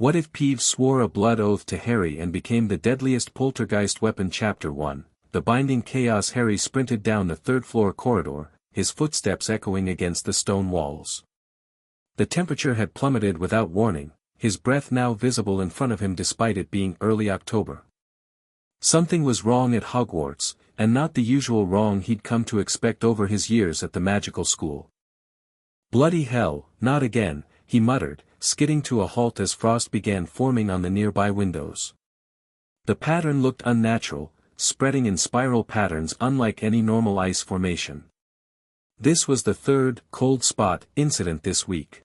What if Peeves swore a blood oath to Harry and became the deadliest poltergeist weapon? Chapter 1, The Binding Chaos. Harry sprinted down the third-floor corridor, his footsteps echoing against the stone walls. The temperature had plummeted without warning, his breath now visible in front of him despite it being early October. Something was wrong at Hogwarts, and not the usual wrong he'd come to expect over his years at the magical school. "Bloody hell, not again," he muttered, skidding to a halt as frost began forming on the nearby windows. The pattern looked unnatural, spreading in spiral patterns unlike any normal ice formation. This was the third cold spot incident this week.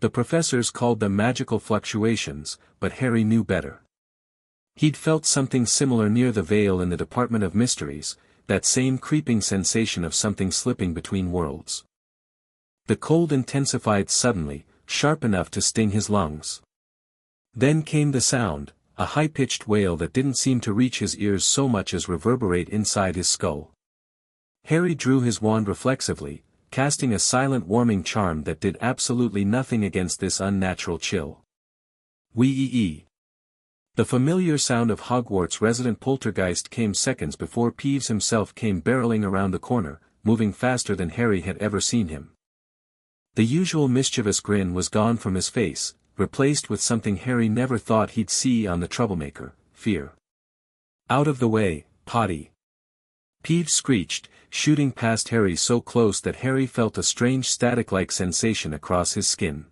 The professors called them magical fluctuations, but Harry knew better. He'd felt something similar near the Veil in the Department of Mysteries, that same creeping sensation of something slipping between worlds. The cold intensified suddenly, sharp enough to sting his lungs. Then came the sound, a high-pitched wail that didn't seem to reach his ears so much as reverberate inside his skull. Harry drew his wand reflexively, casting a silent warming charm that did absolutely nothing against this unnatural chill. Wee-ee-ee. The familiar sound of Hogwarts' resident poltergeist came seconds before Peeves himself came barreling around the corner, moving faster than Harry had ever seen him. The usual mischievous grin was gone from his face, replaced with something Harry never thought he'd see on the troublemaker: fear. "Out of the way, potty!" Peeves screeched, shooting past Harry so close that Harry felt a strange static-like sensation across his skin.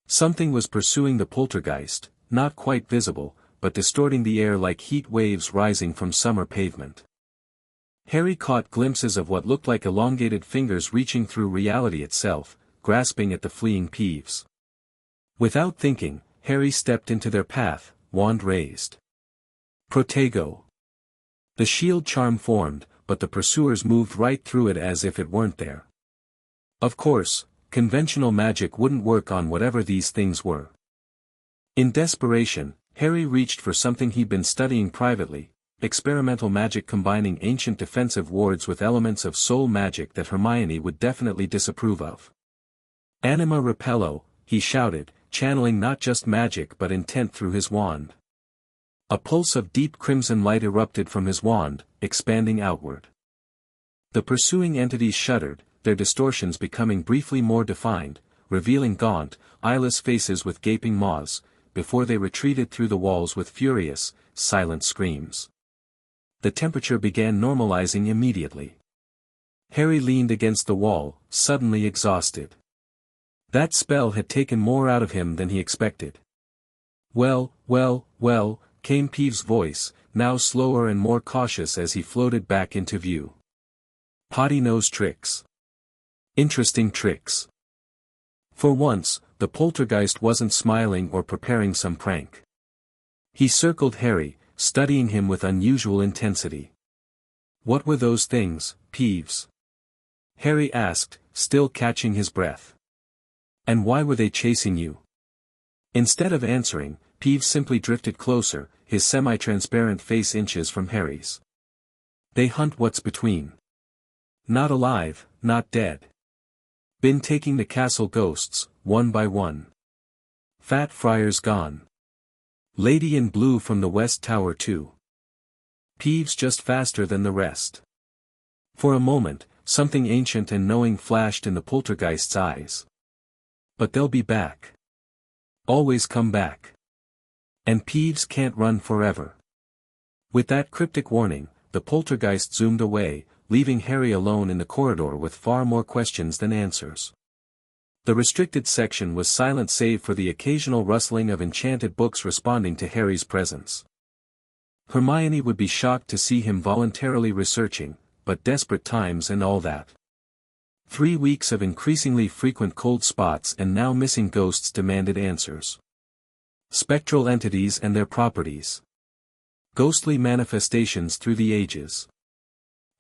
Something was pursuing the poltergeist, not quite visible, but distorting the air like heat waves rising from summer pavement. Harry caught glimpses of what looked like elongated fingers reaching through reality itself, grasping at the fleeing Peeves. Without thinking, Harry stepped into their path, wand raised. Protego. The shield charm formed, but the pursuers moved right through it as if it weren't there. Of course, conventional magic wouldn't work on whatever these things were. In desperation, Harry reached for something he'd been studying privately: experimental magic combining ancient defensive wards with elements of soul magic that Hermione would definitely disapprove of. "Anima repello," he shouted, channeling not just magic but intent through his wand. A pulse of deep crimson light erupted from his wand, expanding outward. The pursuing entities shuddered, their distortions becoming briefly more defined, revealing gaunt, eyeless faces with gaping maws, before they retreated through the walls with furious, silent screams. The temperature began normalizing immediately. Harry leaned against the wall, suddenly exhausted. That spell had taken more out of him than he expected. "Well, came Peeves' voice, now slower and more cautious as he floated back into view. "Potty knows tricks. Interesting tricks." For once, the poltergeist wasn't smiling or preparing some prank. He circled Harry, studying him with unusual intensity. "What were those things, Peeves?" Harry asked, still catching his breath. "And why were they chasing you?" Instead of answering, Peeves simply drifted closer, his semi-transparent face inches from Harry's. "They hunt what's between. Not alive, not dead. Been taking the castle ghosts, one by one. Fat Friar's gone. Lady in blue from the West Tower too. Peeves just faster than the rest." For a moment, something ancient and knowing flashed in the poltergeist's eyes. "But they'll be back. Always come back. And Peeves can't run forever." With that cryptic warning, the poltergeist zoomed away, leaving Harry alone in the corridor with far more questions than answers. The restricted section was silent save for the occasional rustling of enchanted books responding to Harry's presence. Hermione would be shocked to see him voluntarily researching, but desperate times and all that. 3 weeks of increasingly frequent cold spots and now missing ghosts demanded answers. Spectral entities and their properties. Ghostly manifestations through the ages.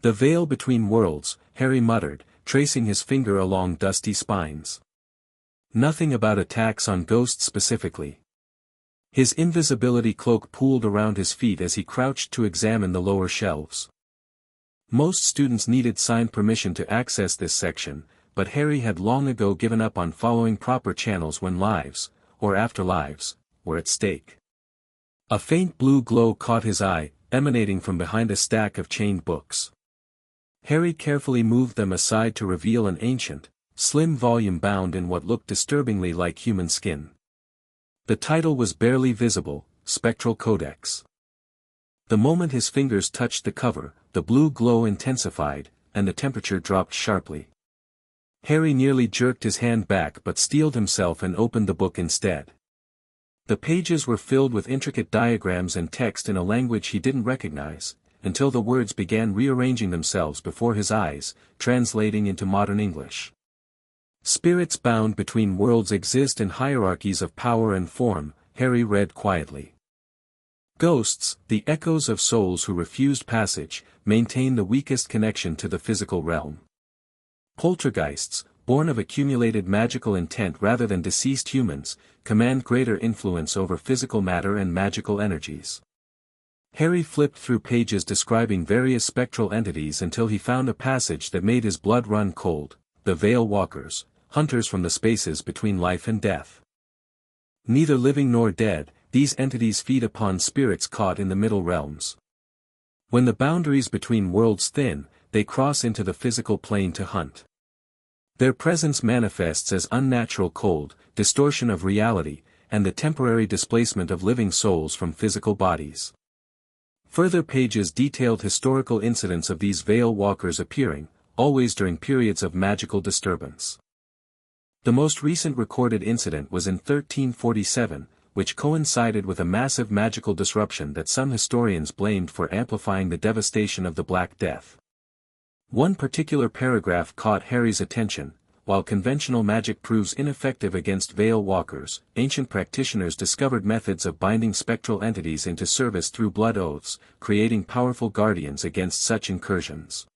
"The veil between worlds," Harry muttered, tracing his finger along dusty spines. Nothing about attacks on ghosts specifically. His invisibility cloak pooled around his feet as he crouched to examine the lower shelves. Most students needed signed permission to access this section, but Harry had long ago given up on following proper channels when lives, or afterlives, were at stake. A faint blue glow caught his eye, emanating from behind a stack of chained books. Harry carefully moved them aside to reveal an ancient, slim volume bound in what looked disturbingly like human skin. The title was barely visible, Spectral Codex. The moment his fingers touched the cover, the blue glow intensified, and the temperature dropped sharply. Harry nearly jerked his hand back but steeled himself and opened the book instead. The pages were filled with intricate diagrams and text in a language he didn't recognize, until the words began rearranging themselves before his eyes, translating into modern English. Spirits bound between worlds exist in hierarchies of power and form, Harry read quietly. Ghosts, the echoes of souls who refused passage, maintain the weakest connection to the physical realm. Poltergeists, born of accumulated magical intent rather than deceased humans, command greater influence over physical matter and magical energies. Harry flipped through pages describing various spectral entities until he found a passage that made his blood run cold: the Veil Walkers, hunters from the spaces between life and death. Neither living nor dead, these entities feed upon spirits caught in the middle realms. When the boundaries between worlds thin, they cross into the physical plane to hunt. Their presence manifests as unnatural cold, distortion of reality, and the temporary displacement of living souls from physical bodies. Further pages detailed historical incidents of these Veil Walkers appearing, always during periods of magical disturbance. The most recent recorded incident was in 1347, which coincided with a massive magical disruption that some historians blamed for amplifying the devastation of the Black Death. One particular paragraph caught Harry's attention: while conventional magic proves ineffective against Veil Walkers, ancient practitioners discovered methods of binding spectral entities into service through blood oaths, creating powerful guardians against such incursions.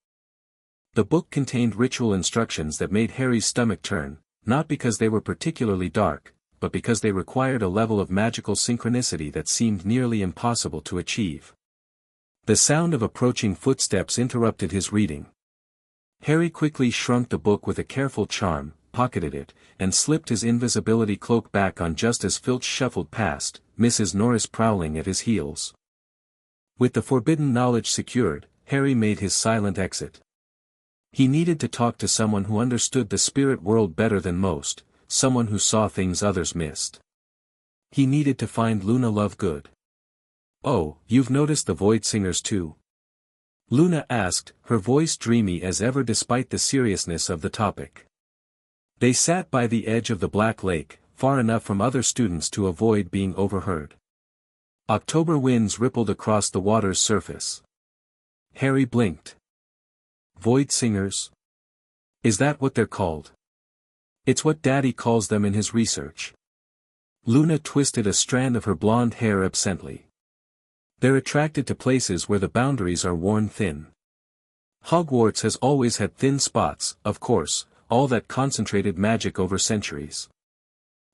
The book contained ritual instructions that made Harry's stomach turn, not because they were particularly dark, but because they required a level of magical synchronicity that seemed nearly impossible to achieve. The sound of approaching footsteps interrupted his reading. Harry quickly shrunk the book with a careful charm, pocketed it, and slipped his invisibility cloak back on just as Filch shuffled past, Mrs. Norris prowling at his heels. With the forbidden knowledge secured, Harry made his silent exit. He needed to talk to someone who understood the spirit world better than most, someone who saw things others missed. He needed to find Luna Lovegood. "Oh, you've noticed the Void Singers too?" Luna asked, her voice dreamy as ever despite the seriousness of the topic. They sat by the edge of the Black Lake, far enough from other students to avoid being overheard. October winds rippled across the water's surface. Harry blinked. Void Singers? Is that what they're called? It's what Daddy calls them in his research. Luna twisted a strand of her blonde hair absently. They're attracted to places where the boundaries are worn thin. Hogwarts has always had thin spots, of course, all that concentrated magic over centuries.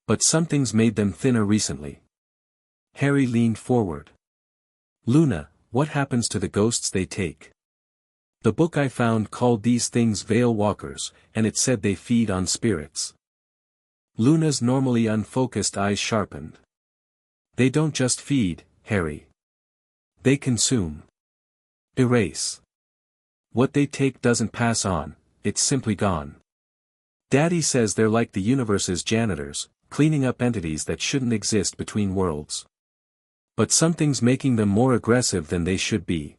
But something's made them thinner recently. Harry leaned forward. Luna, what happens to the ghosts they take? The book I found called these things Veil Walkers, and it said they feed on spirits. Luna's normally unfocused eyes sharpened. They don't just feed, Harry. They consume. Erase. What they take doesn't pass on, it's simply gone. Daddy says they're like the universe's janitors, cleaning up entities that shouldn't exist between worlds. But something's making them more aggressive than they should be.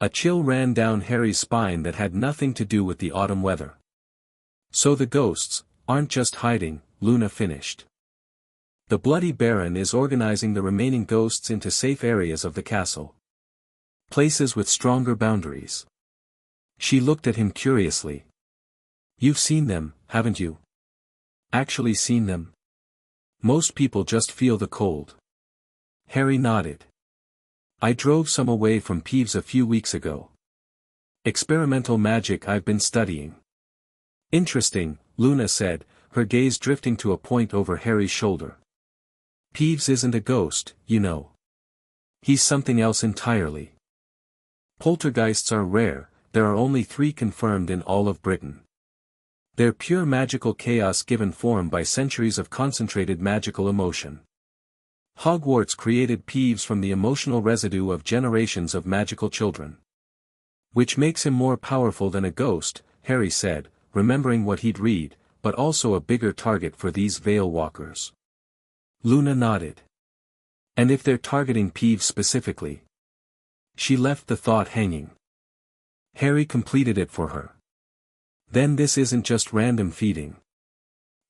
A chill ran down Harry's spine that had nothing to do with the autumn weather. So the ghosts aren't just hiding, Luna finished. The Bloody Baron is organizing the remaining ghosts into safe areas of the castle. Places with stronger boundaries. She looked at him curiously. You've seen them, haven't you? Actually seen them? Most people just feel the cold. Harry nodded. I drove some away from Peeves a few weeks ago. Experimental magic I've been studying. Interesting, Luna said, her gaze drifting to a point over Harry's shoulder. Peeves isn't a ghost, you know. He's something else entirely. Poltergeists are rare, there are only 3 confirmed in all of Britain. They're pure magical chaos given form by centuries of concentrated magical emotion. Hogwarts created Peeves from the emotional residue of generations of magical children. Which makes him more powerful than a ghost, Harry said, remembering what he'd read, but also a bigger target for these Veil Walkers. Luna nodded. And if they're targeting Peeves specifically? She left the thought hanging. Harry completed it for her. Then this isn't just random feeding.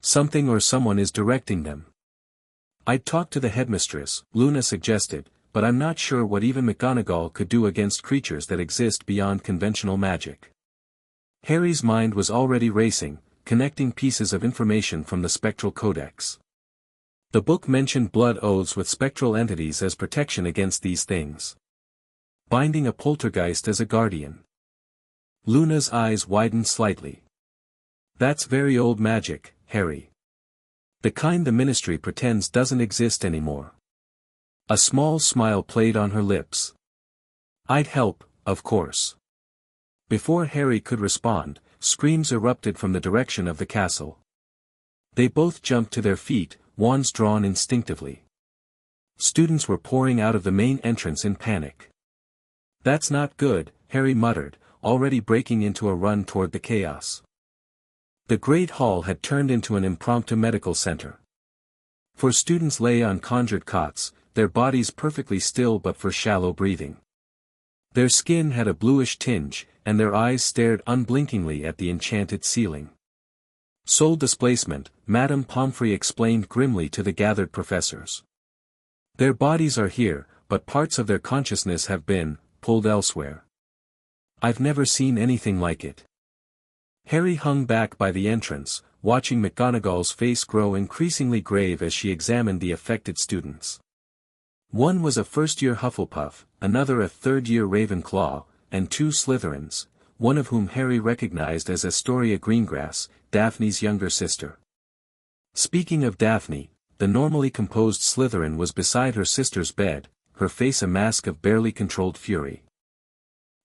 Something or someone is directing them. I'd talk to the headmistress, Luna suggested, but I'm not sure what even McGonagall could do against creatures that exist beyond conventional magic. Harry's mind was already racing, connecting pieces of information from the spectral codex. The book mentioned blood oaths with spectral entities as protection against these things. Binding a poltergeist as a guardian. Luna's eyes widened slightly. That's very old magic, Harry. The kind the Ministry pretends doesn't exist anymore. A small smile played on her lips. I'd help, of course. Before Harry could respond, screams erupted from the direction of the castle. They both jumped to their feet, wands drawn instinctively. Students were pouring out of the main entrance in panic. That's not good, Harry muttered, already breaking into a run toward the chaos. The Great Hall had turned into an impromptu medical center. For students lay on conjured cots, their bodies perfectly still but for shallow breathing. Their skin had a bluish tinge, and their eyes stared unblinkingly at the enchanted ceiling. Soul displacement, Madame Pomfrey explained grimly to the gathered professors. Their bodies are here, but parts of their consciousness have been pulled elsewhere. I've never seen anything like it. Harry hung back by the entrance, watching McGonagall's face grow increasingly grave as she examined the affected students. One was a first-year Hufflepuff, another a third-year Ravenclaw, and two Slytherins, one of whom Harry recognized as Astoria Greengrass, Daphne's younger sister. Speaking of Daphne, the normally composed Slytherin was beside her sister's bed, her face a mask of barely controlled fury.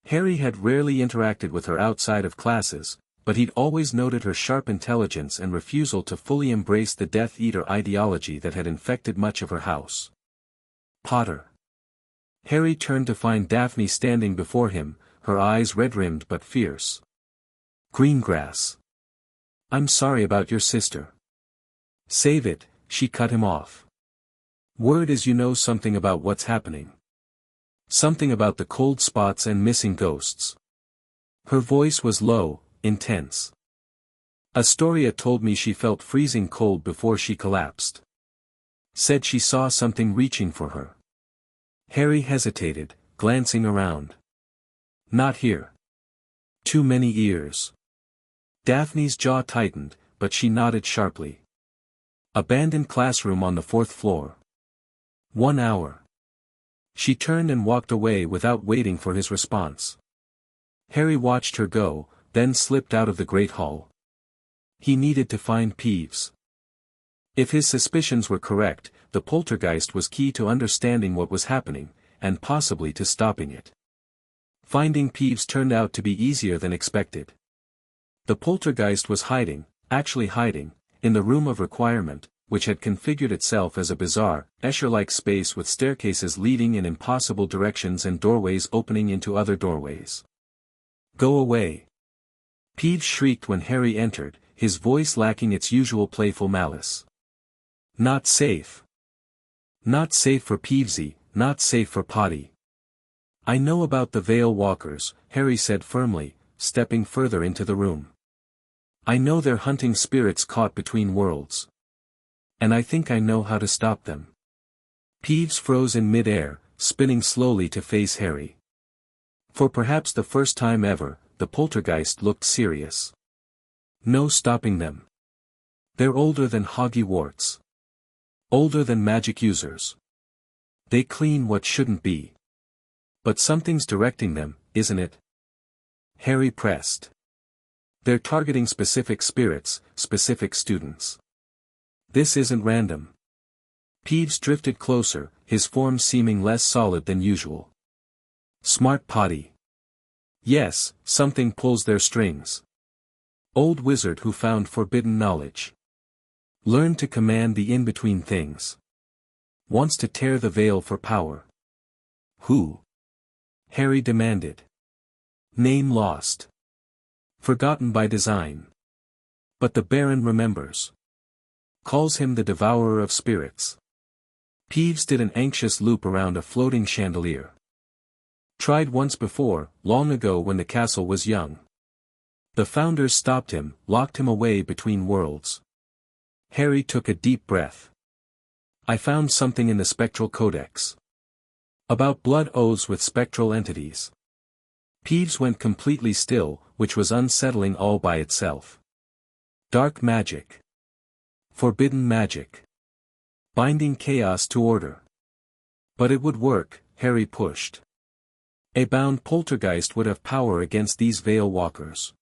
Harry had rarely interacted with her outside of classes, but he'd always noted her sharp intelligence and refusal to fully embrace the Death Eater ideology that had infected much of her house. Potter. Harry turned to find Daphne standing before him, her eyes red-rimmed but fierce. Greengrass. I'm sorry about your sister. Save it, she cut him off. Word is you know something about what's happening. Something about the cold spots and missing ghosts. Her voice was low, intense. Astoria told me she felt freezing cold before she collapsed. Said she saw something reaching for her. Harry hesitated, glancing around. Not here. Too many ears. Daphne's jaw tightened, but she nodded sharply. Abandoned classroom on the 4th floor. 1 hour. She turned and walked away without waiting for his response. Harry watched her go, then slipped out of the Great Hall. He needed to find Peeves. If his suspicions were correct, the poltergeist was key to understanding what was happening, and possibly to stopping it. Finding Peeves turned out to be easier than expected. The poltergeist was actually hiding, in the room of requirement, which had configured itself as a bizarre, Escher-like space with staircases leading in impossible directions and doorways opening into other doorways. Go away. Peeves shrieked when Harry entered, his voice lacking its usual playful malice. Not safe. Not safe for Peevesy, not safe for Potty. I know about the Veil Walkers, Harry said firmly, stepping further into the room. I know they're hunting spirits caught between worlds. And I think I know how to stop them. Peeves froze in mid-air, spinning slowly to face Harry. For perhaps the first time ever, the poltergeist looked serious. No stopping them. They're older than Hogwarts. Older than magic users. They clean what shouldn't be. But something's directing them, isn't it? Harry pressed. They're targeting specific spirits, specific students. This isn't random. Peeves drifted closer, his form seeming less solid than usual. Smart Potty. Yes, something pulls their strings. Old wizard who found forbidden knowledge. Learned to command the in-between things. Wants to tear the veil for power. Who? Harry demanded. Name lost. Forgotten by design. But the Baron remembers. Calls him the devourer of spirits. Peeves did an anxious loop around a floating chandelier. Tried once before, long ago when the castle was young. The founders stopped him, locked him away between worlds. Harry took a deep breath. I found something in the spectral codex. About blood oaths with spectral entities. Peeves went completely still, which was unsettling all by itself. Dark magic. Forbidden magic. Binding chaos to order. But it would work, Harry pushed. A bound poltergeist would have power against these veil walkers.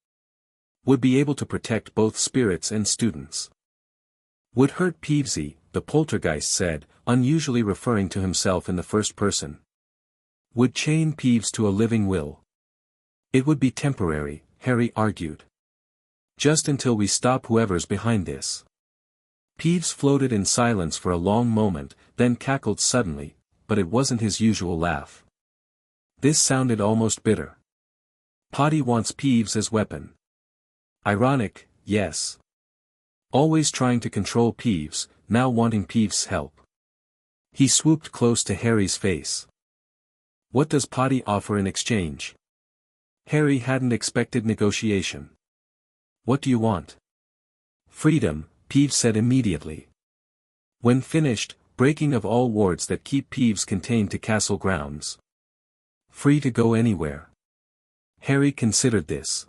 Would be able to protect both spirits and students. Would hurt Peevesy, the poltergeist said, unusually referring to himself in the first person. Would chain Peeves to a living will. It would be temporary, Harry argued. Just until we stop whoever's behind this. Peeves floated in silence for a long moment, then cackled suddenly, but it wasn't his usual laugh. This sounded almost bitter. Potty wants Peeves as weapon. Ironic, yes. Always trying to control Peeves, now wanting Peeves' help. He swooped close to Harry's face. What does Potty offer in exchange? Harry hadn't expected negotiation. What do you want? Freedom, Peeves said immediately. When finished, breaking of all wards that keep Peeves contained to castle grounds. Free to go anywhere. Harry considered this.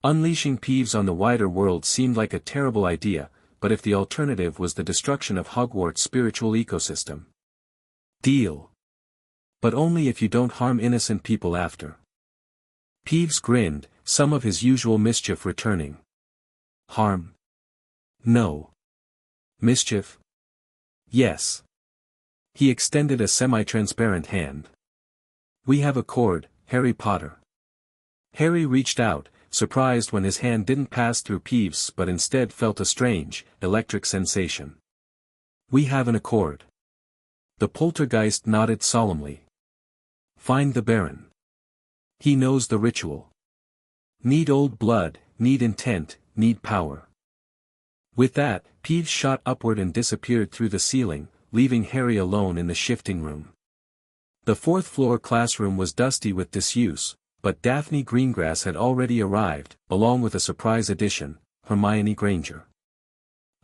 Unleashing Peeves on the wider world seemed like a terrible idea, but if the alternative was the destruction of Hogwarts' spiritual ecosystem. Deal. But only if you don't harm innocent people after. Peeves grinned, some of his usual mischief returning. Harm? No. Mischief? Yes. He extended a semi-transparent hand. We have a cord, Harry Potter. Harry reached out, surprised when his hand didn't pass through Peeves but instead felt a strange, electric sensation. We have an accord. The poltergeist nodded solemnly. Find the Baron. He knows the ritual. Need old blood, need intent, need power. With that, Peeves shot upward and disappeared through the ceiling, leaving Harry alone in the shifting room. The fourth-floor classroom was dusty with disuse, but Daphne Greengrass had already arrived, along with a surprise addition, Hermione Granger.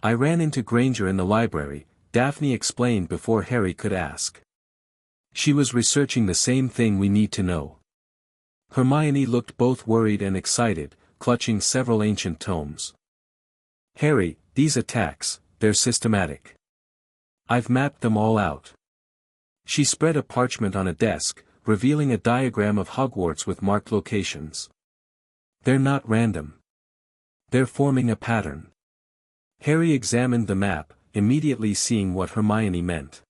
I ran into Granger in the library, Daphne explained before Harry could ask. She was researching the same thing we need to know. Hermione looked both worried and excited, clutching several ancient tomes. Harry, these attacks, they're systematic. I've mapped them all out. She spread a parchment on a desk, revealing a diagram of Hogwarts with marked locations. They're not random. They're forming a pattern. Harry examined the map, immediately seeing what Hermione meant.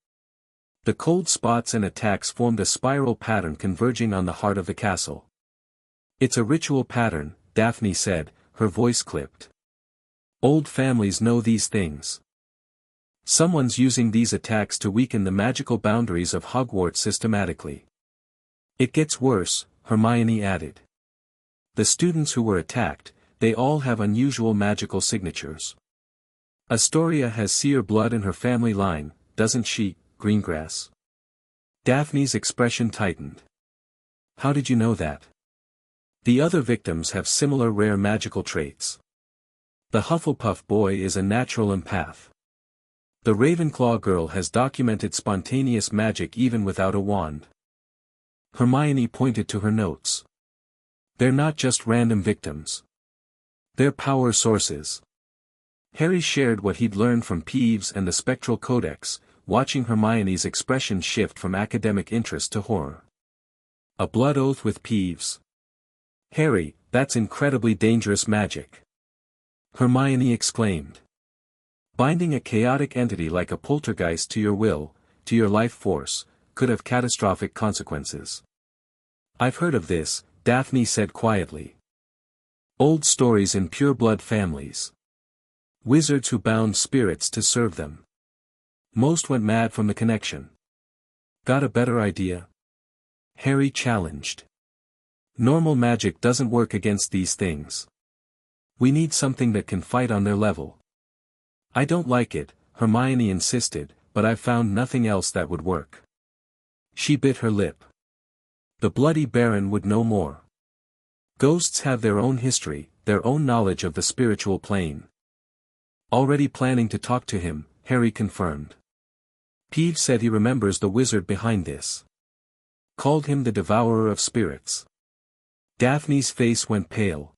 The cold spots and attacks formed a spiral pattern converging on the heart of the castle. It's a ritual pattern, Daphne said, her voice clipped. Old families know these things. Someone's using these attacks to weaken the magical boundaries of Hogwarts systematically. It gets worse, Hermione added. The students who were attacked, they all have unusual magical signatures. Astoria has seer blood in her family line, doesn't she, Greengrass? Daphne's expression tightened. How did you know that? The other victims have similar rare magical traits. The Hufflepuff boy is a natural empath. The Ravenclaw girl has documented spontaneous magic even without a wand. Hermione pointed to her notes. They're not just random victims. They're power sources. Harry shared what he'd learned from Peeves and the Spectral Codex, watching Hermione's expression shift from academic interest to horror. A blood oath with Peeves. Harry, that's incredibly dangerous magic. Hermione exclaimed. Binding a chaotic entity like a poltergeist to your will, to your life force, could have catastrophic consequences. I've heard of this, Daphne said quietly. Old stories in pure-blood families. Wizards who bound spirits to serve them. Most went mad from the connection. Got a better idea? Harry challenged. Normal magic doesn't work against these things. We need something that can fight on their level. I don't like it, Hermione insisted, but I've found nothing else that would work. She bit her lip. The Bloody Baron would know more. Ghosts have their own history, their own knowledge of the spiritual plane. Already planning to talk to him, Harry confirmed. Peeves said he remembers the wizard behind this. Called him the devourer of spirits. Daphne's face went pale.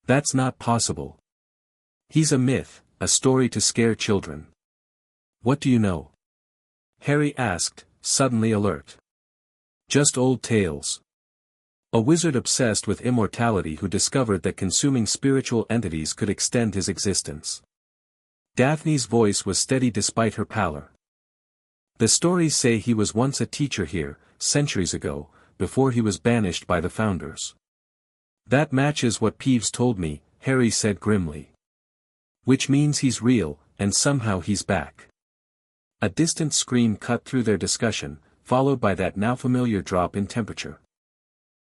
That's not possible. He's a myth, a story to scare children. What do you know? Harry asked, suddenly alert. Just old tales. A wizard obsessed with immortality who discovered that consuming spiritual entities could extend his existence. Daphne's voice was steady despite her pallor. The stories say he was once a teacher here, centuries ago, before he was banished by the founders. That matches what Peeves told me, Harry said grimly. Which means he's real, and somehow he's back. A distant scream cut through their discussion, followed by that now familiar drop in temperature.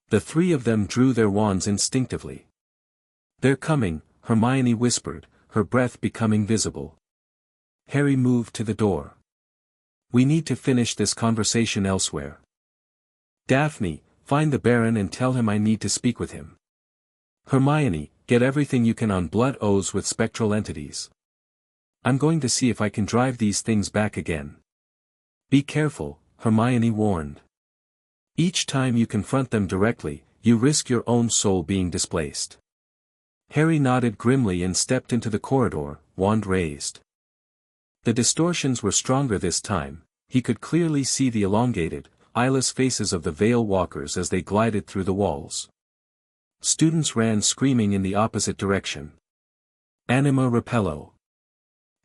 The three of them drew their wands instinctively. They're coming, Hermione whispered, her breath becoming visible. Harry moved to the door. We need to finish this conversation elsewhere. Daphne, find the Baron and tell him I need to speak with him. Hermione, get everything you can on blood oaths with spectral entities. I'm going to see if I can drive these things back again. Be careful, Hermione warned. Each time you confront them directly, you risk your own soul being displaced. Harry nodded grimly and stepped into the corridor, wand raised. The distortions were stronger this time. He could clearly see the elongated, eyeless faces of the Veil Walkers as they glided through the walls. Students ran screaming in the opposite direction. Anima Repello.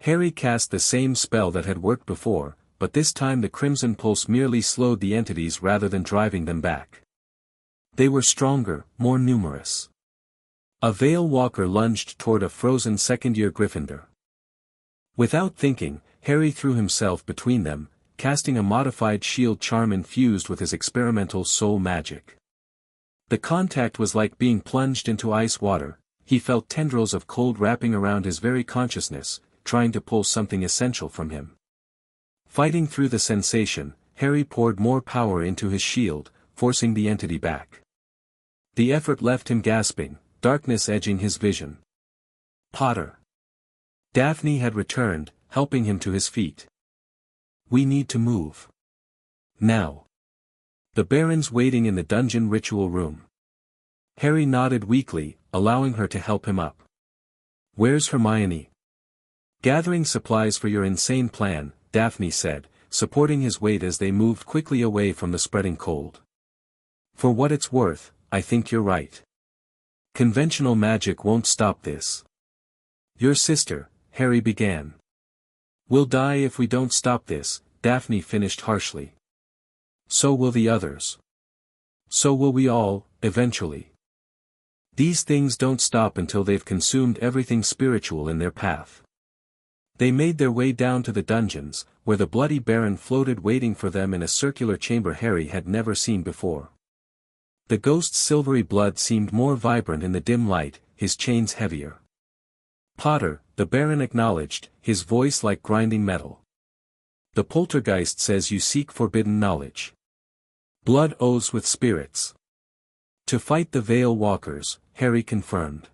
Harry cast the same spell that had worked before, but this time the Crimson Pulse merely slowed the entities rather than driving them back. They were stronger, more numerous. A Veil Walker lunged toward a frozen second-year Gryffindor. Without thinking, Harry threw himself between them, casting a modified shield charm infused with his experimental soul magic. The contact was like being plunged into ice water. He felt tendrils of cold wrapping around his very consciousness, trying to pull something essential from him. Fighting through the sensation, Harry poured more power into his shield, forcing the entity back. The effort left him gasping, darkness edging his vision. Potter. Daphne had returned, helping him to his feet. We need to move. Now. The Baron's waiting in the dungeon ritual room. Harry nodded weakly, allowing her to help him up. Where's Hermione? Gathering supplies for your insane plan, Daphne said, supporting his weight as they moved quickly away from the spreading cold. For what it's worth, I think you're right. Conventional magic won't stop this. Your sister, Harry began. We'll die if we don't stop this, Daphne finished harshly. So will the others. So will we all, eventually. These things don't stop until they've consumed everything spiritual in their path. They made their way down to the dungeons, where the Bloody Baron floated waiting for them in a circular chamber Harry had never seen before. The ghost's silvery blood seemed more vibrant in the dim light, his chains heavier. Potter, the Baron acknowledged, his voice like grinding metal. The poltergeist says you seek forbidden knowledge. Blood oaths with spirits. To fight the Veil Walkers, Harry confirmed.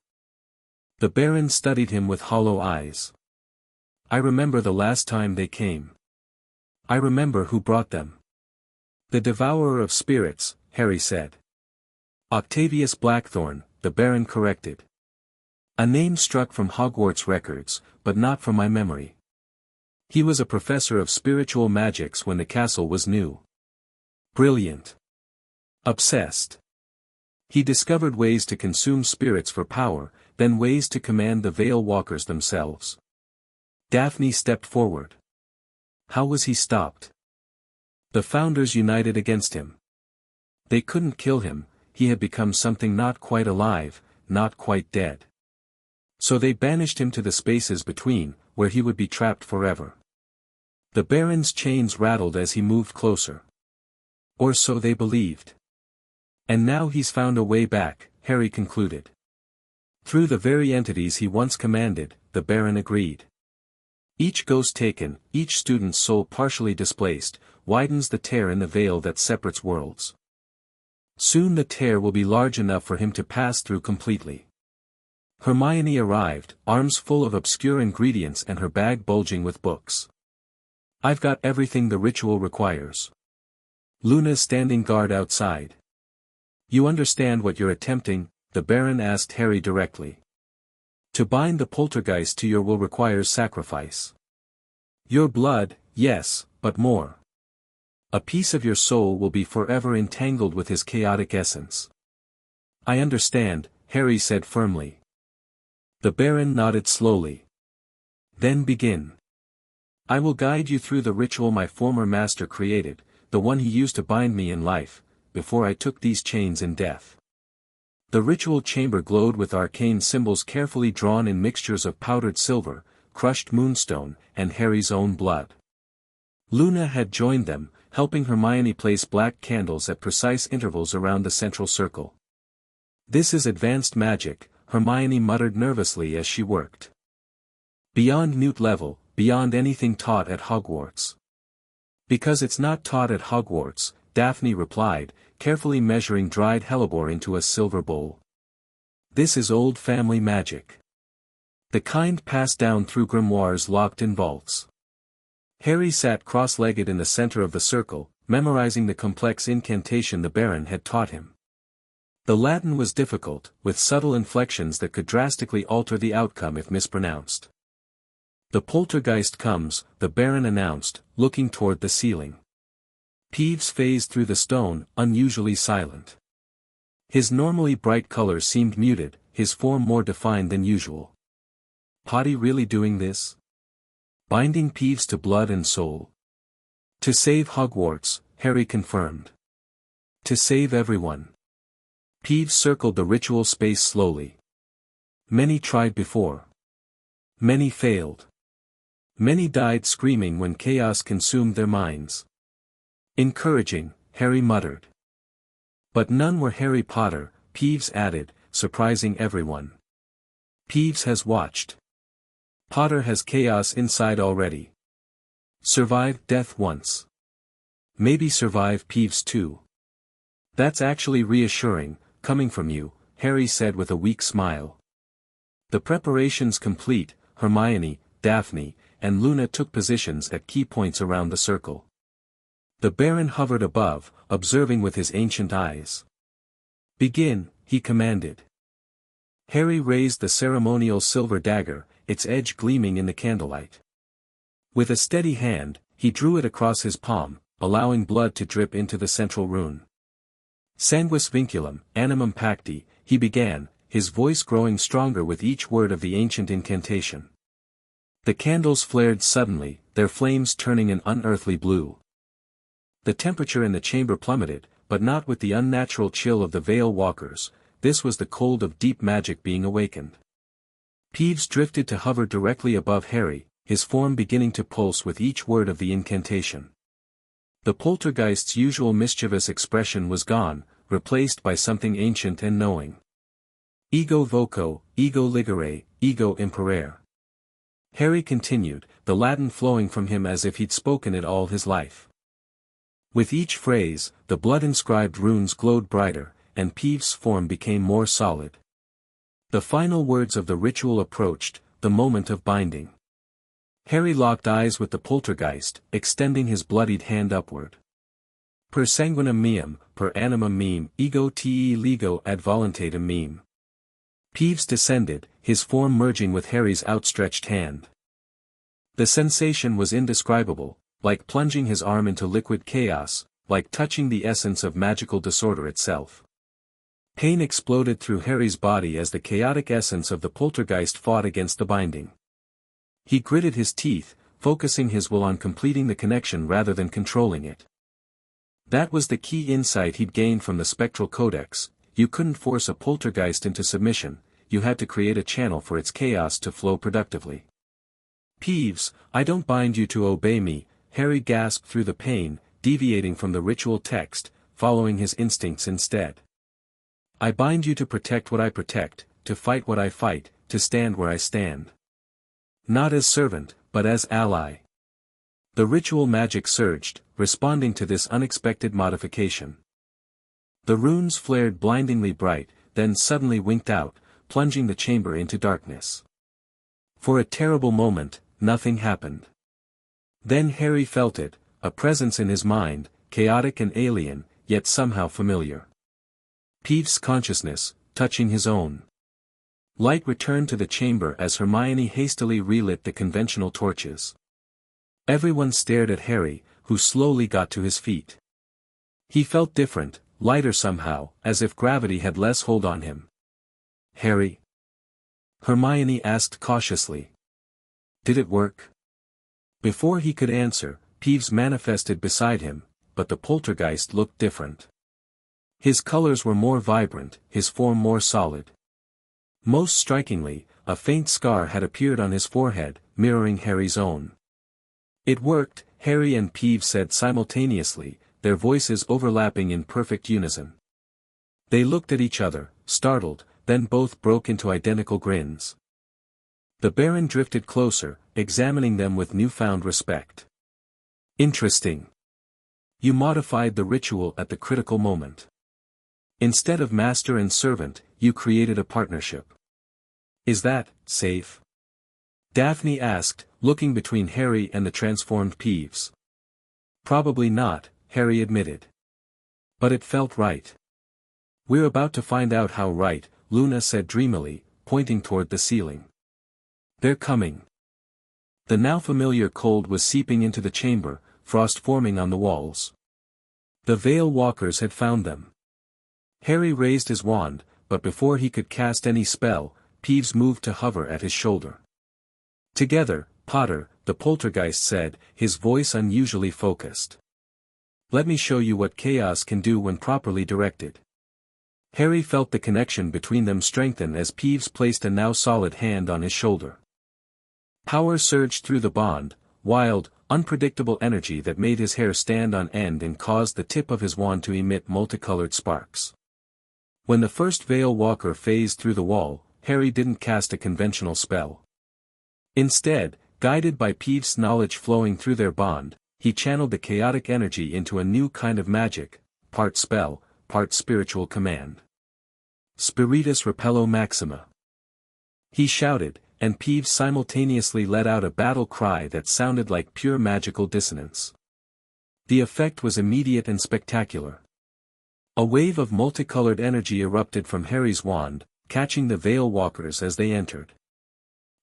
The Baron studied him with hollow eyes. I remember the last time they came. I remember who brought them. The devourer of spirits, Harry said. Octavius Blackthorn, the Baron corrected. A name struck from Hogwarts records, but not from my memory. He was a professor of spiritual magics when the castle was new. Brilliant. Obsessed. He discovered ways to consume spirits for power, then ways to command the Veil Walkers themselves. Daphne stepped forward. How was he stopped? The Founders united against him. They couldn't kill him, he had become something not quite alive, not quite dead. So they banished him to the spaces between, where he would be trapped forever. The Baron's chains rattled as he moved closer. Or so they believed. And now he's found a way back, Harry concluded. Through the very entities he once commanded, the Baron agreed. Each ghost taken, each student's soul partially displaced, widens the tear in the veil that separates worlds. Soon the tear will be large enough for him to pass through completely. Hermione arrived, arms full of obscure ingredients and her bag bulging with books. I've got everything the ritual requires. Luna's standing guard outside. You understand what you're attempting? The Baron asked Harry directly. To bind the poltergeist to your will requires sacrifice. Your blood, yes, but more. A piece of your soul will be forever entangled with his chaotic essence. I understand, Harry said firmly. The Baron nodded slowly. Then begin. I will guide you through the ritual my former master created, the one he used to bind me in life, before I took these chains in death. The ritual chamber glowed with arcane symbols carefully drawn in mixtures of powdered silver, crushed moonstone, and Harry's own blood. Luna had joined them, helping Hermione place black candles at precise intervals around the central circle. This is advanced magic, Hermione muttered nervously as she worked. Beyond Newt level, beyond anything taught at Hogwarts. Because it's not taught at Hogwarts, Daphne replied, carefully measuring dried hellebore into a silver bowl. This is old family magic. The kind passed down through grimoires locked in vaults. Harry sat cross-legged in the center of the circle, memorizing the complex incantation the Baron had taught him. The Latin was difficult, with subtle inflections that could drastically alter the outcome if mispronounced. The poltergeist comes, the Baron announced, looking toward the ceiling. Peeves phased through the stone, unusually silent. His normally bright color seemed muted, his form more defined than usual. Potty really doing this? Binding Peeves to blood and soul? To save Hogwarts, Harry confirmed. To save everyone. Peeves circled the ritual space slowly. Many tried before. Many failed. Many died screaming when chaos consumed their minds. Encouraging, Harry muttered. But none were Harry Potter, Peeves added, surprising everyone. Peeves has watched. Potter has chaos inside already. Survived death once. Maybe survive Peeves too. That's actually reassuring, coming from you, Harry said with a weak smile. The preparations complete, Hermione, Daphne, and Luna took positions at key points around the circle. The Baron hovered above, observing with his ancient eyes. Begin, he commanded. Harry raised the ceremonial silver dagger, its edge gleaming in the candlelight. With a steady hand, he drew it across his palm, allowing blood to drip into the central rune. Sanguis vinculum, animum pacti, he began, his voice growing stronger with each word of the ancient incantation. The candles flared suddenly, their flames turning an unearthly blue. The temperature in the chamber plummeted, but not with the unnatural chill of the Vale Walkers, this was the cold of deep magic being awakened. Peeves drifted to hover directly above Harry, his form beginning to pulse with each word of the incantation. The poltergeist's usual mischievous expression was gone, replaced by something ancient and knowing. Ego voco, ego ligere, ego imperare. Harry continued, the Latin flowing from him as if he'd spoken it all his life. With each phrase, the blood-inscribed runes glowed brighter, and Peeves' form became more solid. The final words of the ritual approached, the moment of binding. Harry locked eyes with the poltergeist, extending his bloodied hand upward. Per sanguinem meum, per animum meum, ego te lego ad voluntatem meum. Peeves descended, his form merging with Harry's outstretched hand. The sensation was indescribable, like plunging his arm into liquid chaos, like touching the essence of magical disorder itself. Pain exploded through Harry's body as the chaotic essence of the poltergeist fought against the binding. He gritted his teeth, focusing his will on completing the connection rather than controlling it. That was the key insight he'd gained from the spectral codex: you couldn't force a poltergeist into submission, you had to create a channel for its chaos to flow productively. Peeves, I don't bind you to obey me, Harry gasped through the pain, deviating from the ritual text, following his instincts instead. I bind you to protect what I protect, to fight what I fight, to stand where I stand. Not as servant, but as ally. The ritual magic surged, responding to this unexpected modification. The runes flared blindingly bright, then suddenly winked out, plunging the chamber into darkness. For a terrible moment, nothing happened. Then Harry felt it, a presence in his mind, chaotic and alien, yet somehow familiar. Peeves' consciousness, touching his own. Light returned to the chamber as Hermione hastily relit the conventional torches. Everyone stared at Harry, who slowly got to his feet. He felt different, lighter somehow, as if gravity had less hold on him. "Harry?" Hermione asked cautiously. "Did it work?" Before he could answer, Peeves manifested beside him, but the poltergeist looked different. His colors were more vibrant, his form more solid. Most strikingly, a faint scar had appeared on his forehead, mirroring Harry's own. "It worked," Harry and Peeves said simultaneously, their voices overlapping in perfect unison. They looked at each other, startled, then both broke into identical grins. The Baron drifted closer, examining them with newfound respect. "Interesting. You modified the ritual at the critical moment. Instead of master and servant, you created a partnership. Is that safe?" Daphne asked, looking between Harry and the transformed Peeves. "Probably not," Harry admitted. "But it felt right." "We're about to find out how right," Luna said dreamily, pointing toward the ceiling. "They're coming." The now familiar cold was seeping into the chamber, frost forming on the walls. The Veil Walkers had found them. Harry raised his wand, but before he could cast any spell, Peeves moved to hover at his shoulder. "Together, Potter," the poltergeist said, his voice unusually focused. "Let me show you what chaos can do when properly directed." Harry felt the connection between them strengthen as Peeves placed a now solid hand on his shoulder. Power surged through the bond, wild, unpredictable energy that made his hair stand on end and caused the tip of his wand to emit multicolored sparks. When the first Veil Walker phased through the wall, Harry didn't cast a conventional spell. Instead, guided by Peeves' knowledge flowing through their bond, he channeled the chaotic energy into a new kind of magic, part spell, part spiritual command. "Spiritus Repello Maxima." He shouted, and Peeves simultaneously let out a battle cry that sounded like pure magical dissonance. The effect was immediate and spectacular. A wave of multicolored energy erupted from Harry's wand, catching the Veil Walkers as they entered.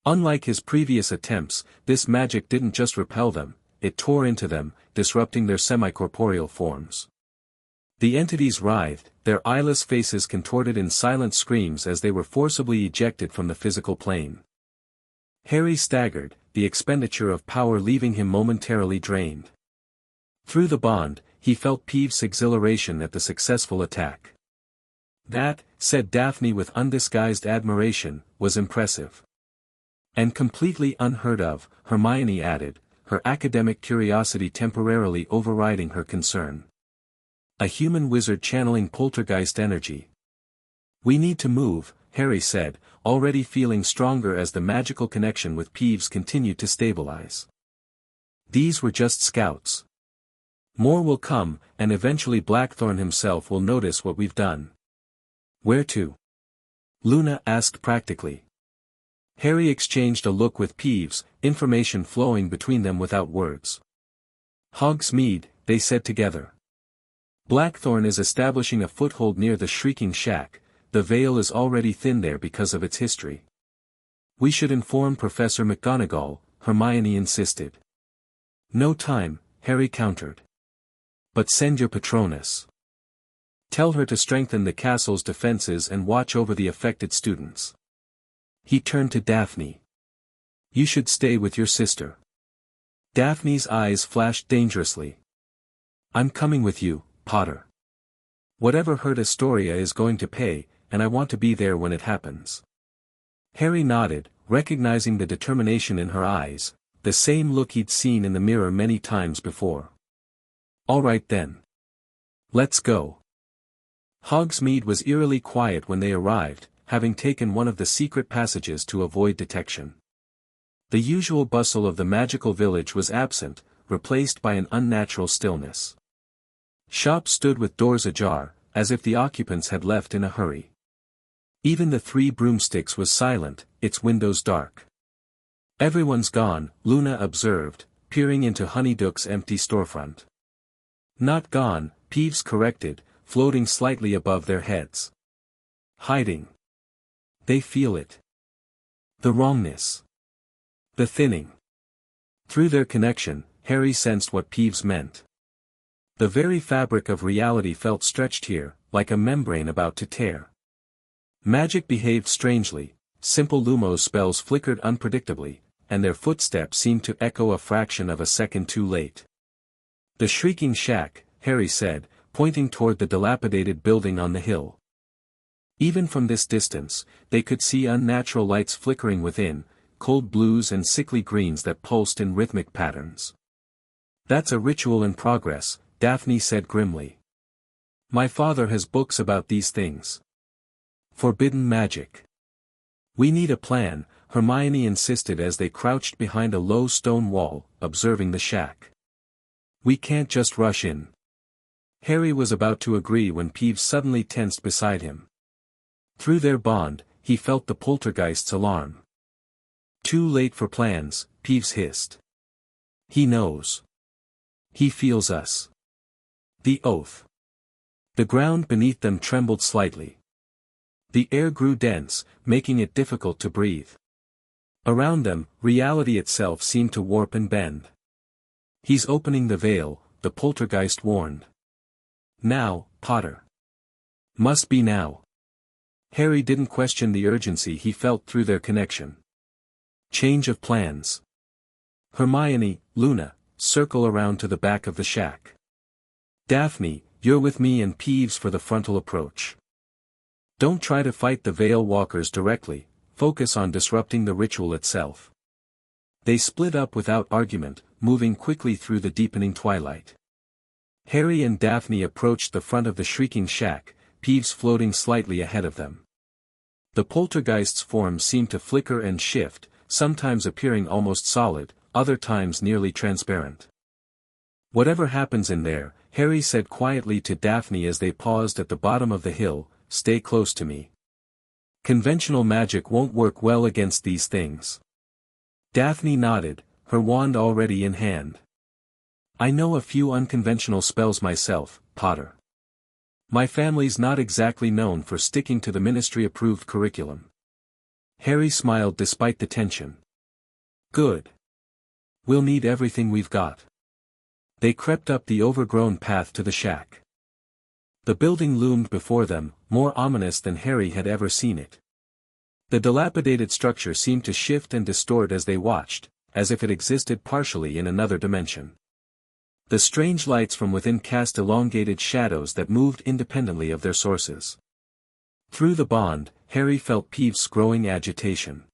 Unlike his previous attempts, this magic didn't just repel them, it tore into them, disrupting their semi-corporeal forms. The entities writhed, their eyeless faces contorted in silent screams as they were forcibly ejected from the physical plane. Harry staggered, the expenditure of power leaving him momentarily drained. Through the bond, he felt Peeves' exhilaration at the successful attack. "That," said Daphne with undisguised admiration, "was impressive." "And completely unheard of," Hermione added, her academic curiosity temporarily overriding her concern. "A human wizard channeling poltergeist energy." "We need to move," Harry said, already feeling stronger as the magical connection with Peeves continued to stabilize. "These were just scouts. More will come, and eventually Blackthorn himself will notice what we've done." "Where to?" Luna asked practically. Harry exchanged a look with Peeves, information flowing between them without words. "Hogsmeade," they said together. "Blackthorn is establishing a foothold near the Shrieking Shack, the veil is already thin there because of its history." "We should inform Professor McGonagall," Hermione insisted. "No time," Harry countered. "But send your Patronus. Tell her to strengthen the castle's defenses and watch over the affected students." He turned to Daphne. "You should stay with your sister." Daphne's eyes flashed dangerously. "I'm coming with you, Potter. Whatever hurt Astoria is going to pay, and I want to be there when it happens." Harry nodded, recognizing the determination in her eyes, the same look he'd seen in the mirror many times before. "All right then. Let's go." Hogsmeade was eerily quiet when they arrived, having taken one of the secret passages to avoid detection. The usual bustle of the magical village was absent, replaced by an unnatural stillness. Shops stood with doors ajar, as if the occupants had left in a hurry. Even the Three Broomsticks was silent, its windows dark. "Everyone's gone," Luna observed, peering into Honeyduck's empty storefront. "Not gone," Peeves corrected, floating slightly above their heads. "Hiding. They feel it. The wrongness. The thinning." Through their connection, Harry sensed what Peeves meant. The very fabric of reality felt stretched here, like a membrane about to tear. Magic behaved strangely, simple Lumos spells flickered unpredictably, and their footsteps seemed to echo a fraction of a second too late. "The Shrieking Shack," Harry said, pointing toward the dilapidated building on the hill. Even from this distance, they could see unnatural lights flickering within, cold blues and sickly greens that pulsed in rhythmic patterns. "That's a ritual in progress," Daphne said grimly. "My father has books about these things. Forbidden magic. We need a plan," Hermione insisted as they crouched behind a low stone wall, observing the shack. "We can't just rush in." Harry was about to agree when Peeves suddenly tensed beside him. Through their bond, he felt the poltergeist's alarm. "Too late for plans," Peeves hissed. "He knows. He feels us." The oath. The ground beneath them trembled slightly. The air grew dense, making it difficult to breathe. Around them, reality itself seemed to warp and bend. "He's opening the veil," the poltergeist warned. "Now, Potter. Must be now." Harry didn't question the urgency he felt through their connection. "Change of plans. Hermione, Luna, circle around to the back of the shack. Daphne, you're with me and Peeves for the frontal approach. Don't try to fight the Veil Walkers directly, focus on disrupting the ritual itself." They split up without argument, moving quickly through the deepening twilight. Harry and Daphne approached the front of the Shrieking Shack, Peeves floating slightly ahead of them. The poltergeist's form seemed to flicker and shift, sometimes appearing almost solid, other times nearly transparent. "Whatever happens in there," Harry said quietly to Daphne as they paused at the bottom of the hill, "stay close to me. Conventional magic won't work well against these things." Daphne nodded, her wand already in hand. "I know a few unconventional spells myself, Potter. My family's not exactly known for sticking to the ministry-approved curriculum." Harry smiled despite the tension. "Good. We'll need everything we've got." They crept up the overgrown path to the shack. The building loomed before them, more ominous than Harry had ever seen it. The dilapidated structure seemed to shift and distort as they watched, as if it existed partially in another dimension. The strange lights from within cast elongated shadows that moved independently of their sources. Through the bond, Harry felt Peeves' growing agitation.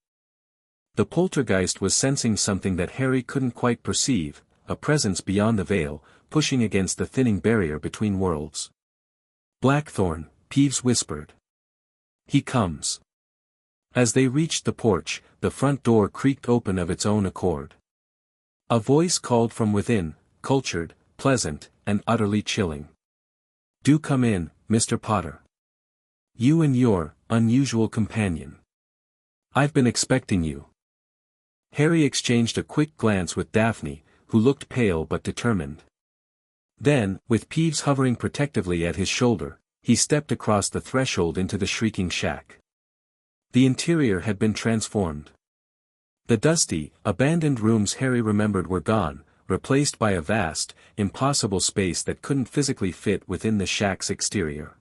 The poltergeist was sensing something that Harry couldn't quite perceive, a presence beyond the veil, pushing against the thinning barrier between worlds. "Blackthorn," Peeves whispered. "He comes." As they reached the porch, the front door creaked open of its own accord. A voice called from within, cultured, pleasant, and utterly chilling. "Do come in, Mr. Potter. You and your unusual companion. I've been expecting you." Harry exchanged a quick glance with Daphne, who looked pale but determined. Then, with Peeves hovering protectively at his shoulder, he stepped across the threshold into the Shrieking Shack. The interior had been transformed. The dusty, abandoned rooms Harry remembered were gone, replaced by a vast, impossible space that couldn't physically fit within the shack's exterior.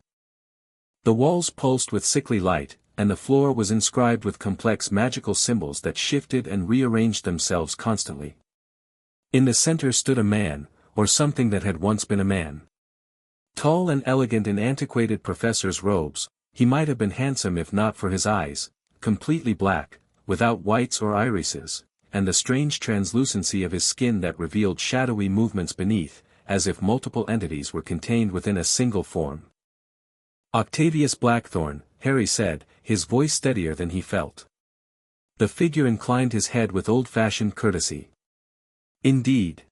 The walls pulsed with sickly light, and the floor was inscribed with complex magical symbols that shifted and rearranged themselves constantly. In the center stood a man, or something that had once been a man. Tall and elegant in antiquated professor's robes, he might have been handsome if not for his eyes, completely black, without whites or irises, and the strange translucency of his skin that revealed shadowy movements beneath, as if multiple entities were contained within a single form. "Octavius Blackthorn," Harry said, his voice steadier than he felt. The figure inclined his head with old-fashioned courtesy. "Indeed.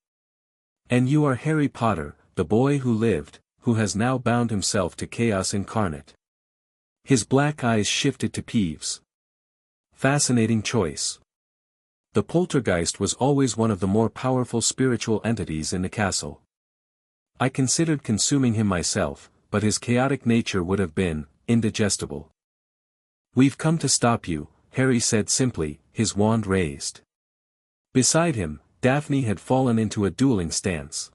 And you are Harry Potter, the boy who lived, who has now bound himself to chaos incarnate." His black eyes shifted to Peeves. "Fascinating choice. The poltergeist was always one of the more powerful spiritual entities in the castle. I considered consuming him myself, but his chaotic nature would have been indigestible." "We've come to stop you," Harry said simply, his wand raised. Beside him, Daphne had fallen into a dueling stance.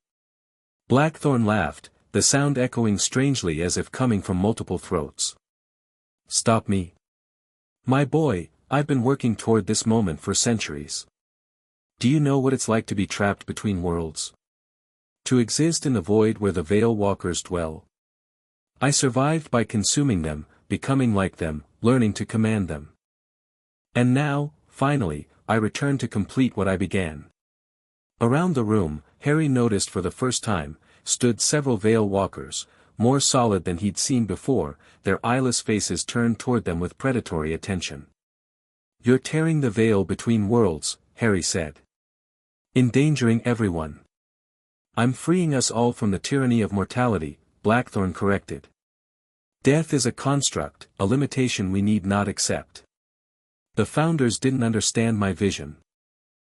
Blackthorn laughed, the sound echoing strangely as if coming from multiple throats. "Stop me? My boy, I've been working toward this moment for centuries. Do you know what it's like to be trapped between worlds? To exist in the void where the Veil Walkers dwell? I survived by consuming them, becoming like them, learning to command them. And now, finally, I return to complete what I began." Around the room, Harry noticed for the first time, stood several Veil Walkers, more solid than he'd seen before, their eyeless faces turned toward them with predatory attention. "You're tearing the veil between worlds," Harry said. "Endangering everyone." "I'm freeing us all from the tyranny of mortality," Blackthorn corrected. "Death is a construct, a limitation we need not accept. The founders didn't understand my vision.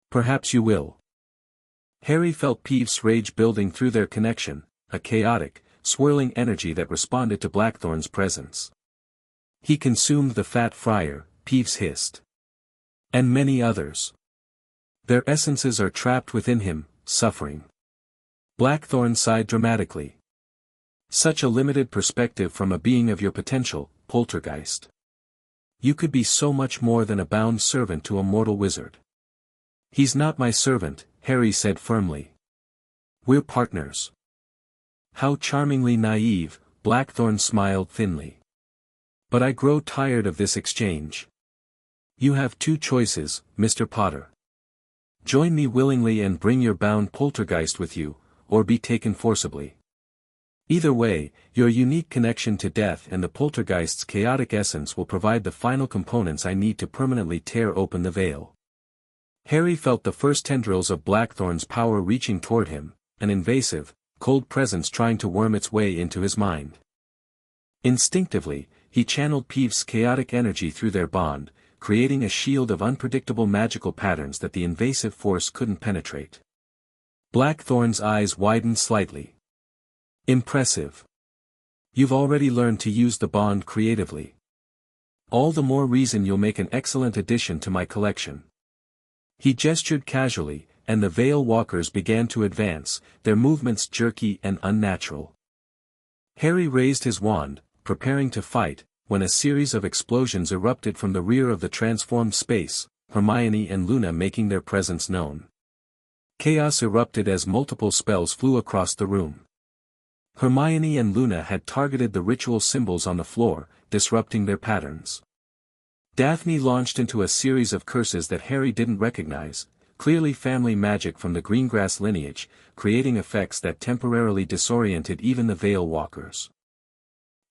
Perhaps you will." Harry felt Peeves' rage building through their connection, a chaotic, swirling energy that responded to Blackthorn's presence. "He consumed the fat friar," Peeves hissed. "And many others. Their essences are trapped within him, suffering." Blackthorn sighed dramatically. "Such a limited perspective from a being of your potential, poltergeist. You could be so much more than a bound servant to a mortal wizard." "He's not my servant," Harry said firmly. "We're partners." "How charmingly naive," Blackthorn smiled thinly. "But I grow tired of this exchange. You have two choices, Mr. Potter. Join me willingly and bring your bound poltergeist with you, or be taken forcibly. Either way, your unique connection to death and the poltergeist's chaotic essence will provide the final components I need to permanently tear open the veil." Harry felt the first tendrils of Blackthorn's power reaching toward him, an invasive, cold presence trying to worm its way into his mind. Instinctively, he channeled Peeves' chaotic energy through their bond, creating a shield of unpredictable magical patterns that the invasive force couldn't penetrate. Blackthorn's eyes widened slightly. "Impressive. You've already learned to use the bond creatively. All the more reason you'll make an excellent addition to my collection." He gestured casually, and the Veil Walkers began to advance, their movements jerky and unnatural. Harry raised his wand, preparing to fight, when a series of explosions erupted from the rear of the transformed space, Hermione and Luna making their presence known. Chaos erupted as multiple spells flew across the room. Hermione and Luna had targeted the ritual symbols on the floor, disrupting their patterns. Daphne launched into a series of curses that Harry didn't recognize, clearly family magic from the Greengrass lineage, creating effects that temporarily disoriented even the Veil Walkers.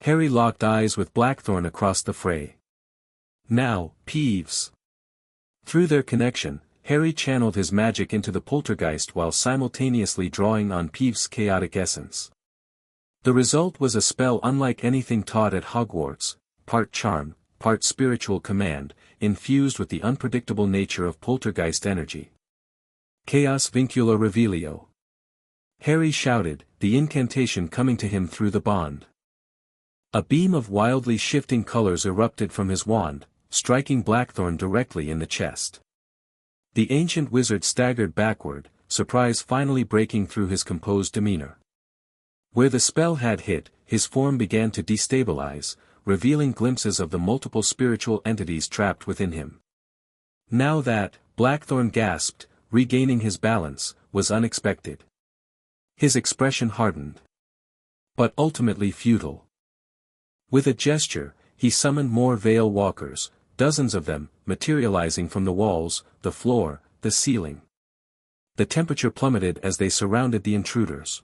Harry locked eyes with Blackthorn across the fray. "Now, Peeves." Through their connection, Harry channeled his magic into the poltergeist while simultaneously drawing on Peeves' chaotic essence. The result was a spell unlike anything taught at Hogwarts, part charm, part spiritual command, infused with the unpredictable nature of poltergeist energy. "Chaos Vincula Revelio." Harry shouted, the incantation coming to him through the bond. A beam of wildly shifting colors erupted from his wand, striking Blackthorn directly in the chest. The ancient wizard staggered backward, surprise finally breaking through his composed demeanor. Where the spell had hit, his form began to destabilize, revealing glimpses of the multiple spiritual entities trapped within him. Now that, Blackthorn gasped, regaining his balance, was unexpected. His expression hardened. But ultimately futile. With a gesture, he summoned more Veil Walkers, dozens of them, materializing from the walls, the floor, the ceiling. The temperature plummeted as they surrounded the intruders.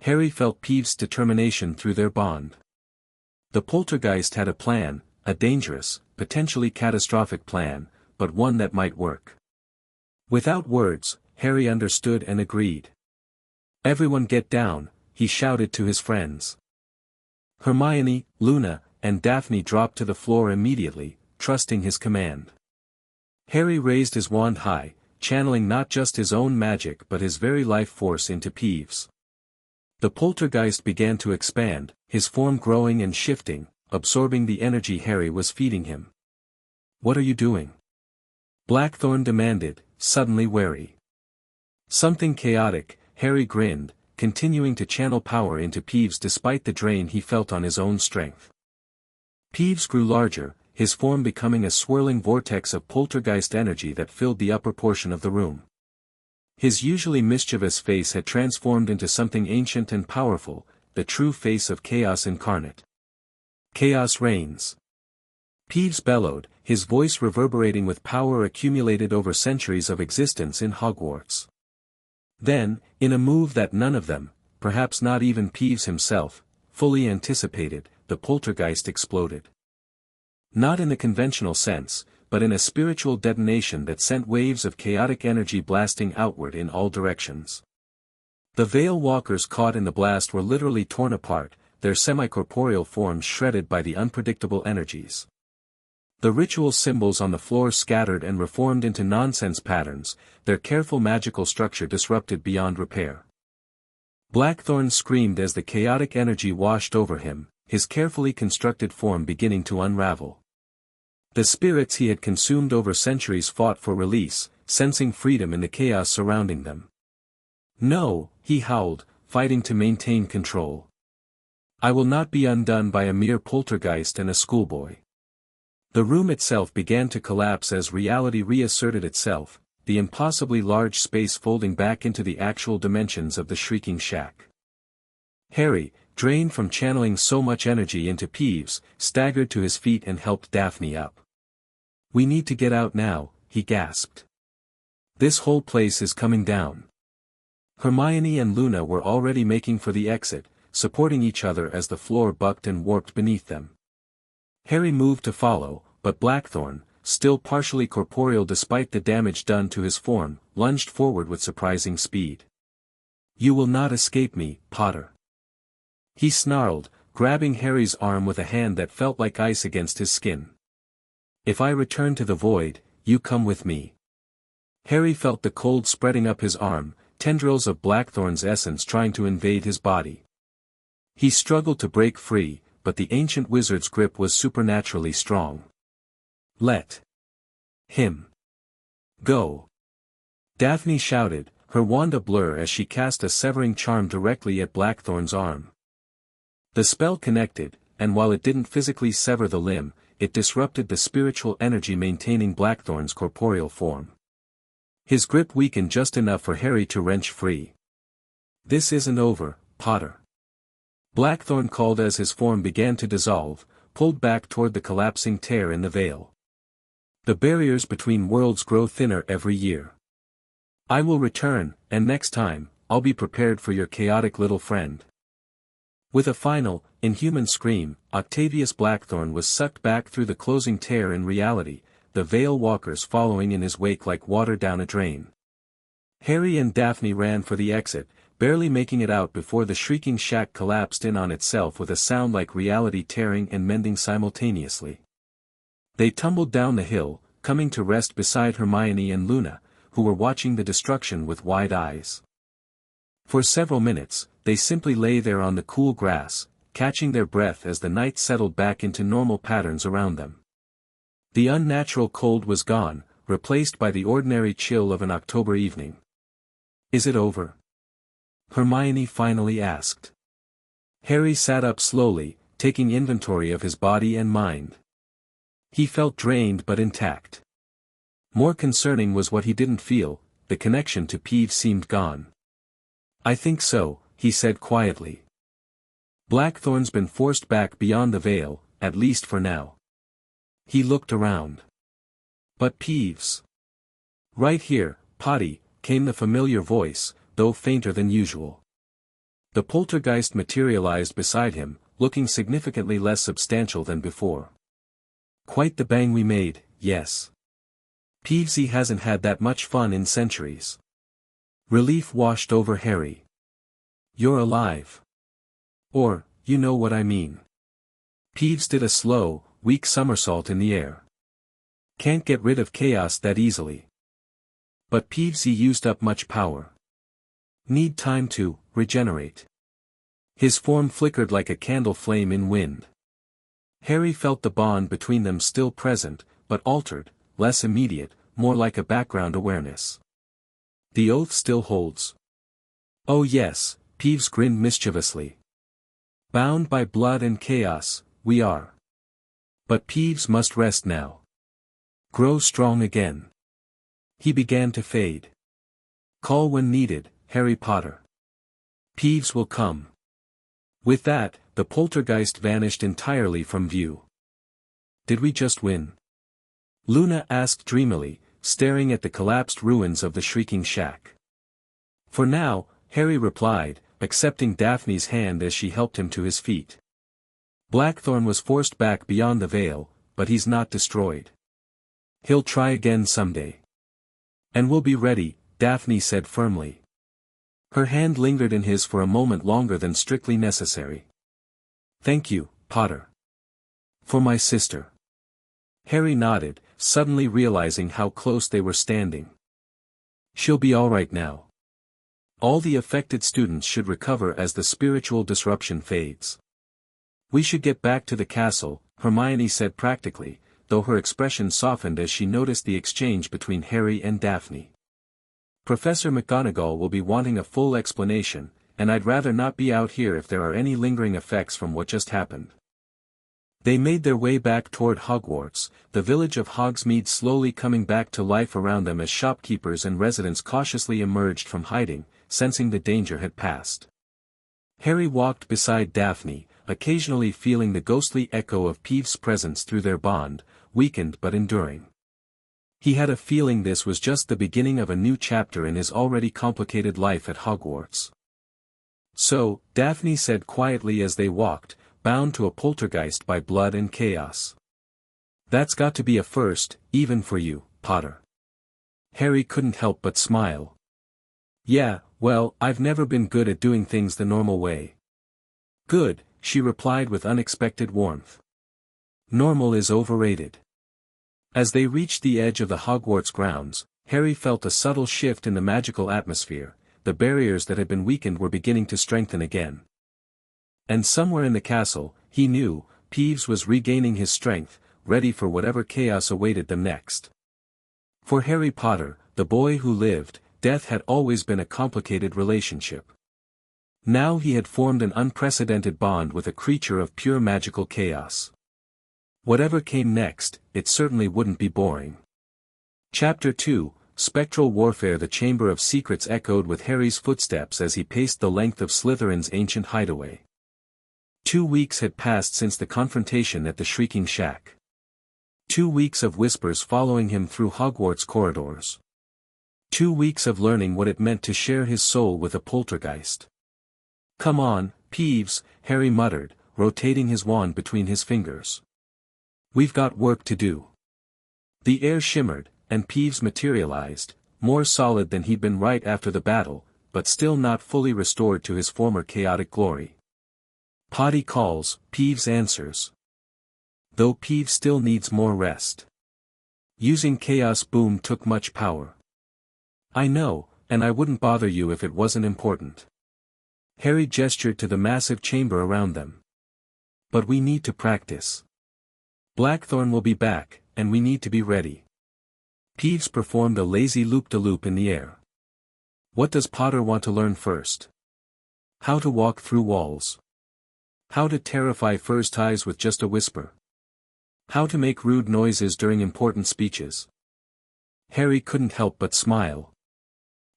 Harry felt Peeves' determination through their bond. The poltergeist had a plan, a dangerous, potentially catastrophic plan, but one that might work. Without words, Harry understood and agreed. "Everyone get down," he shouted to his friends. Hermione, Luna, and Daphne dropped to the floor immediately, trusting his command. Harry raised his wand high, channeling not just his own magic but his very life force into Peeves. The poltergeist began to expand, his form growing and shifting, absorbing the energy Harry was feeding him. "What are you doing?" Blackthorn demanded, suddenly wary. "Something chaotic," Harry grinned, continuing to channel power into Peeves despite the drain he felt on his own strength. Peeves grew larger, his form becoming a swirling vortex of poltergeist energy that filled the upper portion of the room. His usually mischievous face had transformed into something ancient and powerful, the true face of chaos incarnate. "Chaos reigns." Peeves bellowed, his voice reverberating with power accumulated over centuries of existence in Hogwarts. Then, in a move that none of them, perhaps not even Peeves himself, fully anticipated, the poltergeist exploded. Not in the conventional sense, but in a spiritual detonation that sent waves of chaotic energy blasting outward in all directions. The Veil Walkers caught in the blast were literally torn apart, their semi-corporeal forms shredded by the unpredictable energies. The ritual symbols on the floor scattered and reformed into nonsense patterns, their careful magical structure disrupted beyond repair. Blackthorn screamed as the chaotic energy washed over him, his carefully constructed form beginning to unravel. The spirits he had consumed over centuries fought for release, sensing freedom in the chaos surrounding them. "No," he howled, fighting to maintain control. "I will not be undone by a mere poltergeist and a schoolboy." The room itself began to collapse as reality reasserted itself, the impossibly large space folding back into the actual dimensions of the shrieking shack. Harry, drained from channeling so much energy into Peeves, staggered to his feet and helped Daphne up. "We need to get out now," he gasped. "This whole place is coming down." Hermione and Luna were already making for the exit, supporting each other as the floor bucked and warped beneath them. Harry moved to follow, but Blackthorn, still partially corporeal despite the damage done to his form, lunged forward with surprising speed. "You will not escape me, Potter," he snarled, grabbing Harry's arm with a hand that felt like ice against his skin. "If I return to the void, you come with me." Harry felt the cold spreading up his arm, tendrils of Blackthorn's essence trying to invade his body. He struggled to break free, but the ancient wizard's grip was supernaturally strong. "Let him go," Daphne shouted, her wand ablur as she cast a severing charm directly at Blackthorn's arm. The spell connected, and while it didn't physically sever the limb, it disrupted the spiritual energy maintaining Blackthorn's corporeal form. His grip weakened just enough for Harry to wrench free. "This isn't over, Potter," Blackthorn called as his form began to dissolve, pulled back toward the collapsing tear in the veil. "The barriers between worlds grow thinner every year. I will return, and next time, I'll be prepared for your chaotic little friend." With a final, inhuman scream, Octavius Blackthorn was sucked back through the closing tear in reality, the Veil Walkers following in his wake like water down a drain. Harry and Daphne ran for the exit, barely making it out before the shrieking shack collapsed in on itself with a sound like reality tearing and mending simultaneously. They tumbled down the hill, coming to rest beside Hermione and Luna, who were watching the destruction with wide eyes. For several minutes, they simply lay there on the cool grass, catching their breath as the night settled back into normal patterns around them. The unnatural cold was gone, replaced by the ordinary chill of an October evening. "Is it over?" Hermione finally asked. Harry sat up slowly, taking inventory of his body and mind. He felt drained but intact. More concerning was what he didn't feel, the connection to Peeves seemed gone. "I think so," he said quietly. "Blackthorn's been forced back beyond the veil, at least for now." He looked around. "But Peeves?" Right here, Potty, came the familiar voice, though fainter than usual. The poltergeist materialized beside him, looking significantly less substantial than before. Quite the bang we made, yes. Peevesy hasn't had that much fun in centuries. Relief washed over Harry. You're alive. Or, you know what I mean. Peeves did a slow, weak somersault in the air. Can't get rid of chaos that easily. But Peevesy used up much power. Need time to regenerate. His form flickered like a candle flame in wind. Harry felt the bond between them still present, but altered, less immediate, more like a background awareness. The oath still holds. Oh yes, Peeves grinned mischievously. Bound by blood and chaos, we are. But Peeves must rest now. Grow strong again. He began to fade. Call when needed, Harry Potter. Peeves will come. With that, the poltergeist vanished entirely from view. Did we just win? Luna asked dreamily, staring at the collapsed ruins of the shrieking shack. For now, Harry replied, accepting Daphne's hand as she helped him to his feet. Blackthorn was forced back beyond the veil, but he's not destroyed. He'll try again someday. And we'll be ready, Daphne said firmly. Her hand lingered in his for a moment longer than strictly necessary. Thank you, Potter. For my sister. Harry nodded, suddenly realizing how close they were standing. She'll be all right now. All the affected students should recover as the spiritual disruption fades. We should get back to the castle, Hermione said practically, though her expression softened as she noticed the exchange between Harry and Daphne. Professor McGonagall will be wanting a full explanation, and I'd rather not be out here if there are any lingering effects from what just happened. They made their way back toward Hogwarts, the village of Hogsmeade slowly coming back to life around them as shopkeepers and residents cautiously emerged from hiding, sensing the danger had passed. Harry walked beside Daphne, occasionally feeling the ghostly echo of Peeves' presence through their bond, weakened but enduring. He had a feeling this was just the beginning of a new chapter in his already complicated life at Hogwarts. So, Daphne said quietly as they walked, bound to a poltergeist by blood and chaos. That's got to be a first, even for you, Potter. Harry couldn't help but smile. Yeah, well, I've never been good at doing things the normal way. Good, she replied with unexpected warmth. Normal is overrated. As they reached the edge of the Hogwarts grounds, Harry felt a subtle shift in the magical atmosphere. The barriers that had been weakened were beginning to strengthen again. And somewhere in the castle, he knew, Peeves was regaining his strength, ready for whatever chaos awaited them next. For Harry Potter, the boy who lived, death had always been a complicated relationship. Now he had formed an unprecedented bond with a creature of pure magical chaos. Whatever came next, it certainly wouldn't be boring. Chapter 2, Spectral Warfare. The Chamber of Secrets echoed with Harry's footsteps as he paced the length of Slytherin's ancient hideaway. 2 weeks had passed since the confrontation at the Shrieking Shack. 2 weeks of whispers following him through Hogwarts corridors. 2 weeks of learning what it meant to share his soul with a poltergeist. Come on, Peeves, Harry muttered, rotating his wand between his fingers. We've got work to do. The air shimmered, and Peeves materialized, more solid than he'd been right after the battle, but still not fully restored to his former chaotic glory. Potty calls, Peeves answers. Though Peeves still needs more rest. Using Chaos Boom took much power. I know, and I wouldn't bother you if it wasn't important. Harry gestured to the massive chamber around them. But we need to practice. Blackthorn will be back, and we need to be ready. Peeves performed a lazy loop-de-loop in the air. What does Potter want to learn first? How to walk through walls. How to terrify first eyes with just a whisper. How to make rude noises during important speeches. Harry couldn't help but smile.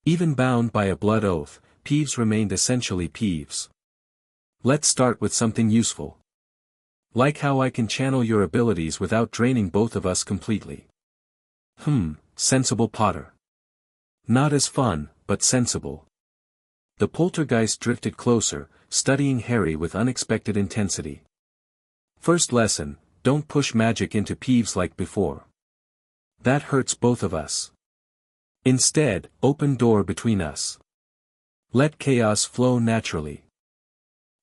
Even bound by a blood oath, Peeves remained essentially Peeves. Let's start with something useful. Like how I can channel your abilities without draining both of us completely. Sensible Potter. Not as fun, but sensible. The poltergeist drifted closer, studying Harry with unexpected intensity. First lesson, don't push magic into Peeves like before. That hurts both of us. Instead, open door between us. Let chaos flow naturally.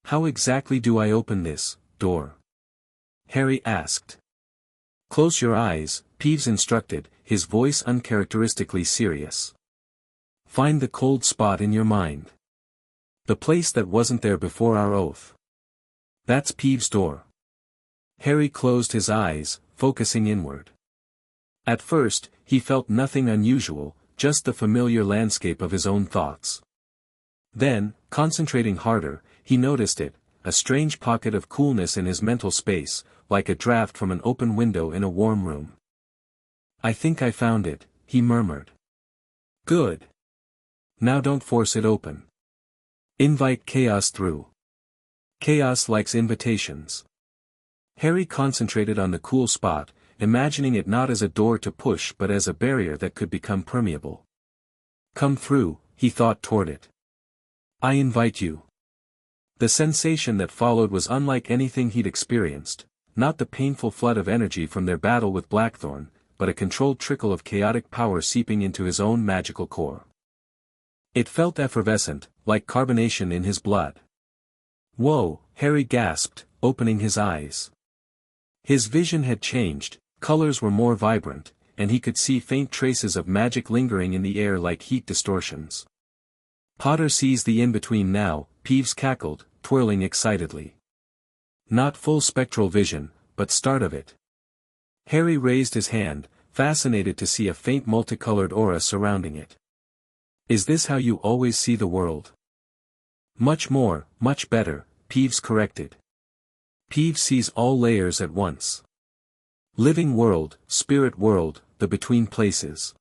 How exactly do I open this door? Harry asked. Close your eyes, Peeves instructed, his voice uncharacteristically serious. Find the cold spot in your mind. The place that wasn't there before our oath. That's Peeves' door. Harry closed his eyes, focusing inward. At first, he felt nothing unusual, just the familiar landscape of his own thoughts. Then, concentrating harder, he noticed it, a strange pocket of coolness in his mental space, like a draft from an open window in a warm room. I think I found it, he murmured. Good. Now don't force it open. Invite chaos through. Chaos likes invitations. Harry concentrated on the cool spot, imagining it not as a door to push but as a barrier that could become permeable. Come through, he thought toward it. I invite you. The sensation that followed was unlike anything he'd experienced, not the painful flood of energy from their battle with Blackthorn, but a controlled trickle of chaotic power seeping into his own magical core. It felt effervescent, like carbonation in his blood. Whoa, Harry gasped, opening his eyes. His vision had changed, colors were more vibrant, and he could see faint traces of magic lingering in the air like heat distortions. Potter sees the in-between now, Peeves cackled, twirling excitedly. Not full spectral vision, but start of it. Harry raised his hand, fascinated to see a faint multicolored aura surrounding it. Is this how you always see the world? Much more, much better, Peeves corrected. Peeves sees all layers at once. Living world, spirit world, the between places.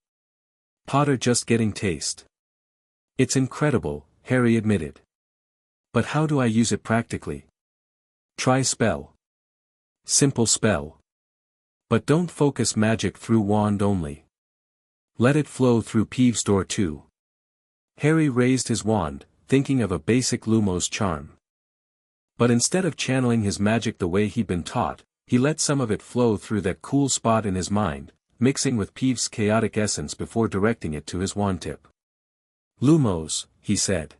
Potter just getting taste. It's incredible, Harry admitted. But how do I use it practically? Try spell. Simple spell. But don't focus magic through wand only. Let it flow through Peeves' door too. Harry raised his wand, thinking of a basic Lumos charm. But instead of channeling his magic the way he'd been taught, he let some of it flow through that cool spot in his mind, mixing with Peeves' chaotic essence before directing it to his wand tip. Lumos, he said.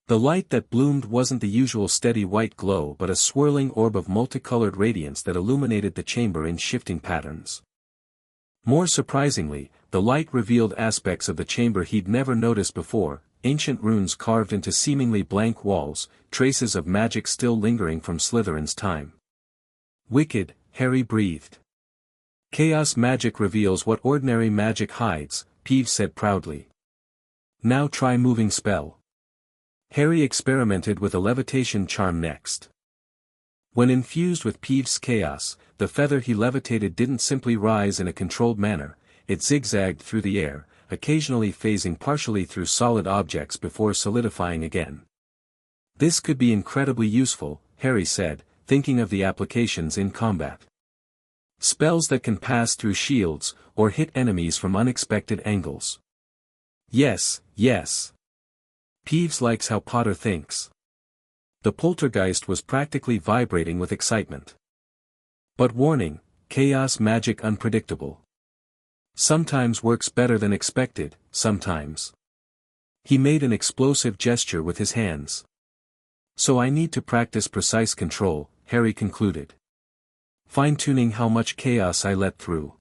The light that bloomed wasn't the usual steady white glow but a swirling orb of multicolored radiance that illuminated the chamber in shifting patterns. More surprisingly, the light revealed aspects of the chamber he'd never noticed before, ancient runes carved into seemingly blank walls, traces of magic still lingering from Slytherin's time. Wicked, Harry breathed. Chaos magic reveals what ordinary magic hides, Peeves said proudly. Now try moving spell. Harry experimented with a levitation charm next. When infused with Peeves' chaos, the feather he levitated didn't simply rise in a controlled manner, it zigzagged through the air, occasionally phasing partially through solid objects before solidifying again. This could be incredibly useful, Harry said, thinking of the applications in combat. Spells that can pass through shields, or hit enemies from unexpected angles. Yes, yes. Peeves likes how Potter thinks. The poltergeist was practically vibrating with excitement. But warning, chaos magic unpredictable. Sometimes works better than expected, sometimes. He made an explosive gesture with his hands. So I need to practice precise control, Harry concluded. Fine-tuning how much chaos I let through.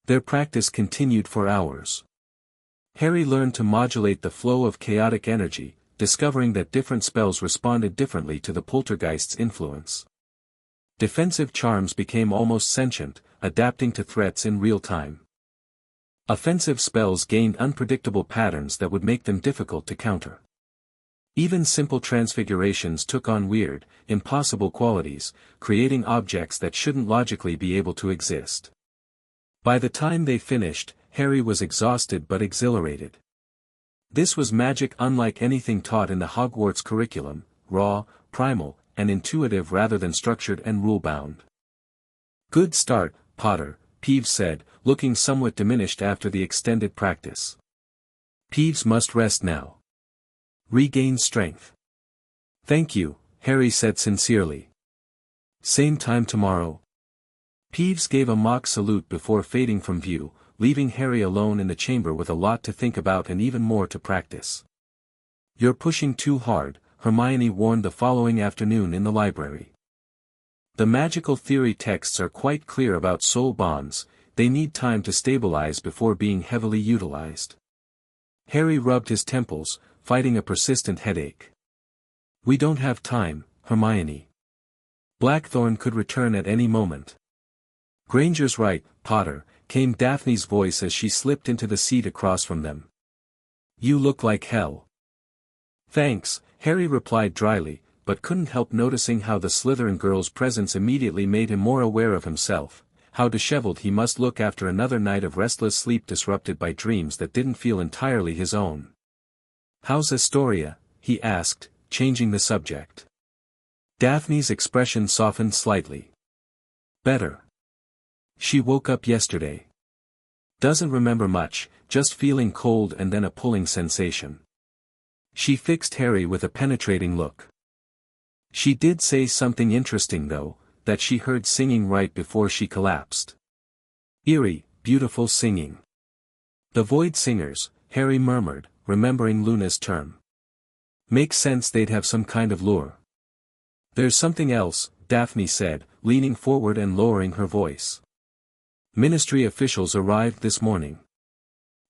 Their practice continued for hours. Harry learned to modulate the flow of chaotic energy, discovering that different spells responded differently to the poltergeist's influence. Defensive charms became almost sentient, adapting to threats in real time. Offensive spells gained unpredictable patterns that would make them difficult to counter. Even simple transfigurations took on weird, impossible qualities, creating objects that shouldn't logically be able to exist. By the time they finished, Harry was exhausted but exhilarated. This was magic unlike anything taught in the Hogwarts curriculum, raw, primal, and intuitive rather than structured and rule-bound. Good start, Potter, Peeves said, looking somewhat diminished after the extended practice. Peeves must rest now. Regain strength. Thank you, Harry said sincerely. Same time tomorrow. Peeves gave a mock salute before fading from view, leaving Harry alone in the chamber with a lot to think about and even more to practice. You're pushing too hard, Hermione warned the following afternoon in the library. The magical theory texts are quite clear about soul bonds, they need time to stabilize before being heavily utilized. Harry rubbed his temples, fighting a persistent headache. We don't have time, Hermione. Blackthorn could return at any moment. Granger's right, Potter, came Daphne's voice as she slipped into the seat across from them. You look like hell. Thanks, Harry replied dryly, but couldn't help noticing how the Slytherin girl's presence immediately made him more aware of himself, how disheveled he must look after another night of restless sleep disrupted by dreams that didn't feel entirely his own. How's Astoria? He asked, changing the subject. Daphne's expression softened slightly. Better. She woke up yesterday. Doesn't remember much, just feeling cold and then a pulling sensation. She fixed Harry with a penetrating look. She did say something interesting though, that she heard singing right before she collapsed. Eerie, beautiful singing. The Void Singers, Harry murmured, remembering Luna's term. Makes sense they'd have some kind of lure. There's something else, Daphne said, leaning forward and lowering her voice. Ministry officials arrived this morning.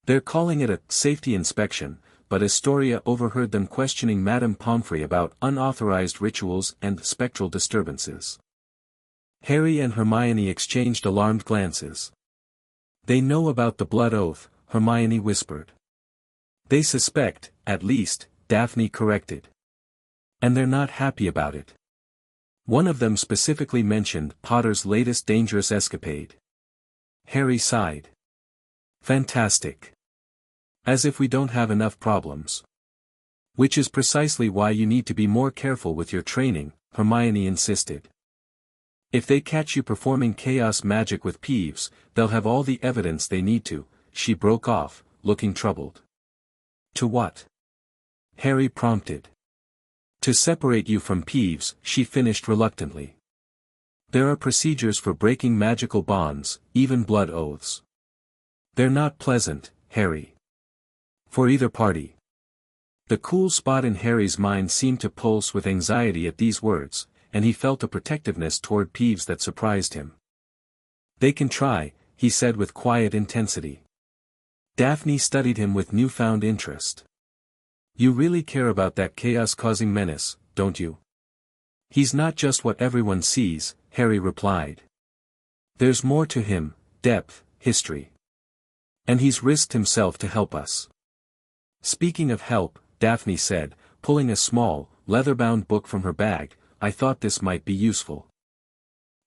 They're calling it a safety inspection, but Astoria overheard them questioning Madame Pomfrey about unauthorized rituals and spectral disturbances. Harry and Hermione exchanged alarmed glances. They know about the blood oath, Hermione whispered. They suspect, at least, Daphne corrected. And they're not happy about it. One of them specifically mentioned Potter's latest dangerous escapade. Harry sighed. Fantastic. As if we don't have enough problems. Which is precisely why you need to be more careful with your training, Hermione insisted. If they catch you performing chaos magic with Peeves, they'll have all the evidence they need to, she broke off, looking troubled. To what? Harry prompted. To separate you from Peeves, she finished reluctantly. There are procedures for breaking magical bonds, even blood oaths. They're not pleasant, Harry. For either party. The cool spot in Harry's mind seemed to pulse with anxiety at these words, and he felt a protectiveness toward Peeves that surprised him. They can try, he said with quiet intensity. Daphne studied him with newfound interest. You really care about that chaos-causing menace, don't you? He's not just what everyone sees, Harry replied. There's more to him, depth, history. And he's risked himself to help us. Speaking of help, Daphne said, pulling a small, leather-bound book from her bag, I thought this might be useful.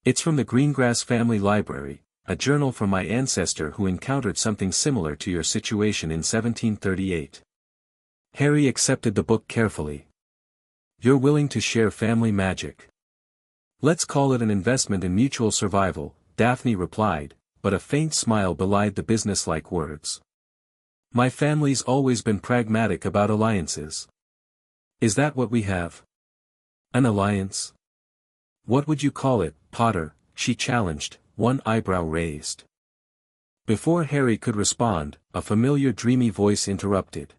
It's from the Greengrass family library, a journal from my ancestor who encountered something similar to your situation in 1738. Harry accepted the book carefully. You're willing to share family magic. Let's call it an investment in mutual survival, Daphne replied, but a faint smile belied the businesslike words. My family's always been pragmatic about alliances. Is that what we have? An alliance? What would you call it, Potter? She challenged, one eyebrow raised. Before Harry could respond, a familiar dreamy voice interrupted.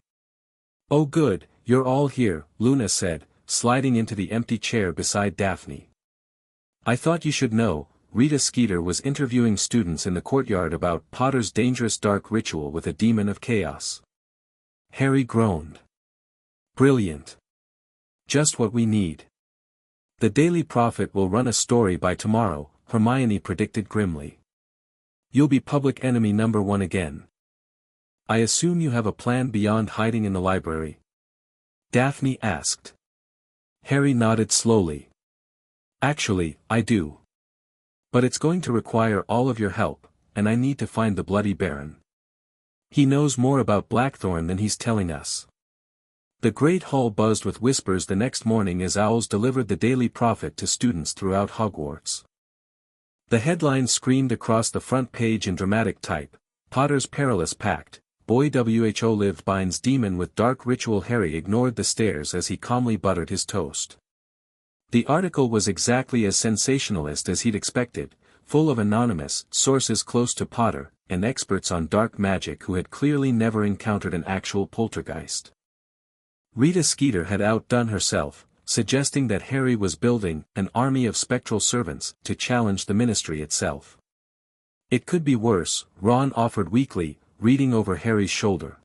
Oh good, you're all here, Luna said, sliding into the empty chair beside Daphne. I thought you should know, Rita Skeeter was interviewing students in the courtyard about Potter's dangerous dark ritual with a demon of chaos. Harry groaned. Brilliant. Just what we need. The Daily Prophet will run a story by tomorrow, Hermione predicted grimly. You'll be public enemy number one again. I assume you have a plan beyond hiding in the library? Daphne asked. Harry nodded slowly. Actually, I do. But it's going to require all of your help, and I need to find the Bloody Baron. He knows more about Blackthorn than he's telling us. The great hall buzzed with whispers the next morning as owls delivered the Daily Prophet to students throughout Hogwarts. The headline screamed across the front page in dramatic type, Potter's Perilous Pact, Boy Who lived binds demon with dark ritual. Harry ignored the stares as he calmly buttered his toast. The article was exactly as sensationalist as he'd expected, full of anonymous sources close to Potter, and experts on dark magic who had clearly never encountered an actual poltergeist. Rita Skeeter had outdone herself, suggesting that Harry was building an army of spectral servants to challenge the ministry itself. It could be worse, Ron offered weakly, reading over Harry's shoulder.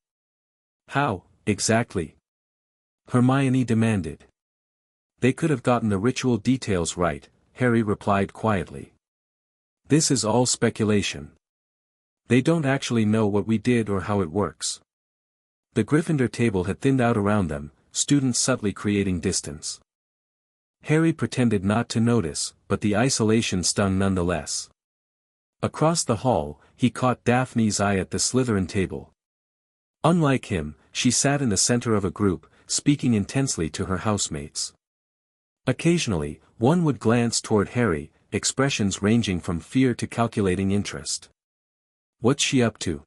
How, exactly? Hermione demanded. They could have gotten the ritual details right, Harry replied quietly. This is all speculation. They don't actually know what we did or how it works. The Gryffindor table had thinned out around them, students subtly creating distance. Harry pretended not to notice, but the isolation stung nonetheless. Across the hall, he caught Daphne's eye at the Slytherin table. Unlike him, she sat in the center of a group, speaking intensely to her housemates. Occasionally, one would glance toward Harry, expressions ranging from fear to calculating interest. What's she up to?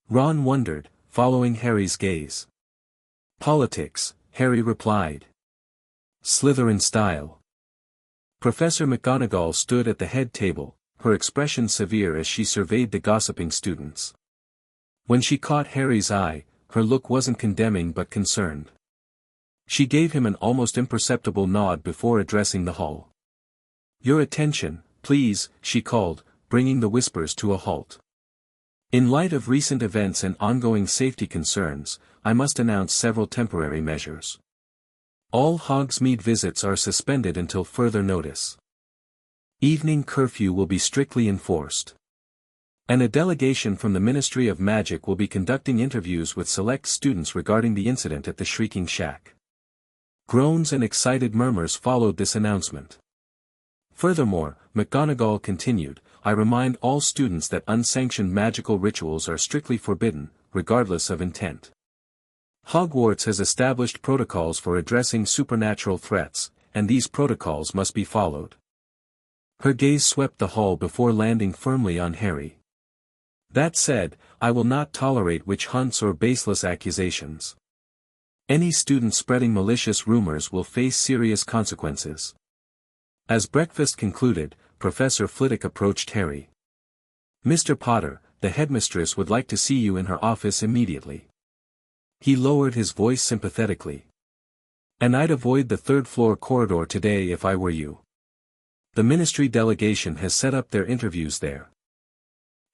Ron wondered, following Harry's gaze. Politics, Harry replied. Slytherin style. Professor McGonagall stood at the head table, her expression severe as she surveyed the gossiping students. When she caught Harry's eye, her look wasn't condemning but concerned. She gave him an almost imperceptible nod before addressing the hall. Your attention, please, she called, bringing the whispers to a halt. In light of recent events and ongoing safety concerns, I must announce several temporary measures. All Hogsmeade visits are suspended until further notice. Evening curfew will be strictly enforced. And a delegation from the Ministry of Magic will be conducting interviews with select students regarding the incident at the Shrieking Shack. Groans and excited murmurs followed this announcement. Furthermore, McGonagall continued, I remind all students that unsanctioned magical rituals are strictly forbidden, regardless of intent. Hogwarts has established protocols for addressing supernatural threats, and these protocols must be followed. Her gaze swept the hall before landing firmly on Harry. That said, I will not tolerate witch hunts or baseless accusations. Any student spreading malicious rumors will face serious consequences. As breakfast concluded, Professor Flitwick approached Harry. Mr. Potter, the headmistress would like to see you in her office immediately. He lowered his voice sympathetically. And I'd avoid the third-floor corridor today if I were you. The ministry delegation has set up their interviews there.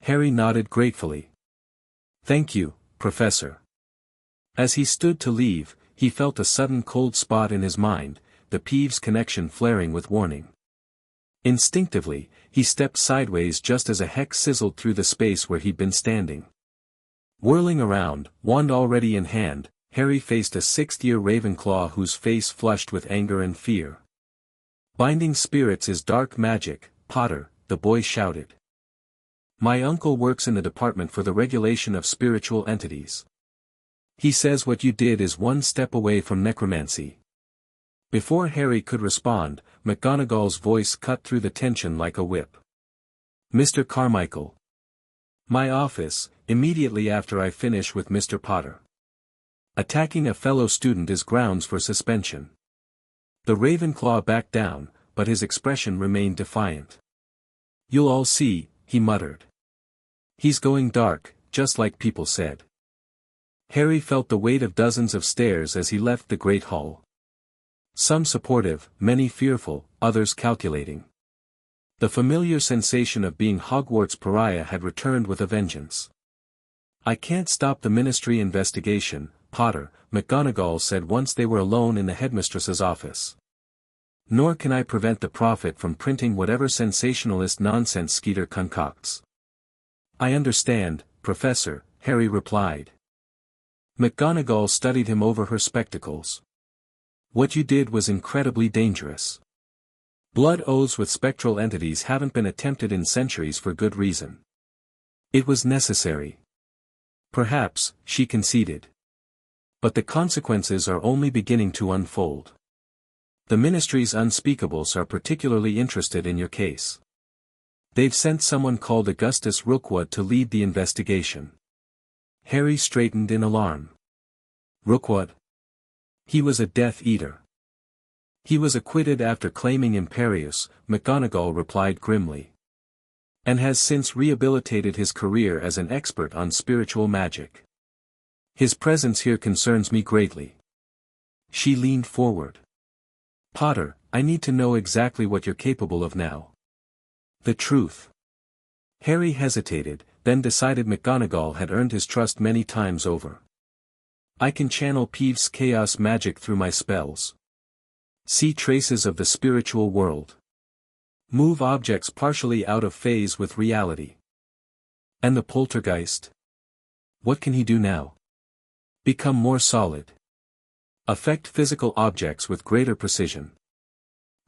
Harry nodded gratefully. Thank you, Professor. As he stood to leave, he felt a sudden cold spot in his mind, the Peeves connection flaring with warning. Instinctively, he stepped sideways just as a hex sizzled through the space where he'd been standing. Whirling around, wand already in hand, Harry faced a sixth-year Ravenclaw whose face flushed with anger and fear. Binding spirits is dark magic, Potter, the boy shouted. My uncle works in the department for the regulation of spiritual entities. He says what you did is one step away from necromancy. Before Harry could respond, McGonagall's voice cut through the tension like a whip. Mr. Carmichael. My office, immediately after I finish with Mr. Potter. Attacking a fellow student is grounds for suspension. The Ravenclaw backed down, but his expression remained defiant. You'll all see, he muttered. He's going dark, just like people said. Harry felt the weight of dozens of stares as he left the great hall. Some supportive, many fearful, others calculating. The familiar sensation of being Hogwarts pariah had returned with a vengeance. I can't stop the ministry investigation, Potter, McGonagall said once they were alone in the headmistress's office. Nor can I prevent the prophet from printing whatever sensationalist nonsense Skeeter concocts. I understand, Professor, Harry replied. McGonagall studied him over her spectacles. What you did was incredibly dangerous. Blood oaths with spectral entities haven't been attempted in centuries for good reason. It was necessary. Perhaps, she conceded. But the consequences are only beginning to unfold. The ministry's unspeakables are particularly interested in your case. They've sent someone called Augustus Rookwood to lead the investigation. Harry straightened in alarm. Rookwood? He was a Death Eater. He was acquitted after claiming Imperius, McGonagall replied grimly. And has since rehabilitated his career as an expert on spiritual magic. His presence here concerns me greatly. She leaned forward. Potter, I need to know exactly what you're capable of now. The truth. Harry hesitated, then decided McGonagall had earned his trust many times over. I can channel Peeves' chaos magic through my spells. See traces of the spiritual world. Move objects partially out of phase with reality. And the poltergeist? What can he do now? Become more solid. Affect physical objects with greater precision.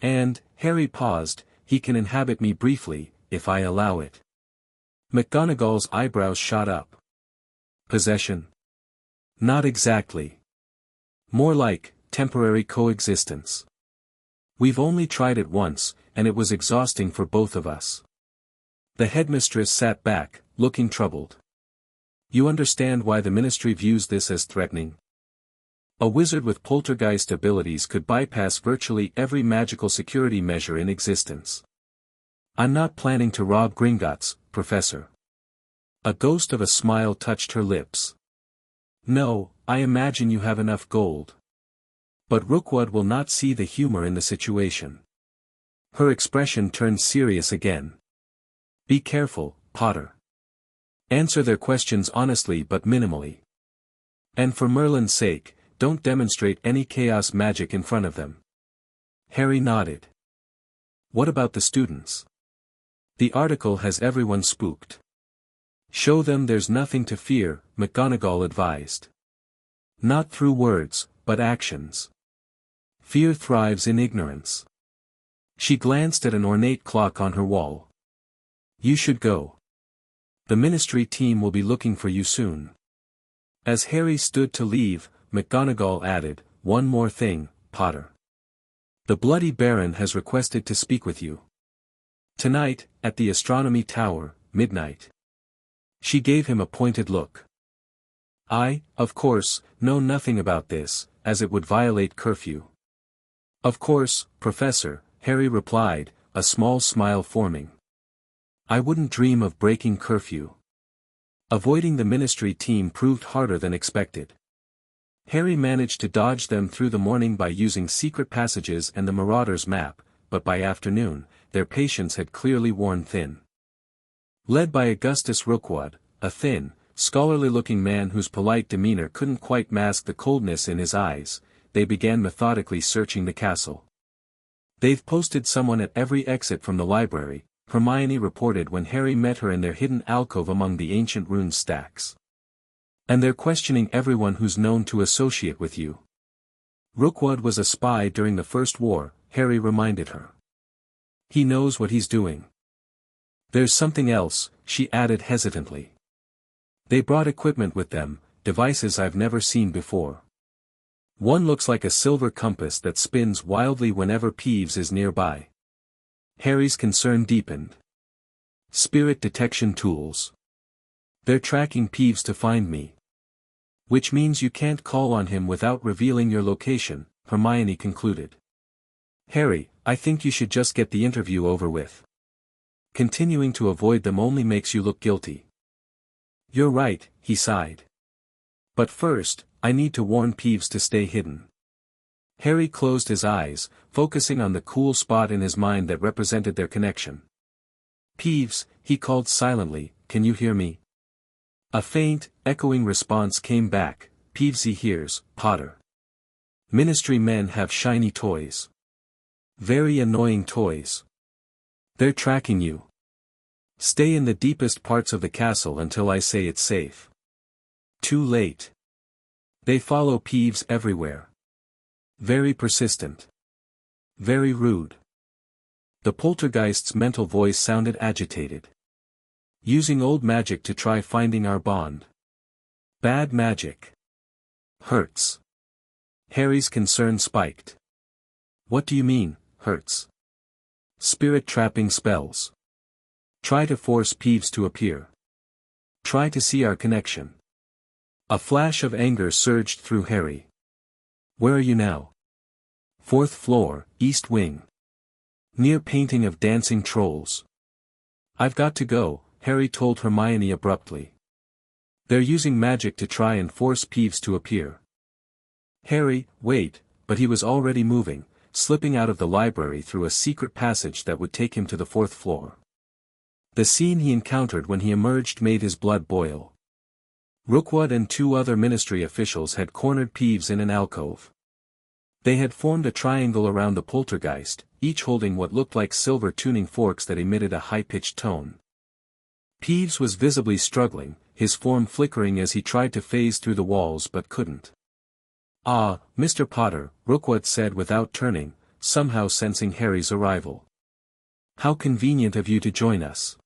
And, Harry paused, he can inhabit me briefly, if I allow it. McGonagall's eyebrows shot up. Possession? Not exactly. More like, temporary coexistence. We've only tried it once, and it was exhausting for both of us. The headmistress sat back, looking troubled. You understand why the Ministry views this as threatening? A wizard with poltergeist abilities could bypass virtually every magical security measure in existence. I'm not planning to rob Gringotts, Professor. A ghost of a smile touched her lips. No, I imagine you have enough gold. But Rookwood will not see the humor in the situation. Her expression turned serious again. Be careful, Potter. Answer their questions honestly but minimally. And for Merlin's sake, don't demonstrate any chaos magic in front of them. Harry nodded. What about the students? The article has everyone spooked. Show them there's nothing to fear, McGonagall advised. Not through words, but actions. Fear thrives in ignorance. She glanced at an ornate clock on her wall. You should go. The Ministry team will be looking for you soon. As Harry stood to leave, McGonagall added, one more thing, Potter. The Bloody Baron has requested to speak with you. Tonight, at the Astronomy Tower, midnight. She gave him a pointed look. I, of course, know nothing about this, as it would violate curfew. Of course, Professor, Harry replied, a small smile forming. I wouldn't dream of breaking curfew. Avoiding the Ministry team proved harder than expected. Harry managed to dodge them through the morning by using secret passages and the Marauder's map, but by afternoon, their patience had clearly worn thin. Led by Augustus Rookwood, a thin, scholarly-looking man whose polite demeanor couldn't quite mask the coldness in his eyes, they began methodically searching the castle. They've posted someone at every exit from the library, Hermione reported when Harry met her in their hidden alcove among the ancient rune stacks. And they're questioning everyone who's known to associate with you. Rookwood was a spy during the First War, Harry reminded her. He knows what he's doing. There's something else, she added hesitantly. They brought equipment with them, devices I've never seen before. One looks like a silver compass that spins wildly whenever Peeves is nearby. Harry's concern deepened. Spirit detection tools. They're tracking Peeves to find me. Which means you can't call on him without revealing your location, Hermione concluded. Harry, I think you should just get the interview over with. Continuing to avoid them only makes you look guilty. You're right, he sighed. But first, I need to warn Peeves to stay hidden. Harry closed his eyes, focusing on the cool spot in his mind that represented their connection. Peeves, he called silently, can you hear me? A faint, echoing response came back, Peevesy hears, Potter. Ministry men have shiny toys. Very annoying toys. They're tracking you. Stay in the deepest parts of the castle until I say it's safe. Too late. They follow Peeves everywhere. Very persistent. Very rude. The poltergeist's mental voice sounded agitated. Using old magic to try finding our bond. Bad magic. Hurts. Harry's concern spiked. What do you mean, hurts? Spirit trapping spells. Try to force Peeves to appear. Try to see our connection. A flash of anger surged through Harry. Where are you now? Fourth floor, East Wing. Near painting of dancing trolls. I've got to go, Harry told Hermione abruptly. They're using magic to try and force Peeves to appear. Harry, wait, but he was already moving, slipping out of the library through a secret passage that would take him to the fourth floor. The scene he encountered when he emerged made his blood boil. Rookwood and two other ministry officials had cornered Peeves in an alcove. They had formed a triangle around the poltergeist, each holding what looked like silver tuning forks that emitted a high-pitched tone. Peeves was visibly struggling, his form flickering as he tried to phase through the walls but couldn't. "Ah, Mr. Potter," Rookwood said without turning, somehow sensing Harry's arrival. "How convenient of you to join us.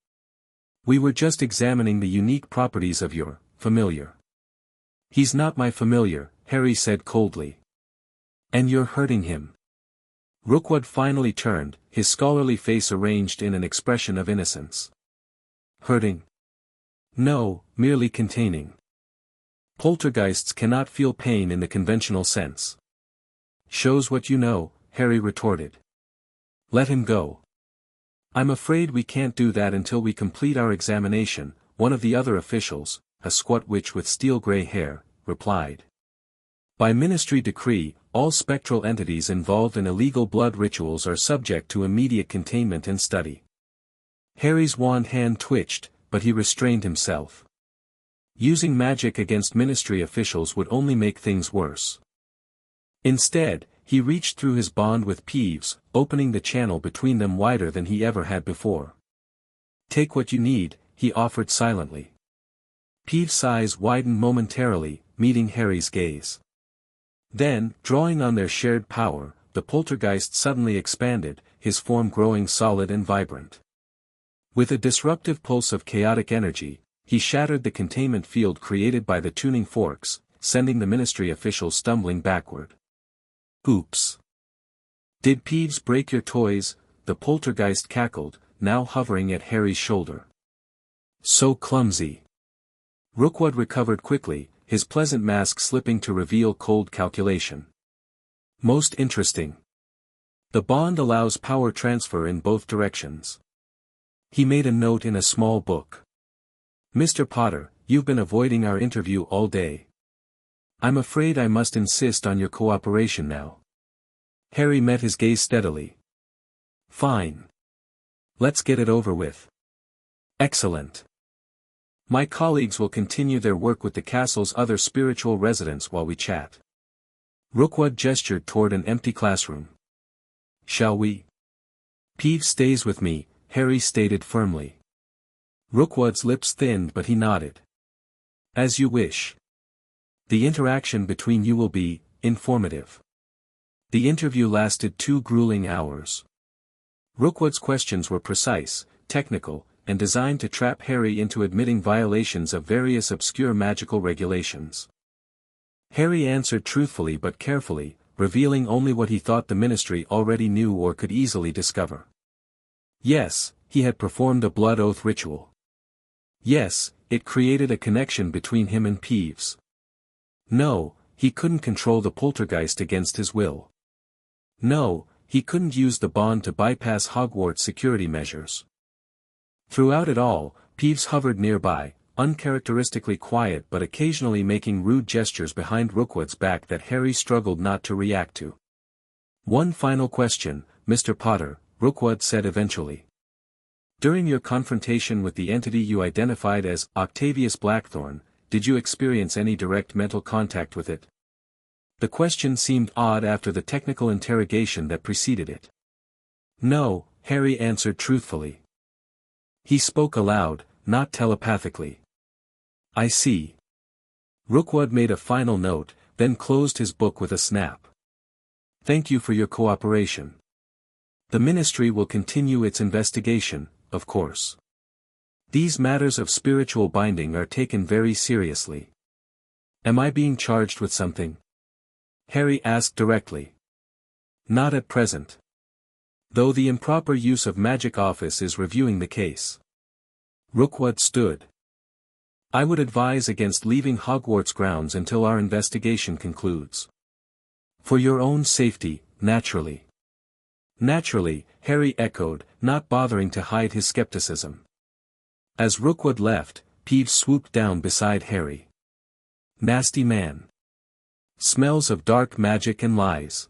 We were just examining the unique properties of your familiar." "He's not my familiar," Harry said coldly. "And you're hurting him." Rookwood finally turned, his scholarly face arranged in an expression of innocence. "Hurting? No, merely containing. Poltergeists cannot feel pain in the conventional sense." "Shows what you know," Harry retorted. "Let him go." "I'm afraid we can't do that until we complete our examination," one of the other officials, a squat witch with steel-gray hair, replied. "By ministry decree, all spectral entities involved in illegal blood rituals are subject to immediate containment and study." Harry's wand hand twitched, but he restrained himself. Using magic against ministry officials would only make things worse. Instead, he reached through his bond with Peeves, opening the channel between them wider than he ever had before. "Take what you need," he offered silently. Peeves' eyes widened momentarily, meeting Harry's gaze. Then, drawing on their shared power, the poltergeist suddenly expanded, his form growing solid and vibrant. With a disruptive pulse of chaotic energy, he shattered the containment field created by the tuning forks, sending the ministry officials stumbling backward. "Oops. Did Peeves break your toys?" the poltergeist cackled, now hovering at Harry's shoulder. "So clumsy." Rookwood recovered quickly, his pleasant mask slipping to reveal cold calculation. "Most interesting. The bond allows power transfer in both directions." He made a note in a small book. "Mr. Potter, you've been avoiding our interview all day. I'm afraid I must insist on your cooperation now." Harry met his gaze steadily. "Fine. Let's get it over with." "Excellent. My colleagues will continue their work with the castle's other spiritual residents while we chat." Rookwood gestured toward an empty classroom. "Shall we?" "Peeves stays with me," Harry stated firmly. Rookwood's lips thinned but he nodded. "As you wish. The interaction between you will be informative." The interview lasted 2 grueling hours. Rookwood's questions were precise, technical, and designed to trap Harry into admitting violations of various obscure magical regulations. Harry answered truthfully but carefully, revealing only what he thought the ministry already knew or could easily discover. Yes, he had performed a blood oath ritual. Yes, it created a connection between him and Peeves. No, he couldn't control the poltergeist against his will. No, he couldn't use the bond to bypass Hogwarts security measures. Throughout it all, Peeves hovered nearby, uncharacteristically quiet but occasionally making rude gestures behind Rookwood's back that Harry struggled not to react to. "One final question, Mr. Potter," Rookwood said eventually. "During your confrontation with the entity you identified as Octavius Blackthorn, did you experience any direct mental contact with it?" The question seemed odd after the technical interrogation that preceded it. "No," Harry answered truthfully. He spoke aloud, not telepathically. "I see." Rookwood made a final note, then closed his book with a snap. "Thank you for your cooperation. The ministry will continue its investigation, of course. These matters of spiritual binding are taken very seriously." "Am I being charged with something?" Harry asked directly. "Not at present. Though the improper use of magic office is reviewing the case." Rookwood stood. I would advise against leaving Hogwarts grounds until our investigation concludes. For your own safety, naturally. Naturally, Harry echoed, not bothering to hide his skepticism. As Rookwood left, Peeves swooped down beside Harry. Nasty man. Smells of dark magic and lies.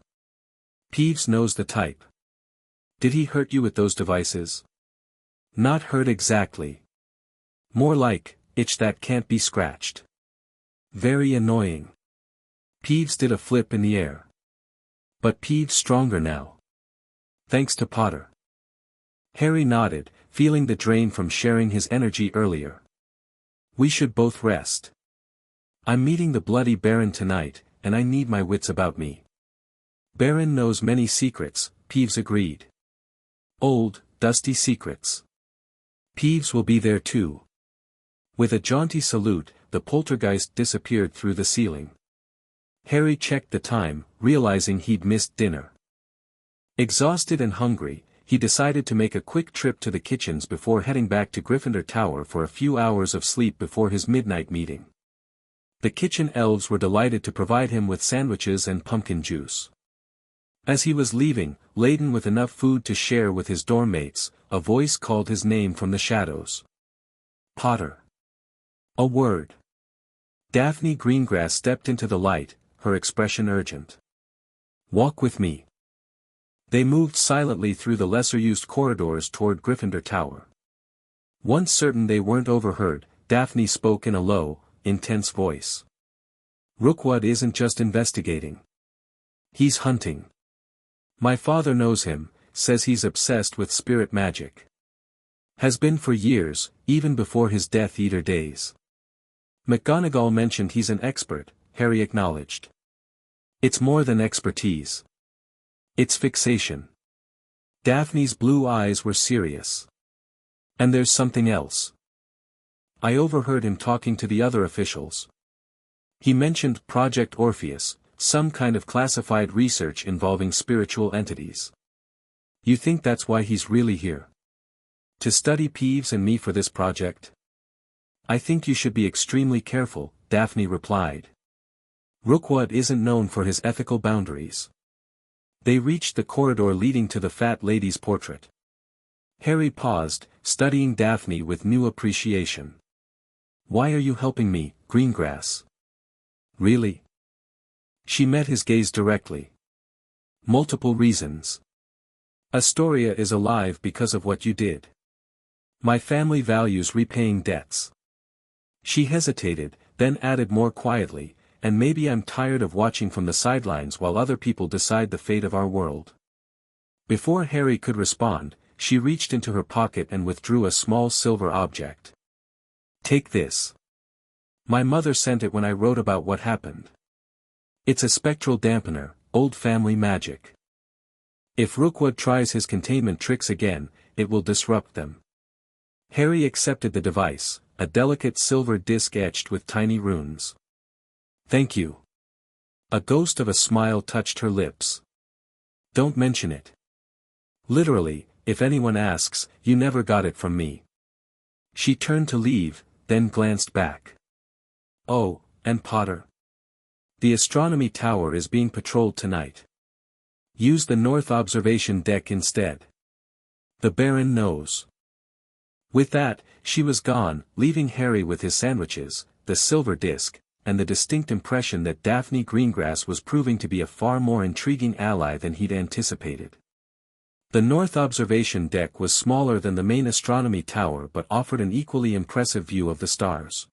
Peeves knows the type. Did he hurt you with those devices? Not hurt exactly. More like, itch that can't be scratched. Very annoying. Peeves did a flip in the air. But Peeves stronger now. Thanks to Potter. Harry nodded, feeling the drain from sharing his energy earlier. We should both rest. I'm meeting the Bloody Baron tonight, and I need my wits about me. Baron knows many secrets, Peeves agreed. Old, dusty secrets. Peeves will be there too. With a jaunty salute, the poltergeist disappeared through the ceiling. Harry checked the time, realizing he'd missed dinner. Exhausted and hungry, he decided to make a quick trip to the kitchens before heading back to Gryffindor Tower for a few hours of sleep before his midnight meeting. The kitchen elves were delighted to provide him with sandwiches and pumpkin juice. As he was leaving, laden with enough food to share with his dorm mates, a voice called his name from the shadows. Potter. A word. Daphne Greengrass stepped into the light, her expression urgent. Walk with me. They moved silently through the lesser-used corridors toward Gryffindor Tower. Once certain they weren't overheard, Daphne spoke in a low, intense voice. Rookwood isn't just investigating. He's hunting. My father knows him, says he's obsessed with spirit magic. Has been for years, even before his Death Eater days. McGonagall mentioned he's an expert, Harry acknowledged. It's more than expertise. It's fixation. Daphne's blue eyes were serious. And there's something else. I overheard him talking to the other officials. He mentioned Project Orpheus, some kind of classified research involving spiritual entities. You think that's why he's really here? To study Peeves and me for this project? I think you should be extremely careful, Daphne replied. Rookwood isn't known for his ethical boundaries. They reached the corridor leading to the fat lady's portrait. Harry paused, studying Daphne with new appreciation. Why are you helping me, Greengrass? Really? She met his gaze directly. Multiple reasons. Astoria is alive because of what you did. My family values repaying debts. She hesitated, then added more quietly, and maybe I'm tired of watching from the sidelines while other people decide the fate of our world. Before Harry could respond, she reached into her pocket and withdrew a small silver object. Take this. My mother sent it when I wrote about what happened. It's a spectral dampener, old family magic. If Rookwood tries his containment tricks again, it will disrupt them. Harry accepted the device, a delicate silver disc etched with tiny runes. Thank you. A ghost of a smile touched her lips. Don't mention it. Literally, if anyone asks, you never got it from me. She turned to leave, then glanced back. Oh, and Potter. The astronomy tower is being patrolled tonight. Use the north observation deck instead. The Baron knows. With that, she was gone, leaving Harry with his sandwiches, the silver disc, and the distinct impression that Daphne Greengrass was proving to be a far more intriguing ally than he'd anticipated. The north observation deck was smaller than the main astronomy tower but offered an equally impressive view of the stars.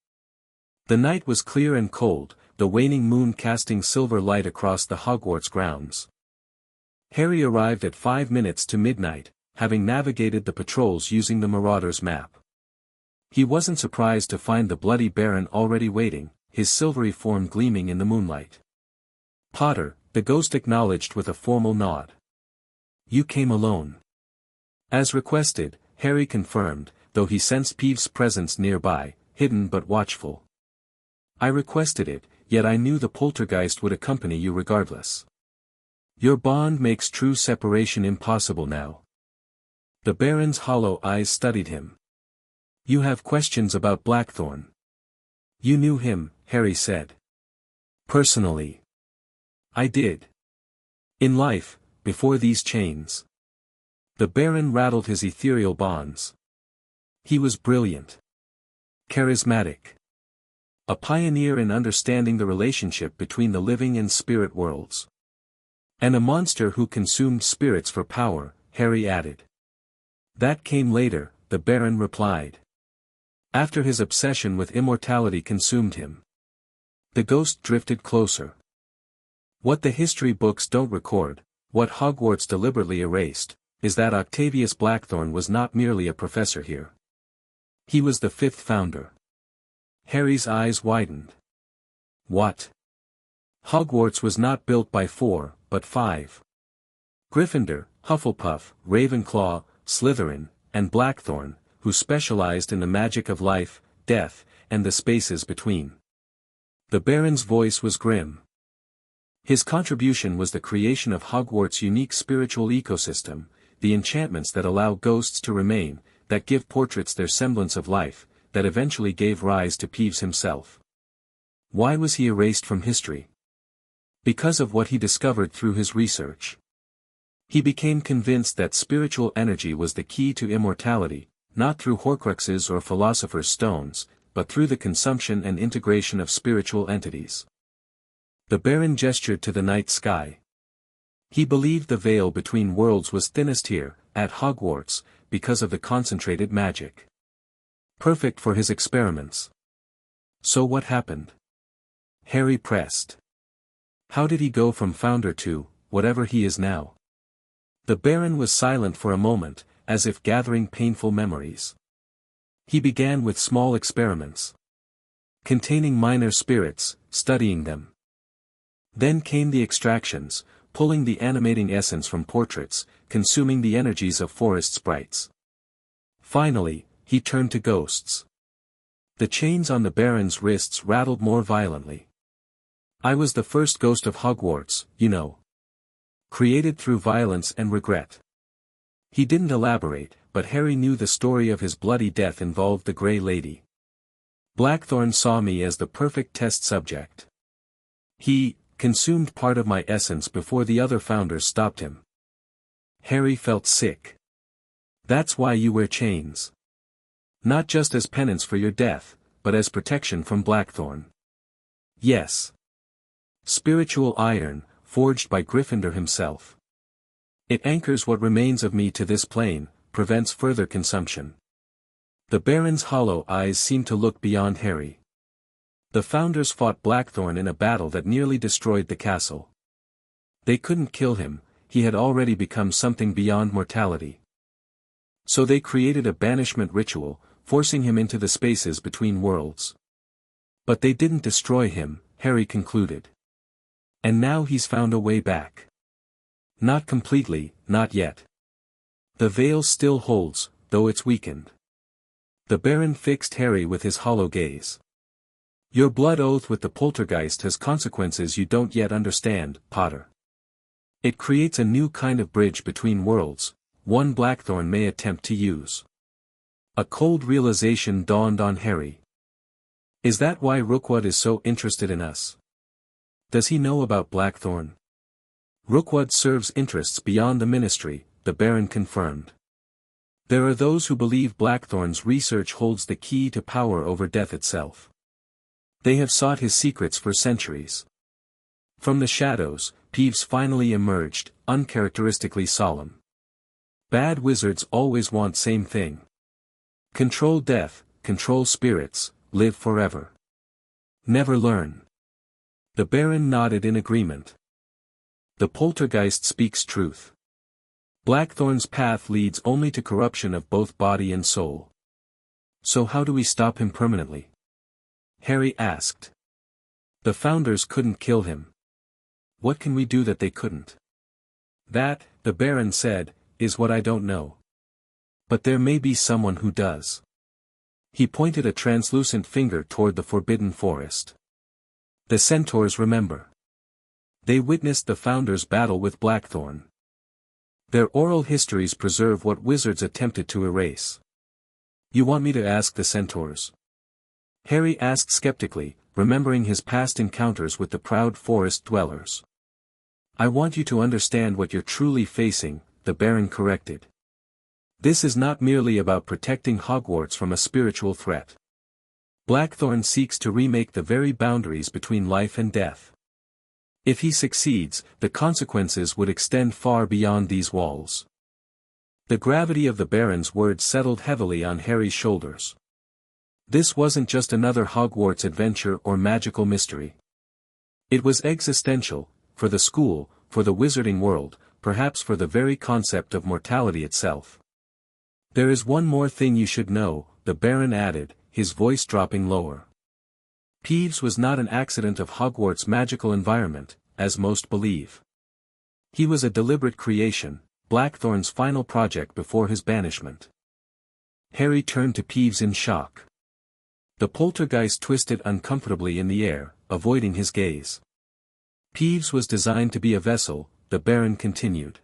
The night was clear and cold, the waning moon casting silver light across the Hogwarts grounds. Harry arrived at 5 minutes to midnight, having navigated the patrols using the Marauder's map. He wasn't surprised to find the Bloody Baron already waiting, his silvery form gleaming in the moonlight. Potter, the ghost acknowledged with a formal nod. You came alone. As requested, Harry confirmed, though he sensed Peeves' presence nearby, hidden but watchful. I requested it, yet I knew the poltergeist would accompany you regardless. Your bond makes true separation impossible now. The Baron's hollow eyes studied him. You have questions about Blackthorn. You knew him, Harry said. Personally. I did. In life, before these chains. The Baron rattled his ethereal bonds. He was brilliant. Charismatic. A pioneer in understanding the relationship between the living and spirit worlds. And a monster who consumed spirits for power, Harry added. That came later, the Baron replied. After his obsession with immortality consumed him. The ghost drifted closer. What the history books don't record, what Hogwarts deliberately erased, is that Octavius Blackthorn was not merely a professor here. He was the fifth founder. Harry's eyes widened. What? Hogwarts was not built by 4, but 5. Gryffindor, Hufflepuff, Ravenclaw, Slytherin, and Blackthorn, who specialized in the magic of life, death, and the spaces between. The Baron's voice was grim. His contribution was the creation of Hogwarts' unique spiritual ecosystem, the enchantments that allow ghosts to remain, that give portraits their semblance of life, that eventually gave rise to Peeves himself. Why was he erased from history? Because of what he discovered through his research. He became convinced that spiritual energy was the key to immortality, not through Horcruxes or Philosopher's Stones, but through the consumption and integration of spiritual entities. The Baron gestured to the night sky. He believed the veil between worlds was thinnest here, at Hogwarts, because of the concentrated magic. Perfect for his experiments. So what happened? Harry pressed. How did he go from founder to, whatever he is now? The Baron was silent for a moment, as if gathering painful memories. He began with small experiments. Containing minor spirits, studying them. Then came the extractions, pulling the animating essence from portraits, consuming the energies of forest sprites. Finally, he turned to ghosts. The chains on the Baron's wrists rattled more violently. I was the first ghost of Hogwarts, you know. Created through violence and regret. He didn't elaborate, but Harry knew the story of his bloody death involved the Grey Lady. Blackthorn saw me as the perfect test subject. He consumed part of my essence before the other founders stopped him. Harry felt sick. That's why you wear chains. Not just as penance for your death, but as protection from Blackthorn. Yes. Spiritual iron, forged by Gryffindor himself. It anchors what remains of me to this plane, prevents further consumption. The Baron's hollow eyes seemed to look beyond Harry. The founders fought Blackthorn in a battle that nearly destroyed the castle. They couldn't kill him, he had already become something beyond mortality. So they created a banishment ritual, forcing him into the spaces between worlds. But they didn't destroy him, Harry concluded. And now he's found a way back. Not completely, not yet. The veil still holds, though it's weakened. The Baron fixed Harry with his hollow gaze. Your blood oath with the poltergeist has consequences you don't yet understand, Potter. It creates a new kind of bridge between worlds, one Blackthorn may attempt to use. A cold realization dawned on Harry. Is that why Rookwood is so interested in us? Does he know about Blackthorn? Rookwood serves interests beyond the Ministry, the Baron confirmed. There are those who believe Blackthorn's research holds the key to power over death itself. They have sought his secrets for centuries. From the shadows, Peeves finally emerged, uncharacteristically solemn. Bad wizards always want same thing. Control death, control spirits, live forever. Never learn. The Baron nodded in agreement. The poltergeist speaks truth. Blackthorn's path leads only to corruption of both body and soul. So how do we stop him permanently? Harry asked. The founders couldn't kill him. What can we do that they couldn't? That, the Baron said, is what I don't know. But there may be someone who does. He pointed a translucent finger toward the forbidden forest. The centaurs remember. They witnessed the founders' battle with Blackthorn. Their oral histories preserve what wizards attempted to erase. You want me to ask the centaurs? Harry asked skeptically, remembering his past encounters with the proud forest dwellers. I want you to understand what you're truly facing, the Baron corrected. This is not merely about protecting Hogwarts from a spiritual threat. Blackthorn seeks to remake the very boundaries between life and death. If he succeeds, the consequences would extend far beyond these walls. The gravity of the Baron's words settled heavily on Harry's shoulders. This wasn't just another Hogwarts adventure or magical mystery. It was existential, for the school, for the wizarding world, perhaps for the very concept of mortality itself. There is one more thing you should know, the Baron added, his voice dropping lower. Peeves was not an accident of Hogwarts' magical environment, as most believe. He was a deliberate creation, Blackthorn's final project before his banishment. Harry turned to Peeves in shock. The poltergeist twisted uncomfortably in the air, avoiding his gaze. Peeves was designed to be a vessel, the Baron continued.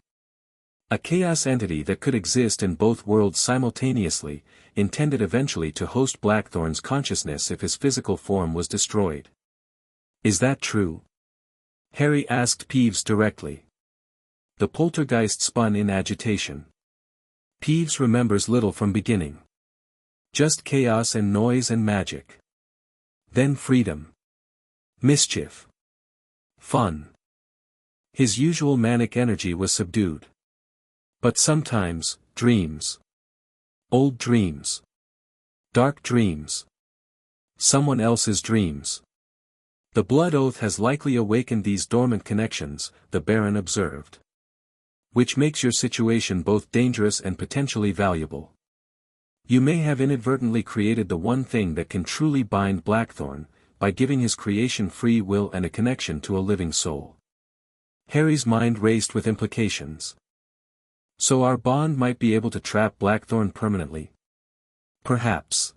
A chaos entity that could exist in both worlds simultaneously, intended eventually to host Blackthorn's consciousness if his physical form was destroyed. Is that true? Harry asked Peeves directly. The poltergeist spun in agitation. Peeves remembers little from beginning. Just chaos and noise and magic. Then freedom. Mischief. Fun. His usual manic energy was subdued. But sometimes, dreams. Old dreams. Dark dreams. Someone else's dreams. The blood oath has likely awakened these dormant connections, the Baron observed. Which makes your situation both dangerous and potentially valuable. You may have inadvertently created the one thing that can truly bind Blackthorn, by giving his creation free will and a connection to a living soul. Harry's mind raced with implications. So our bond might be able to trap Blackthorn permanently? Perhaps.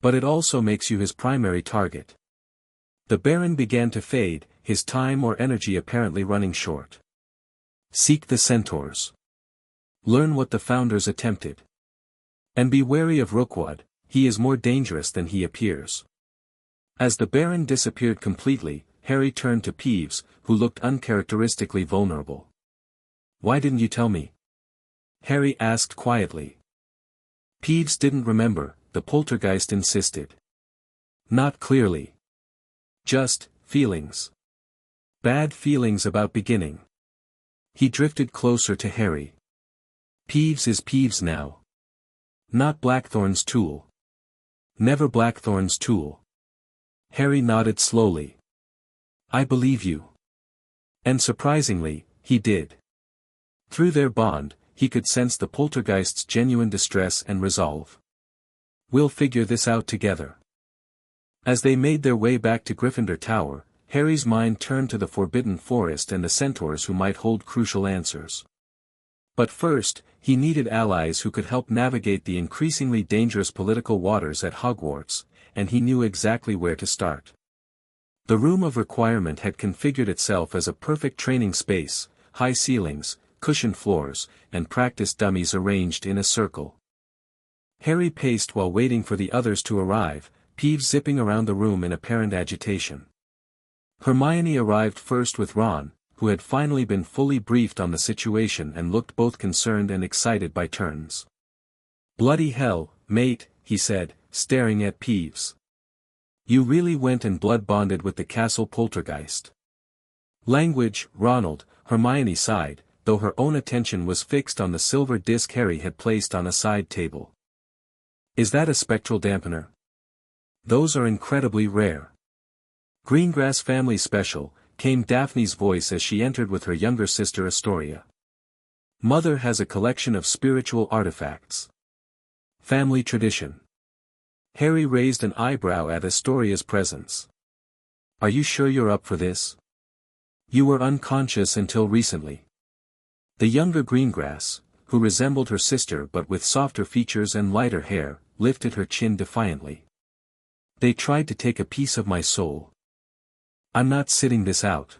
But it also makes you his primary target. The Baron began to fade, his time or energy apparently running short. Seek the centaurs. Learn what the Founders attempted. And be wary of Rookwood, he is more dangerous than he appears. As the Baron disappeared completely, Harry turned to Peeves, who looked uncharacteristically vulnerable. Why didn't you tell me? Harry asked quietly. Peeves didn't remember, the poltergeist insisted. Not clearly. Just, feelings. Bad feelings about beginning. He drifted closer to Harry. Peeves is Peeves now. Not Blackthorn's tool. Never Blackthorn's tool. Harry nodded slowly. I believe you. And surprisingly, he did. Through their bond, he could sense the poltergeist's genuine distress and resolve. We'll figure this out together. As they made their way back to Gryffindor Tower, Harry's mind turned to the Forbidden Forest and the centaurs who might hold crucial answers. But first, he needed allies who could help navigate the increasingly dangerous political waters at Hogwarts, and he knew exactly where to start. The Room of Requirement had configured itself as a perfect training space, high ceilings, cushioned floors, and practice dummies arranged in a circle. Harry paced while waiting for the others to arrive, Peeves zipping around the room in apparent agitation. Hermione arrived first with Ron, who had finally been fully briefed on the situation and looked both concerned and excited by turns. Bloody hell, mate, he said, staring at Peeves. You really went and blood-bonded with the castle poltergeist. Language, Ronald, Hermione sighed, though her own attention was fixed on the silver disc Harry had placed on a side table. Is that a spectral dampener? Those are incredibly rare. Greengrass family special, came Daphne's voice as she entered with her younger sister Astoria. Mother has a collection of spiritual artifacts. Family tradition. Harry raised an eyebrow at Astoria's presence. Are you sure you're up for this? You were unconscious until recently. The younger Greengrass, who resembled her sister but with softer features and lighter hair, lifted her chin defiantly. They tried to take a piece of my soul. I'm not sitting this out.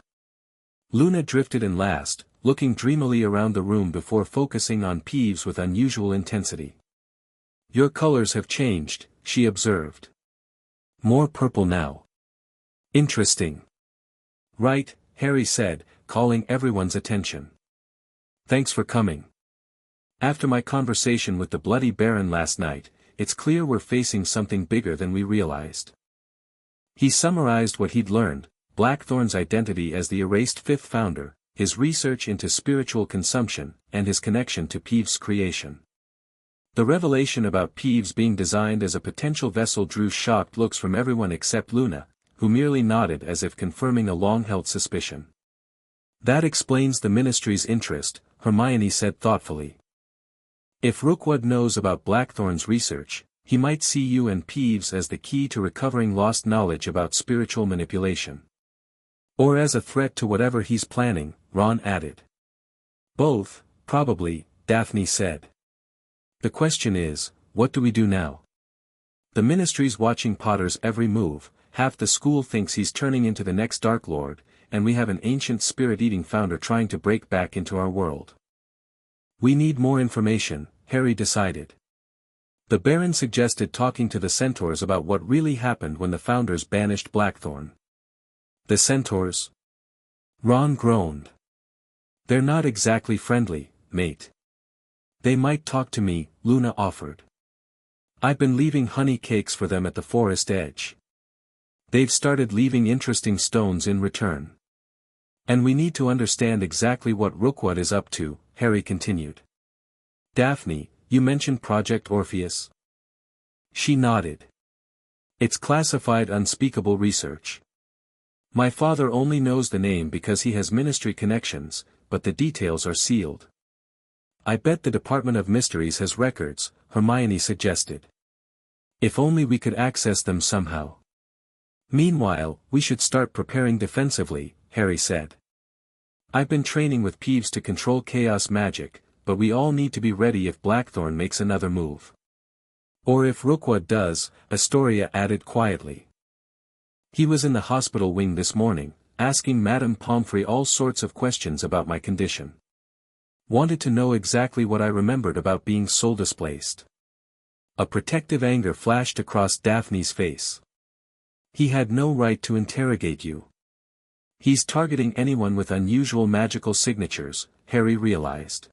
Luna drifted in last, looking dreamily around the room before focusing on Peeves with unusual intensity. Your colors have changed, she observed. More purple now. Interesting. Right, Harry said, calling everyone's attention. Thanks for coming. After my conversation with the Bloody Baron last night, it's clear we're facing something bigger than we realized. He summarized what he'd learned: Blackthorn's identity as the erased fifth founder, his research into spiritual consumption, and his connection to Peeves' creation. The revelation about Peeves being designed as a potential vessel drew shocked looks from everyone except Luna, who merely nodded as if confirming a long-held suspicion. That explains the Ministry's interest, Hermione said thoughtfully. If Rookwood knows about Blackthorn's research, he might see you and Peeves as the key to recovering lost knowledge about spiritual manipulation. Or as a threat to whatever he's planning, Ron added. Both, probably, Daphne said. The question is, what do we do now? The Ministry's watching Potter's every move, half the school thinks he's turning into the next Dark Lord, and we have an ancient spirit-eating founder trying to break back into our world. We need more information, Harry decided. The Baron suggested talking to the centaurs about what really happened when the founders banished Blackthorn. The centaurs? Ron groaned. They're not exactly friendly, mate. They might talk to me, Luna offered. I've been leaving honey cakes for them at the forest edge. They've started leaving interesting stones in return. And we need to understand exactly what Rookwood is up to, Harry continued. Daphne, you mentioned Project Orpheus? She nodded. It's classified unspeakable research. My father only knows the name because he has Ministry connections, but the details are sealed. I bet the Department of Mysteries has records, Hermione suggested. If only we could access them somehow. Meanwhile, we should start preparing defensively, Harry said. I've been training with Peeves to control chaos magic, but we all need to be ready if Blackthorn makes another move. Or if Rookwood does, Astoria added quietly. He was in the hospital wing this morning, asking Madame Pomfrey all sorts of questions about my condition. Wanted to know exactly what I remembered about being soul displaced. A protective anger flashed across Daphne's face. He had no right to interrogate you. He's targeting anyone with unusual magical signatures, Harry realized.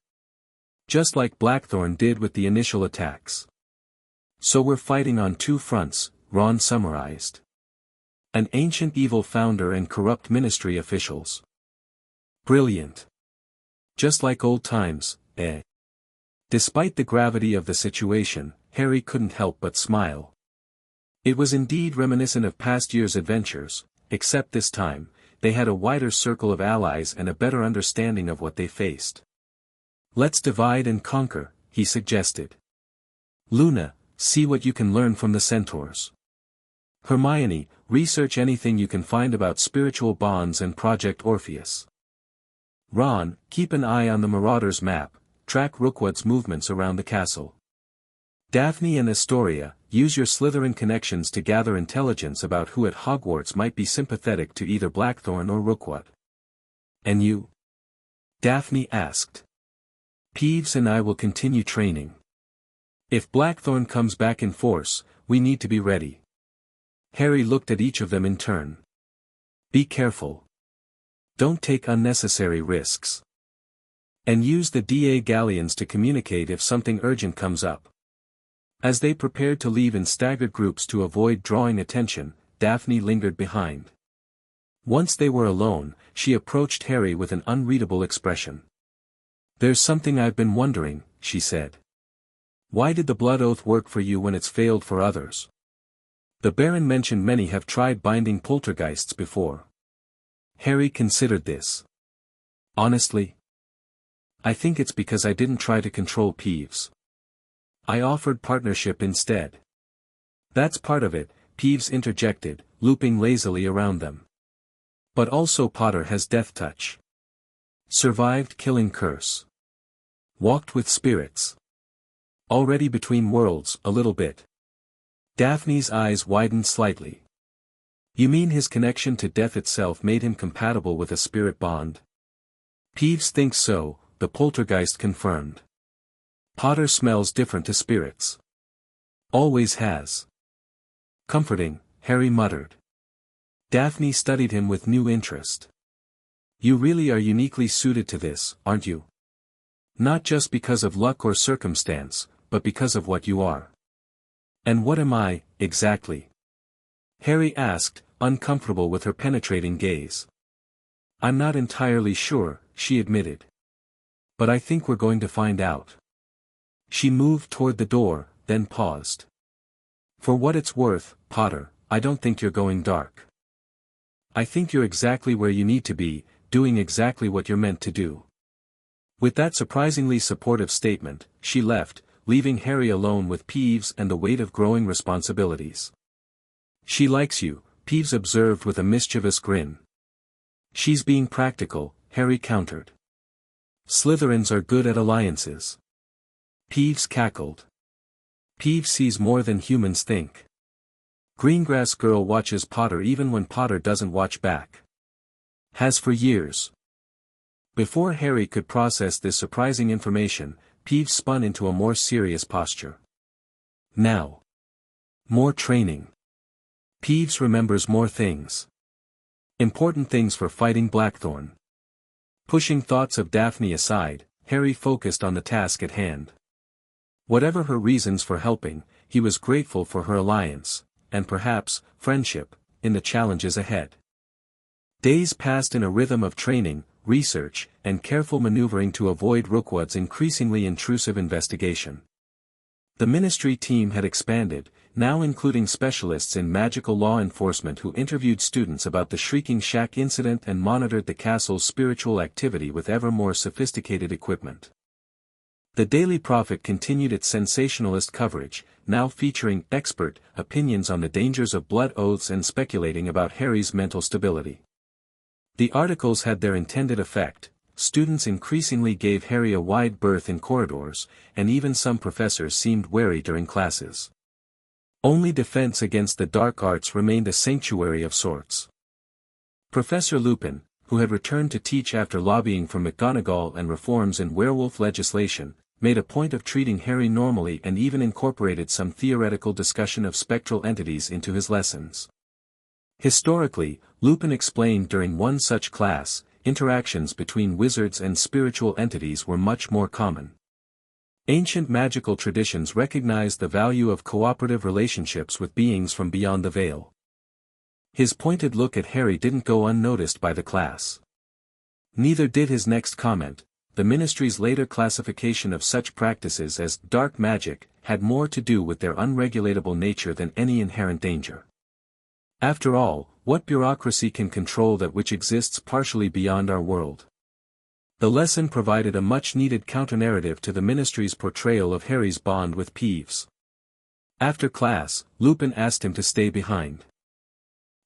Just like Blackthorn did with the initial attacks. So we're fighting on two fronts, Ron summarized. An ancient evil founder and corrupt Ministry officials. Brilliant. Just like old times, eh? Despite the gravity of the situation, Harry couldn't help but smile. It was indeed reminiscent of past years' adventures, except this time, they had a wider circle of allies and a better understanding of what they faced. Let's divide and conquer, he suggested. Luna, see what you can learn from the centaurs. Hermione, research anything you can find about spiritual bonds and Project Orpheus. Ron, keep an eye on the Marauders map, track Rookwood's movements around the castle. Daphne and Astoria, use your Slytherin connections to gather intelligence about who at Hogwarts might be sympathetic to either Blackthorn or Rookwood. And you? Daphne asked. Peeves and I will continue training. If Blackthorn comes back in force, we need to be ready. Harry looked at each of them in turn. Be careful. Don't take unnecessary risks. And use the DA galleons to communicate if something urgent comes up. As they prepared to leave in staggered groups to avoid drawing attention, Daphne lingered behind. Once they were alone, she approached Harry with an unreadable expression. There's something I've been wondering, she said. Why did the blood oath work for you when it's failed for others? The Baron mentioned many have tried binding poltergeists before. Harry considered this. Honestly? I think it's because I didn't try to control Peeves. I offered partnership instead. That's part of it, Peeves interjected, looping lazily around them. But also Potter has death touch. Survived killing curse. Walked with spirits. Already between worlds, a little bit. Daphne's eyes widened slightly. You mean his connection to death itself made him compatible with a spirit bond? Peeves thinks so, the poltergeist confirmed. Potter smells different to spirits. Always has. Comforting, Harry muttered. Daphne studied him with new interest. You really are uniquely suited to this, aren't you? Not just because of luck or circumstance, but because of what you are. And what am I, exactly? Harry asked, uncomfortable with her penetrating gaze. I'm not entirely sure, she admitted. But I think we're going to find out. She moved toward the door, then paused. For what it's worth, Potter, I don't think you're going dark. I think you're exactly where you need to be, doing exactly what you're meant to do. With that surprisingly supportive statement, she left, leaving Harry alone with Peeves and the weight of growing responsibilities. She likes you, Peeves observed with a mischievous grin. She's being practical, Harry countered. Slytherins are good at alliances. Peeves cackled. Peeves sees more than humans think. Greengrass Girl watches Potter even when Potter doesn't watch back. Has for years. Before Harry could process this surprising information, Peeves spun into a more serious posture. Now. More training. Peeves remembers more things. Important things for fighting Blackthorn. Pushing thoughts of Daphne aside, Harry focused on the task at hand. Whatever her reasons for helping, he was grateful for her alliance, and perhaps, friendship, in the challenges ahead. Days passed in a rhythm of training, research, and careful maneuvering to avoid Rookwood's increasingly intrusive investigation. The Ministry team had expanded, now including specialists in magical law enforcement who interviewed students about the Shrieking Shack incident and monitored the castle's spiritual activity with ever more sophisticated equipment. The Daily Prophet continued its sensationalist coverage, now featuring expert opinions on the dangers of blood oaths and speculating about Harry's mental stability. The articles had their intended effect. Students increasingly gave Harry a wide berth in corridors, and even some professors seemed wary during classes. Only defense against the dark arts remained a sanctuary of sorts. Professor Lupin, who had returned to teach after lobbying for McGonagall and reforms in werewolf legislation, made a point of treating Harry normally and even incorporated some theoretical discussion of spectral entities into his lessons. Historically, Lupin explained during one such class, interactions between wizards and spiritual entities were much more common. Ancient magical traditions recognized the value of cooperative relationships with beings from beyond the veil. His pointed look at Harry didn't go unnoticed by the class. Neither did his next comment. The Ministry's later classification of such practices as dark magic had more to do with their unregulatable nature than any inherent danger. After all, what bureaucracy can control that which exists partially beyond our world? The lesson provided a much-needed counter-narrative to the Ministry's portrayal of Harry's bond with Peeves. After class, Lupin asked him to stay behind.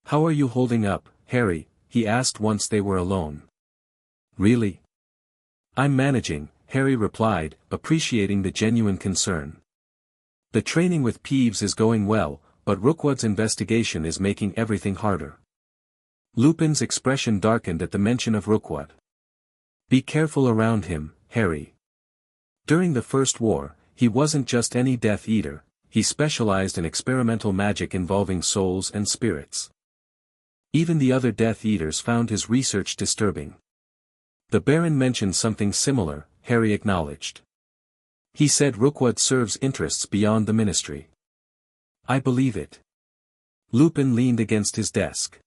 "How are you holding up, Harry?" he asked once they were alone. "Really?" "I'm managing," Harry replied, appreciating the genuine concern. "The training with Peeves is going well, but Rookwood's investigation is making everything harder." Lupin's expression darkened at the mention of Rookwood. "Be careful around him, Harry. During the First War, he wasn't just any Death Eater, he specialized in experimental magic involving souls and spirits. Even the other Death Eaters found his research disturbing." "The Baron mentioned something similar," Harry acknowledged. "He said Rookwood serves interests beyond the Ministry." "I believe it." Lupin leaned against his desk.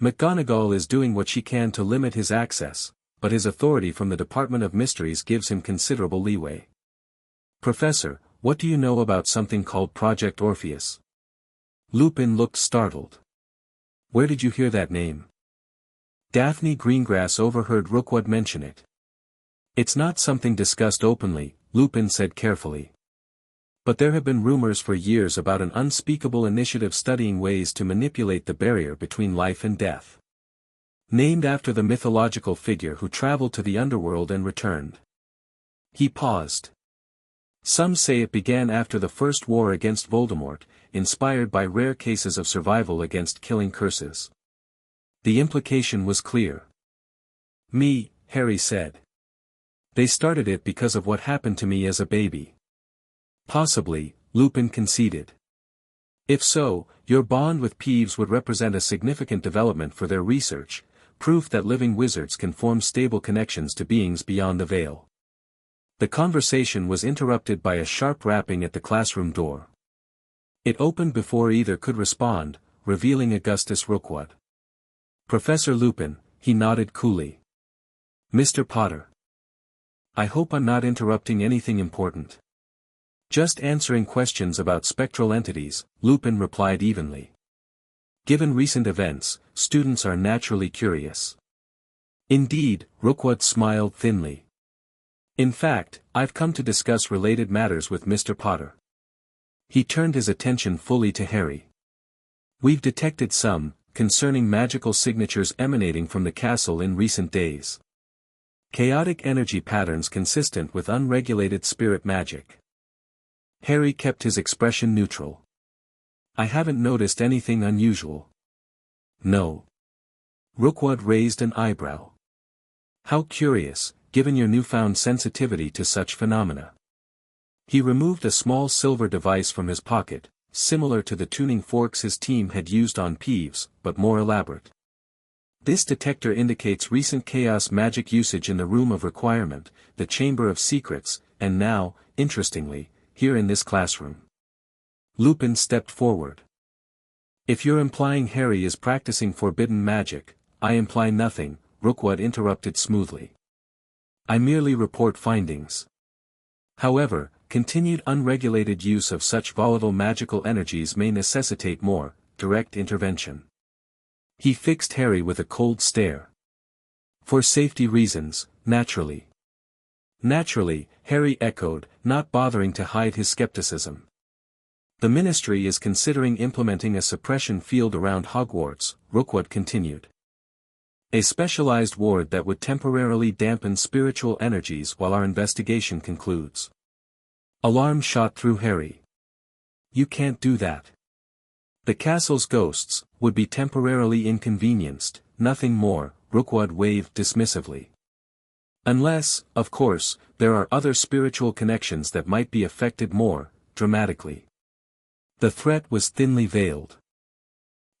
"McGonagall is doing what she can to limit his access, but his authority from the Department of Mysteries gives him considerable leeway. Professor, what do you know about something called Project Orpheus?" Lupin looked startled. "Where did you hear that name?" Daphne Greengrass overheard Rookwood mention it. "It's not something discussed openly," Lupin said carefully. "But there have been rumors for years about an unspeakable initiative studying ways to manipulate the barrier between life and death. Named after the mythological figure who traveled to the underworld and returned." He paused. "Some say it began after the First War against Voldemort, inspired by rare cases of survival against killing curses." The implication was clear. "Me," Harry said. "They started it because of what happened to me as a baby." "Possibly," Lupin conceded. If so, your bond with Peeves would represent a significant development for their research, proof that living wizards can form stable connections to beings beyond the veil. The conversation was interrupted by a sharp rapping at the classroom door. It opened before either could respond, revealing Augustus Rookwood. Professor Lupin, he nodded coolly. Mr. Potter. I hope I'm not interrupting anything important. Just answering questions about spectral entities, Lupin replied evenly. Given recent events, students are naturally curious. Indeed, Rookwood smiled thinly. In fact, I've come to discuss related matters with Mr. Potter. He turned his attention fully to Harry. We've detected some, concerning magical signatures emanating from the castle in recent days. Chaotic energy patterns consistent with unregulated spirit magic. Harry kept his expression neutral. I haven't noticed anything unusual. No. Rookwood raised an eyebrow. How curious, given your newfound sensitivity to such phenomena. He removed a small silver device from his pocket, similar to the tuning forks his team had used on Peeves, but more elaborate. This detector indicates recent chaos magic usage in the Room of Requirement, the Chamber of Secrets, and now, interestingly, here in this classroom. Lupin stepped forward. If you're implying Harry is practicing forbidden magic, I imply nothing, Rookwood interrupted smoothly. I merely report findings. However, continued unregulated use of such volatile magical energies may necessitate more direct intervention. He fixed Harry with a cold stare. For safety reasons, naturally. Naturally, Harry echoed, not bothering to hide his skepticism. The Ministry is considering implementing a suppression field around Hogwarts, Rookwood continued. A specialized ward that would temporarily dampen spiritual energies while our investigation concludes. Alarm shot through Harry. You can't do that. The castle's ghosts would be temporarily inconvenienced, nothing more, Rookwood waved dismissively. Unless, of course, there are other spiritual connections that might be affected more dramatically. The threat was thinly veiled.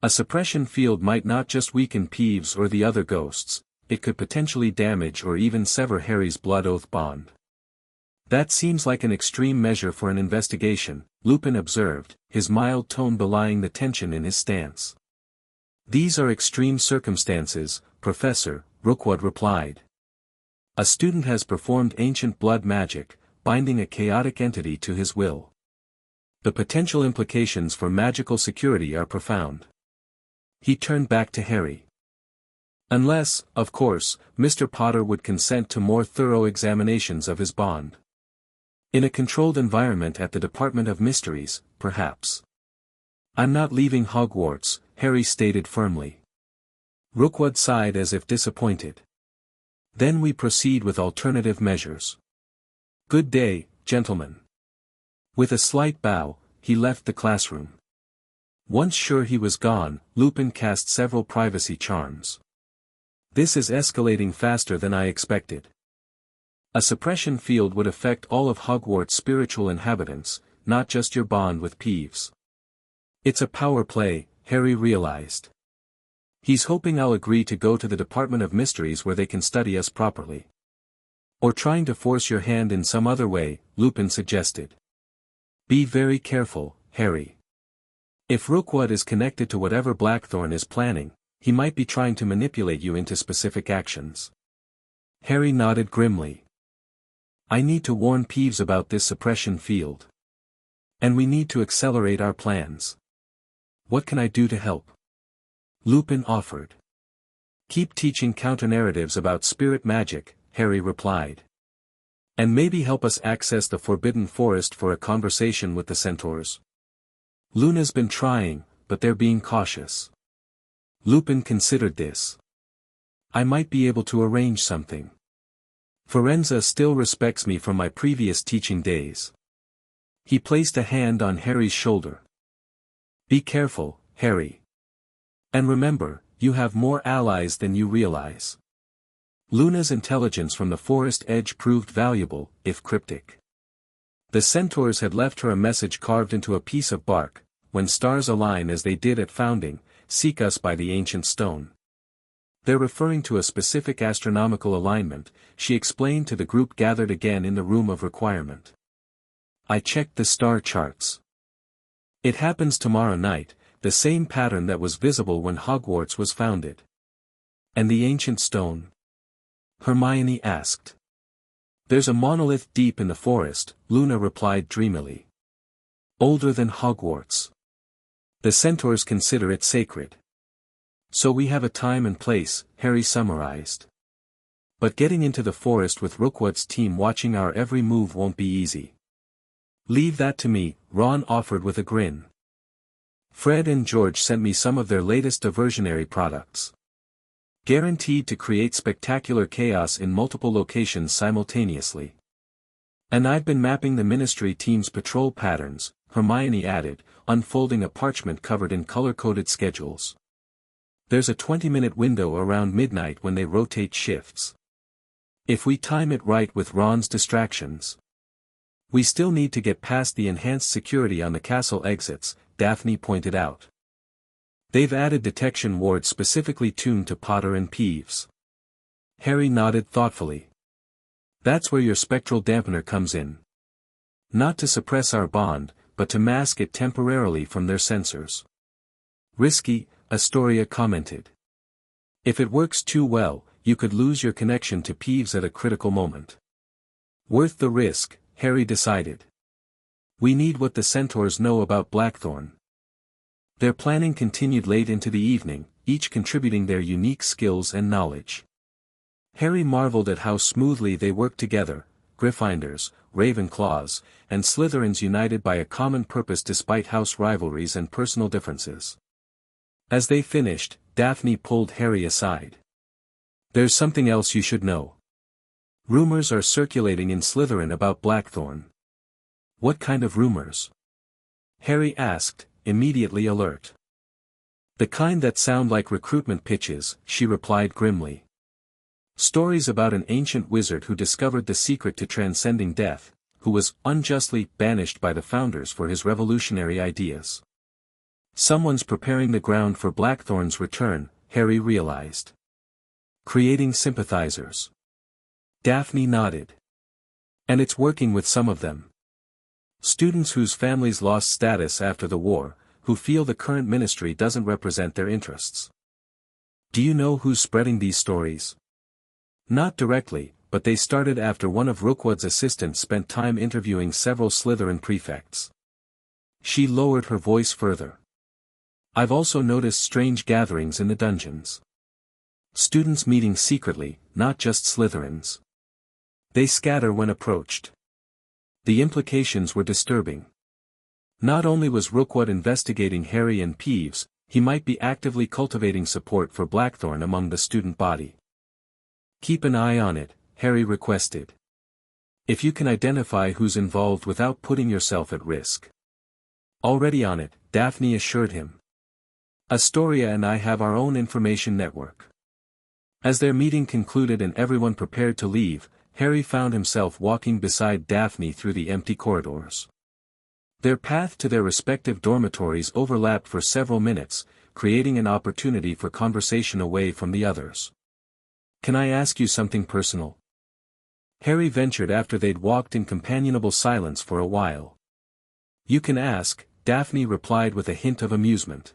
A suppression field might not just weaken Peeves or the other ghosts, it could potentially damage or even sever Harry's blood oath bond. That seems like an extreme measure for an investigation, Lupin observed, his mild tone belying the tension in his stance. These are extreme circumstances, Professor, Rookwood replied. A student has performed ancient blood magic, binding a chaotic entity to his will. The potential implications for magical security are profound. He turned back to Harry. Unless, of course, Mr. Potter would consent to more thorough examinations of his bond. In a controlled environment at the Department of Mysteries, perhaps. I'm not leaving Hogwarts, Harry stated firmly. Rookwood sighed as if disappointed. Then we proceed with alternative measures. Good day, gentlemen. With a slight bow, he left the classroom. Once sure he was gone, Lupin cast several privacy charms. This is escalating faster than I expected. A suppression field would affect all of Hogwarts' spiritual inhabitants, not just your bond with Peeves. It's a power play, Harry realized. He's hoping I'll agree to go to the Department of Mysteries where they can study us properly. Or trying to force your hand in some other way, Lupin suggested. Be very careful, Harry. If Rookwood is connected to whatever Blackthorn is planning, he might be trying to manipulate you into specific actions. Harry nodded grimly. I need to warn Peeves about this suppression field. And we need to accelerate our plans. What can I do to help? Lupin offered. Keep teaching counter-narratives about spirit magic, Harry replied. And maybe help us access the Forbidden Forest for a conversation with the centaurs. Luna's been trying, but they're being cautious. Lupin considered this. I might be able to arrange something. Firenze still respects me from my previous teaching days. He placed a hand on Harry's shoulder. Be careful, Harry. And remember, you have more allies than you realize. Luna's intelligence from the forest edge proved valuable, if cryptic. The centaurs had left her a message carved into a piece of bark, when stars align as they did at founding, seek us by the ancient stone. They're referring to a specific astronomical alignment, she explained to the group gathered again in the room of requirement. I checked the star charts. It happens tomorrow night, the same pattern that was visible when Hogwarts was founded. And the ancient stone? Hermione asked. There's a monolith deep in the forest, Luna replied dreamily. Older than Hogwarts. The centaurs consider it sacred. So we have a time and place, Harry summarized. But getting into the forest with Rookwood's team watching our every move won't be easy. Leave that to me, Ron offered with a grin. Fred and George sent me some of their latest diversionary products. Guaranteed to create spectacular chaos in multiple locations simultaneously. And I've been mapping the Ministry team's patrol patterns, Hermione added, unfolding a parchment covered in color-coded schedules. There's a 20-minute window around midnight when they rotate shifts. If we time it right with Ron's distractions. We still need to get past the enhanced security on the castle exits, Daphne pointed out. They've added detection wards specifically tuned to Potter and Peeves. Harry nodded thoughtfully. That's where your spectral dampener comes in. Not to suppress our bond, but to mask it temporarily from their sensors. Risky, Astoria commented. If it works too well, you could lose your connection to Peeves at a critical moment. Worth the risk, Harry decided. We need what the centaurs know about Blackthorn. Their planning continued late into the evening, each contributing their unique skills and knowledge. Harry marveled at how smoothly they worked together, Gryffindors, Ravenclaws, and Slytherins united by a common purpose despite house rivalries and personal differences. As they finished, Daphne pulled Harry aside. There's something else you should know. Rumors are circulating in Slytherin about Blackthorn. What kind of rumors? Harry asked, immediately alert. The kind that sound like recruitment pitches, she replied grimly. Stories about an ancient wizard who discovered the secret to transcending death, who was unjustly banished by the founders for his revolutionary ideas. Someone's preparing the ground for Blackthorn's return, Harry realized. Creating sympathizers. Daphne nodded. And it's working with some of them. Students whose families lost status after the war, who feel the current ministry doesn't represent their interests. Do you know who's spreading these stories? Not directly, but they started after one of Rookwood's assistants spent time interviewing several Slytherin prefects. She lowered her voice further. I've also noticed strange gatherings in the dungeons. Students meeting secretly, not just Slytherins. They scatter when approached. The implications were disturbing. Not only was Rookwood investigating Harry and Peeves, he might be actively cultivating support for Blackthorn among the student body. Keep an eye on it, Harry requested. If you can identify who's involved without putting yourself at risk. Already on it, Daphne assured him. Astoria and I have our own information network. As their meeting concluded and everyone prepared to leave, Harry found himself walking beside Daphne through the empty corridors. Their path to their respective dormitories overlapped for several minutes, creating an opportunity for conversation away from the others. Can I ask you something personal? Harry ventured after they'd walked in companionable silence for a while. You can ask, Daphne replied with a hint of amusement.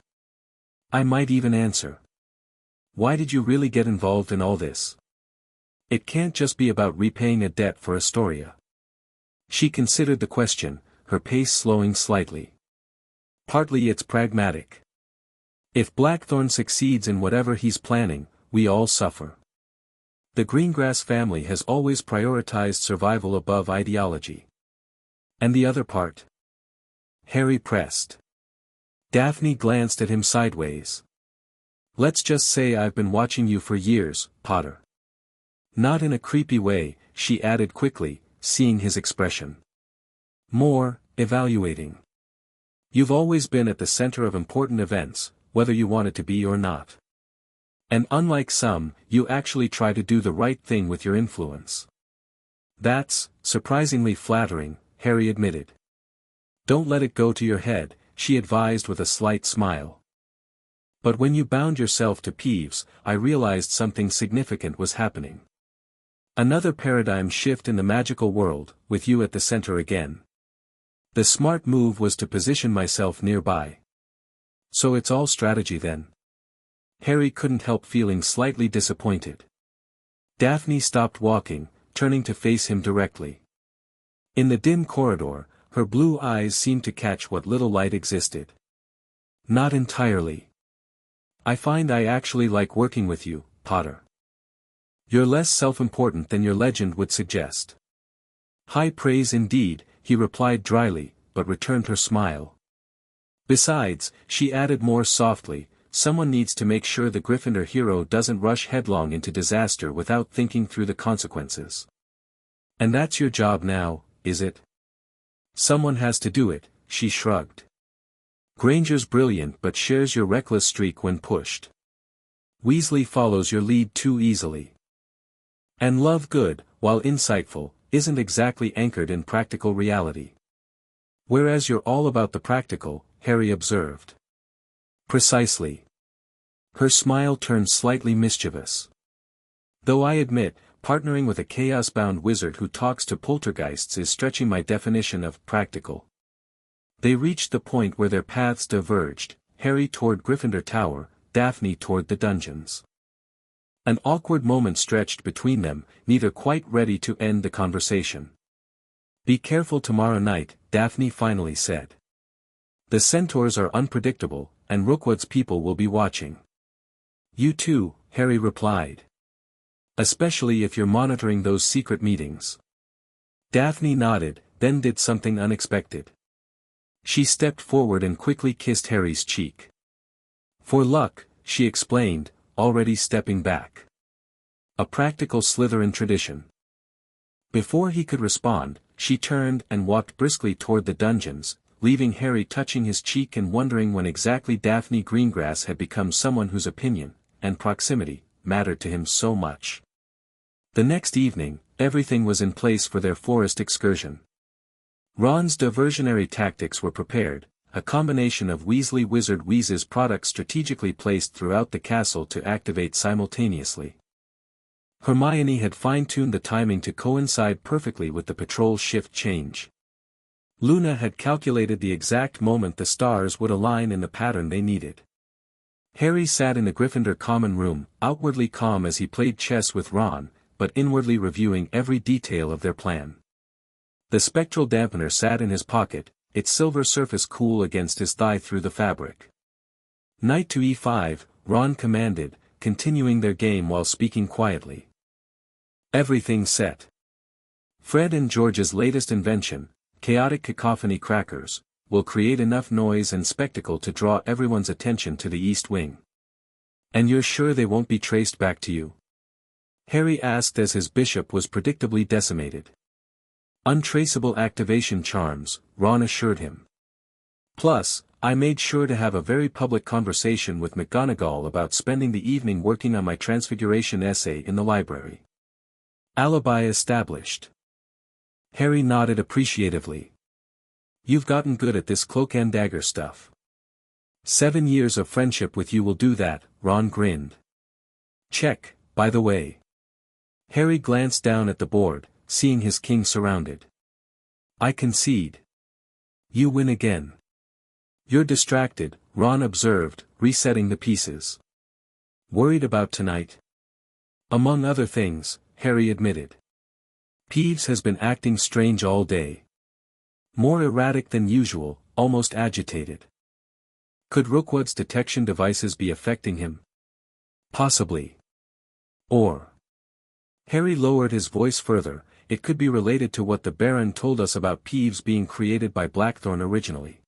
I might even answer. Why did you really get involved in all this? It can't just be about repaying a debt for Astoria. She considered the question, her pace slowing slightly. Partly it's pragmatic. If Blackthorn succeeds in whatever he's planning, we all suffer. The Greengrass family has always prioritized survival above ideology. And the other part? Harry pressed. Daphne glanced at him sideways. Let's just say I've been watching you for years, Potter. Not in a creepy way, she added quickly, seeing his expression. More, evaluating. You've always been at the center of important events, whether you wanted to be or not. And unlike some, you actually try to do the right thing with your influence. That's surprisingly flattering, Harry admitted. Don't let it go to your head, she advised with a slight smile. But when you bound yourself to Peeves, I realized something significant was happening. Another paradigm shift in the magical world, with you at the center again. The smart move was to position myself nearby. So it's all strategy then? Harry couldn't help feeling slightly disappointed. Daphne stopped walking, turning to face him directly. In the dim corridor, her blue eyes seemed to catch what little light existed. Not entirely. I find I actually like working with you, Potter. You're less self-important than your legend would suggest. High praise indeed, he replied dryly, but returned her smile. Besides, she added more softly, someone needs to make sure the Gryffindor hero doesn't rush headlong into disaster without thinking through the consequences. And that's your job now, is it? Someone has to do it, she shrugged. Granger's brilliant but shares your reckless streak when pushed. Weasley follows your lead too easily. And Lovegood, while insightful, isn't exactly anchored in practical reality. Whereas you're all about the practical, Harry observed. Precisely. Her smile turned slightly mischievous. Though I admit, partnering with a chaos-bound wizard who talks to poltergeists is stretching my definition of practical. They reached the point where their paths diverged, Harry toward Gryffindor Tower, Daphne toward the dungeons. An awkward moment stretched between them, neither quite ready to end the conversation. Be careful tomorrow night, Daphne finally said. The centaurs are unpredictable, and Rookwood's people will be watching. You too, Harry replied. Especially if you're monitoring those secret meetings. Daphne nodded, then did something unexpected. She stepped forward and quickly kissed Harry's cheek. For luck, she explained, already stepping back. A practical Slytherin tradition. Before he could respond, she turned and walked briskly toward the dungeons, leaving Harry touching his cheek and wondering when exactly Daphne Greengrass had become someone whose opinion, and proximity, mattered to him so much. The next evening, everything was in place for their forest excursion. Ron's diversionary tactics were prepared, a combination of Weasley Wizard Wheez's products strategically placed throughout the castle to activate simultaneously. Hermione had fine-tuned the timing to coincide perfectly with the patrol shift change. Luna had calculated the exact moment the stars would align in the pattern they needed. Harry sat in the Gryffindor common room, outwardly calm as he played chess with Ron, but inwardly reviewing every detail of their plan. The spectral dampener sat in his pocket, its silver surface cool against his thigh through the fabric. Knight to e5, Ron commanded, continuing their game while speaking quietly. Everything set. Fred and George's latest invention, chaotic cacophony crackers, will create enough noise and spectacle to draw everyone's attention to the East Wing. And you're sure they won't be traced back to you? Harry asked as his bishop was predictably decimated. Untraceable activation charms, Ron assured him. Plus, I made sure to have a very public conversation with McGonagall about spending the evening working on my transfiguration essay in the library. Alibi established. Harry nodded appreciatively. You've gotten good at this cloak and dagger stuff. 7 years of friendship with you will do that, Ron grinned. Check, by the way. Harry glanced down at the board, seeing his king surrounded. I concede. You win again. You're distracted, Ron observed, resetting the pieces. Worried about tonight? Among other things, Harry admitted. Peeves has been acting strange all day. More erratic than usual, almost agitated. Could Rookwood's detection devices be affecting him? Possibly. Or. Harry lowered his voice further, it could be related to what the Baron told us about Peeves being created by Blackthorn originally.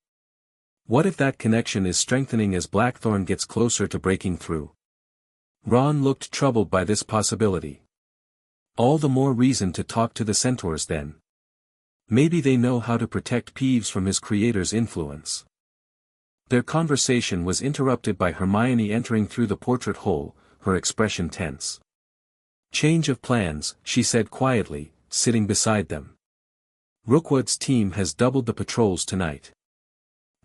What if that connection is strengthening as Blackthorn gets closer to breaking through? Ron looked troubled by this possibility. All the more reason to talk to the centaurs then. Maybe they know how to protect Peeves from his creator's influence. Their conversation was interrupted by Hermione entering through the portrait hole, her expression tense. Change of plans, she said quietly, sitting beside them. Rookwood's team has doubled the patrols tonight.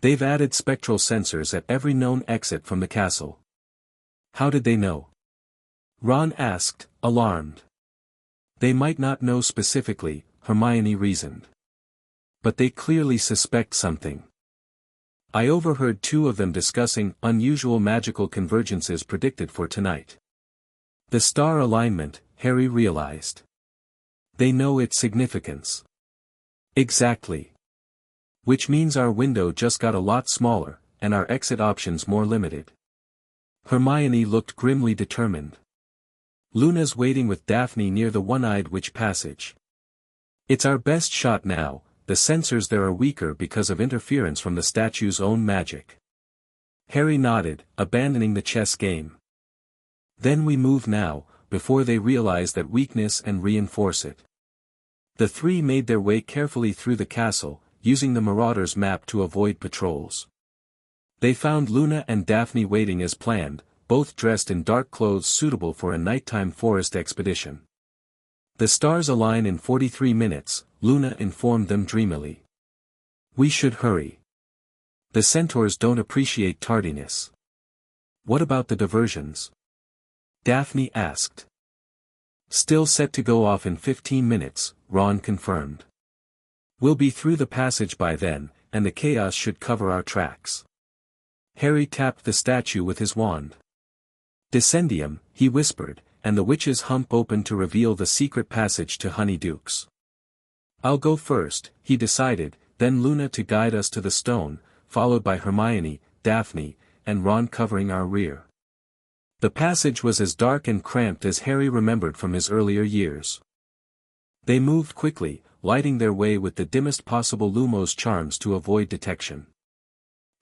They've added spectral sensors at every known exit from the castle. How did they know? Ron asked, alarmed. They might not know specifically, Hermione reasoned. But they clearly suspect something. I overheard two of them discussing unusual magical convergences predicted for tonight. The star alignment, Harry realized. They know its significance. Exactly. Which means our window just got a lot smaller, and our exit options more limited. Hermione looked grimly determined. Luna's waiting with Daphne near the one-eyed witch passage. It's our best shot now, the sensors there are weaker because of interference from the statue's own magic. Harry nodded, abandoning the chess game. Then we move now, before they realize that weakness and reinforce it. The three made their way carefully through the castle, using the Marauder's map to avoid patrols. They found Luna and Daphne waiting as planned, both dressed in dark clothes suitable for a nighttime forest expedition. The stars align in 43 minutes, Luna informed them dreamily. We should hurry. The centaurs don't appreciate tardiness. What about the diversions? Daphne asked. Still set to go off in 15 minutes, Ron confirmed. We'll be through the passage by then, and the chaos should cover our tracks. Harry tapped the statue with his wand. Descendium, he whispered, and the witch's hump opened to reveal the secret passage to Honeydukes. I'll go first, he decided, then Luna to guide us to the stone, followed by Hermione, Daphne, and Ron covering our rear. The passage was as dark and cramped as Harry remembered from his earlier years. They moved quickly, lighting their way with the dimmest possible Lumos charms to avoid detection.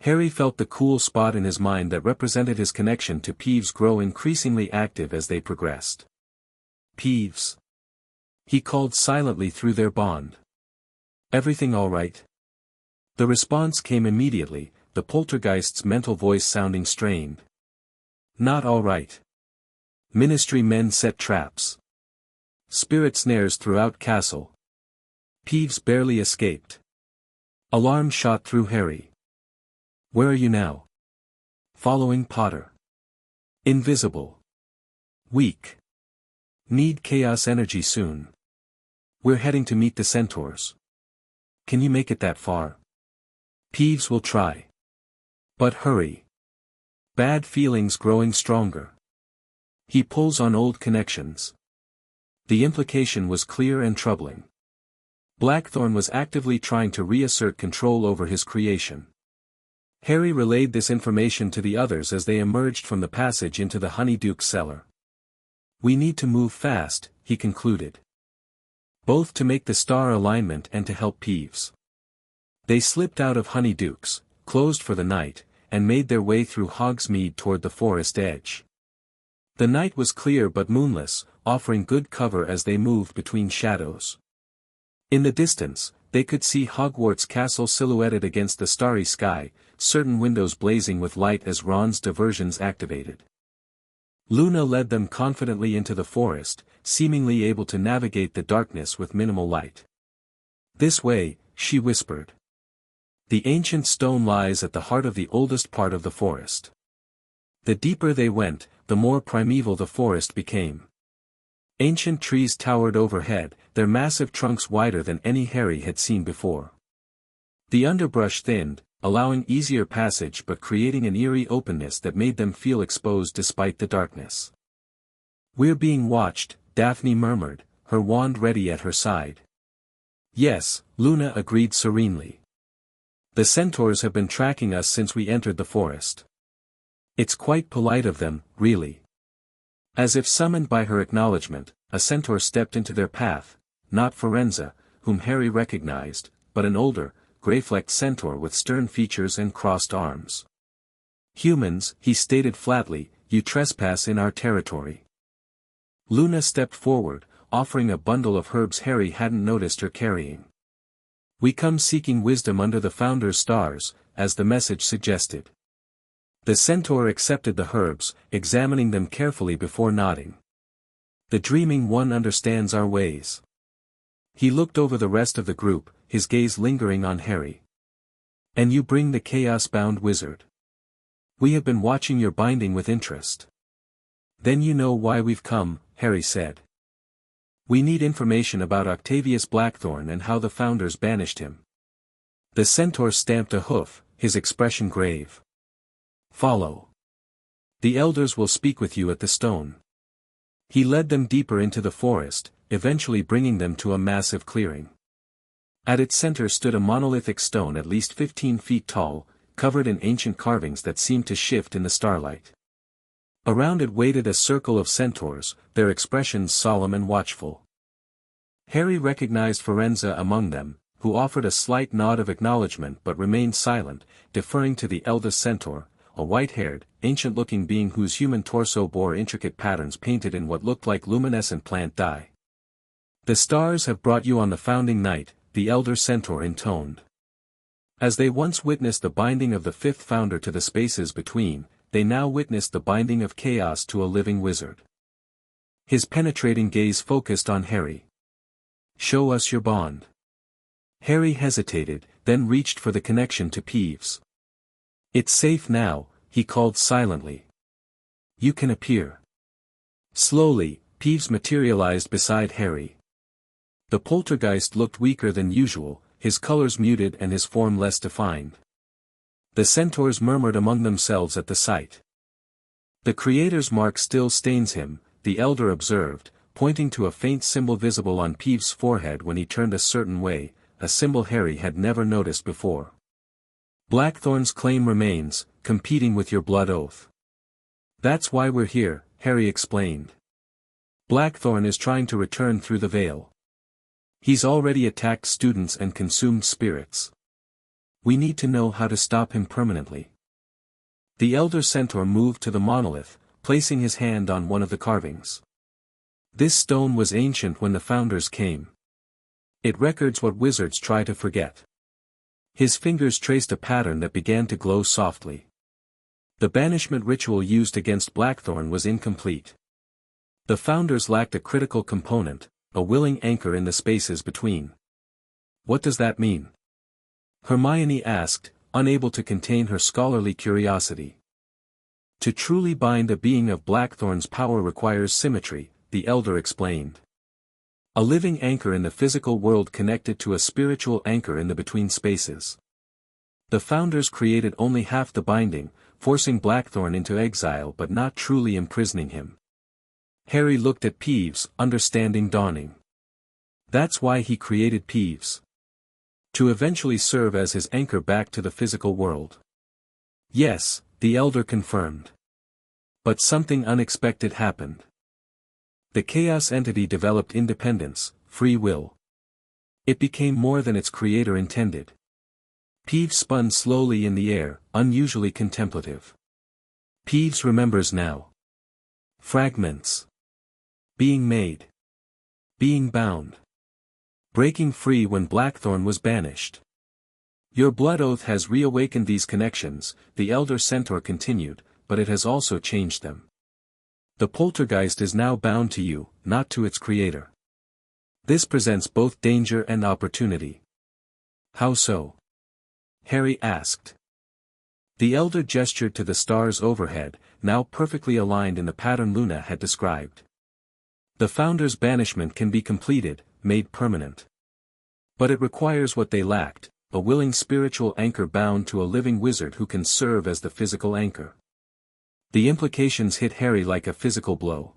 Harry felt the cool spot in his mind that represented his connection to Peeves grow increasingly active as they progressed. Peeves. He called silently through their bond. Everything all right? The response came immediately, the poltergeist's mental voice sounding strained. Not all right. Ministry men set traps. Spirit snares throughout castle. Peeves barely escaped. Alarm shot through Harry. Where are you now? Following Potter. Invisible. Weak. Need chaos energy soon. We're heading to meet the centaurs. Can you make it that far? Peeves will try. But hurry. Bad feelings growing stronger. He pulls on old connections. The implication was clear and troubling. Blackthorn was actively trying to reassert control over his creation. Harry relayed this information to the others as they emerged from the passage into the Honeyduke's cellar. We need to move fast, he concluded. Both to make the star alignment and to help Peeves. They slipped out of Honeyduke's, closed for the night, and made their way through Hogsmeade toward the forest edge. The night was clear but moonless, offering good cover as they moved between shadows. In the distance, they could see Hogwarts Castle silhouetted against the starry sky, certain windows blazing with light as Ron's diversions activated. Luna led them confidently into the forest, seemingly able to navigate the darkness with minimal light. This way, she whispered. The ancient stone lies at the heart of the oldest part of the forest. The deeper they went, the more primeval the forest became. Ancient trees towered overhead, their massive trunks wider than any Harry had seen before. The underbrush thinned, allowing easier passage but creating an eerie openness that made them feel exposed despite the darkness. We're being watched, Daphne murmured, her wand ready at her side. Yes, Luna agreed serenely. The centaurs have been tracking us since we entered the forest. It's quite polite of them, really. As if summoned by her acknowledgement, a centaur stepped into their path, not Forenza, whom Harry recognized, but an older, grey-flecked centaur with stern features and crossed arms. Humans, he stated flatly, you trespass in our territory. Luna stepped forward, offering a bundle of herbs Harry hadn't noticed her carrying. We come seeking wisdom under the Founder's stars, as the message suggested. The centaur accepted the herbs, examining them carefully before nodding. The dreaming one understands our ways. He looked over the rest of the group, his gaze lingering on Harry. And you bring the chaos-bound wizard. We have been watching your binding with interest. Then you know why we've come, Harry said. We need information about Octavius Blackthorn and how the founders banished him. The centaur stamped a hoof, his expression grave. Follow. The elders will speak with you at the stone. He led them deeper into the forest, eventually bringing them to a massive clearing. At its center stood a monolithic stone at least 15 feet tall, covered in ancient carvings that seemed to shift in the starlight. Around it waited a circle of centaurs, their expressions solemn and watchful. Harry recognized Firenze among them, who offered a slight nod of acknowledgement but remained silent, deferring to the eldest centaur, a white-haired, ancient-looking being whose human torso bore intricate patterns painted in what looked like luminescent plant dye. The stars have brought you on the founding night, the elder centaur intoned. As they once witnessed the binding of the fifth founder to the spaces between, they now witnessed the binding of chaos to a living wizard. His penetrating gaze focused on Harry. Show us your bond. Harry hesitated, then reached for the connection to Peeves. It's safe now, he called silently. You can appear. Slowly, Peeves materialized beside Harry. The poltergeist looked weaker than usual, his colors muted and his form less defined. The centaurs murmured among themselves at the sight. The Creator's mark still stains him, the elder observed, pointing to a faint symbol visible on Peeves' forehead when he turned a certain way, a symbol Harry had never noticed before. Blackthorn's claim remains, competing with your blood oath. That's why we're here, Harry explained. Blackthorn is trying to return through the veil. He's already attacked students and consumed spirits. We need to know how to stop him permanently. The elder centaur moved to the monolith, placing his hand on one of the carvings. This stone was ancient when the founders came. It records what wizards try to forget. His fingers traced a pattern that began to glow softly. The banishment ritual used against Blackthorn was incomplete. The founders lacked a critical component, a willing anchor in the spaces between. What does that mean? Hermione asked, unable to contain her scholarly curiosity. To truly bind a being of Blackthorn's power requires symmetry, the elder explained. A living anchor in the physical world connected to a spiritual anchor in the between spaces. The founders created only half the binding, forcing Blackthorn into exile but not truly imprisoning him. Harry looked at Peeves, understanding dawning. That's why he created Peeves. To eventually serve as his anchor back to the physical world. Yes, the elder confirmed. But something unexpected happened. The chaos entity developed independence, free will. It became more than its creator intended. Peeves spun slowly in the air, unusually contemplative. Peeves remembers now. Fragments. Being made. Being bound. Breaking free when Blackthorn was banished. Your blood oath has reawakened these connections, the elder centaur continued, but it has also changed them. The poltergeist is now bound to you, not to its creator. This presents both danger and opportunity. How so? Harry asked. The elder gestured to the stars overhead, now perfectly aligned in the pattern Luna had described. The founder's banishment can be completed, made permanent. But it requires what they lacked, a willing spiritual anchor bound to a living wizard who can serve as the physical anchor. The implications hit Harry like a physical blow.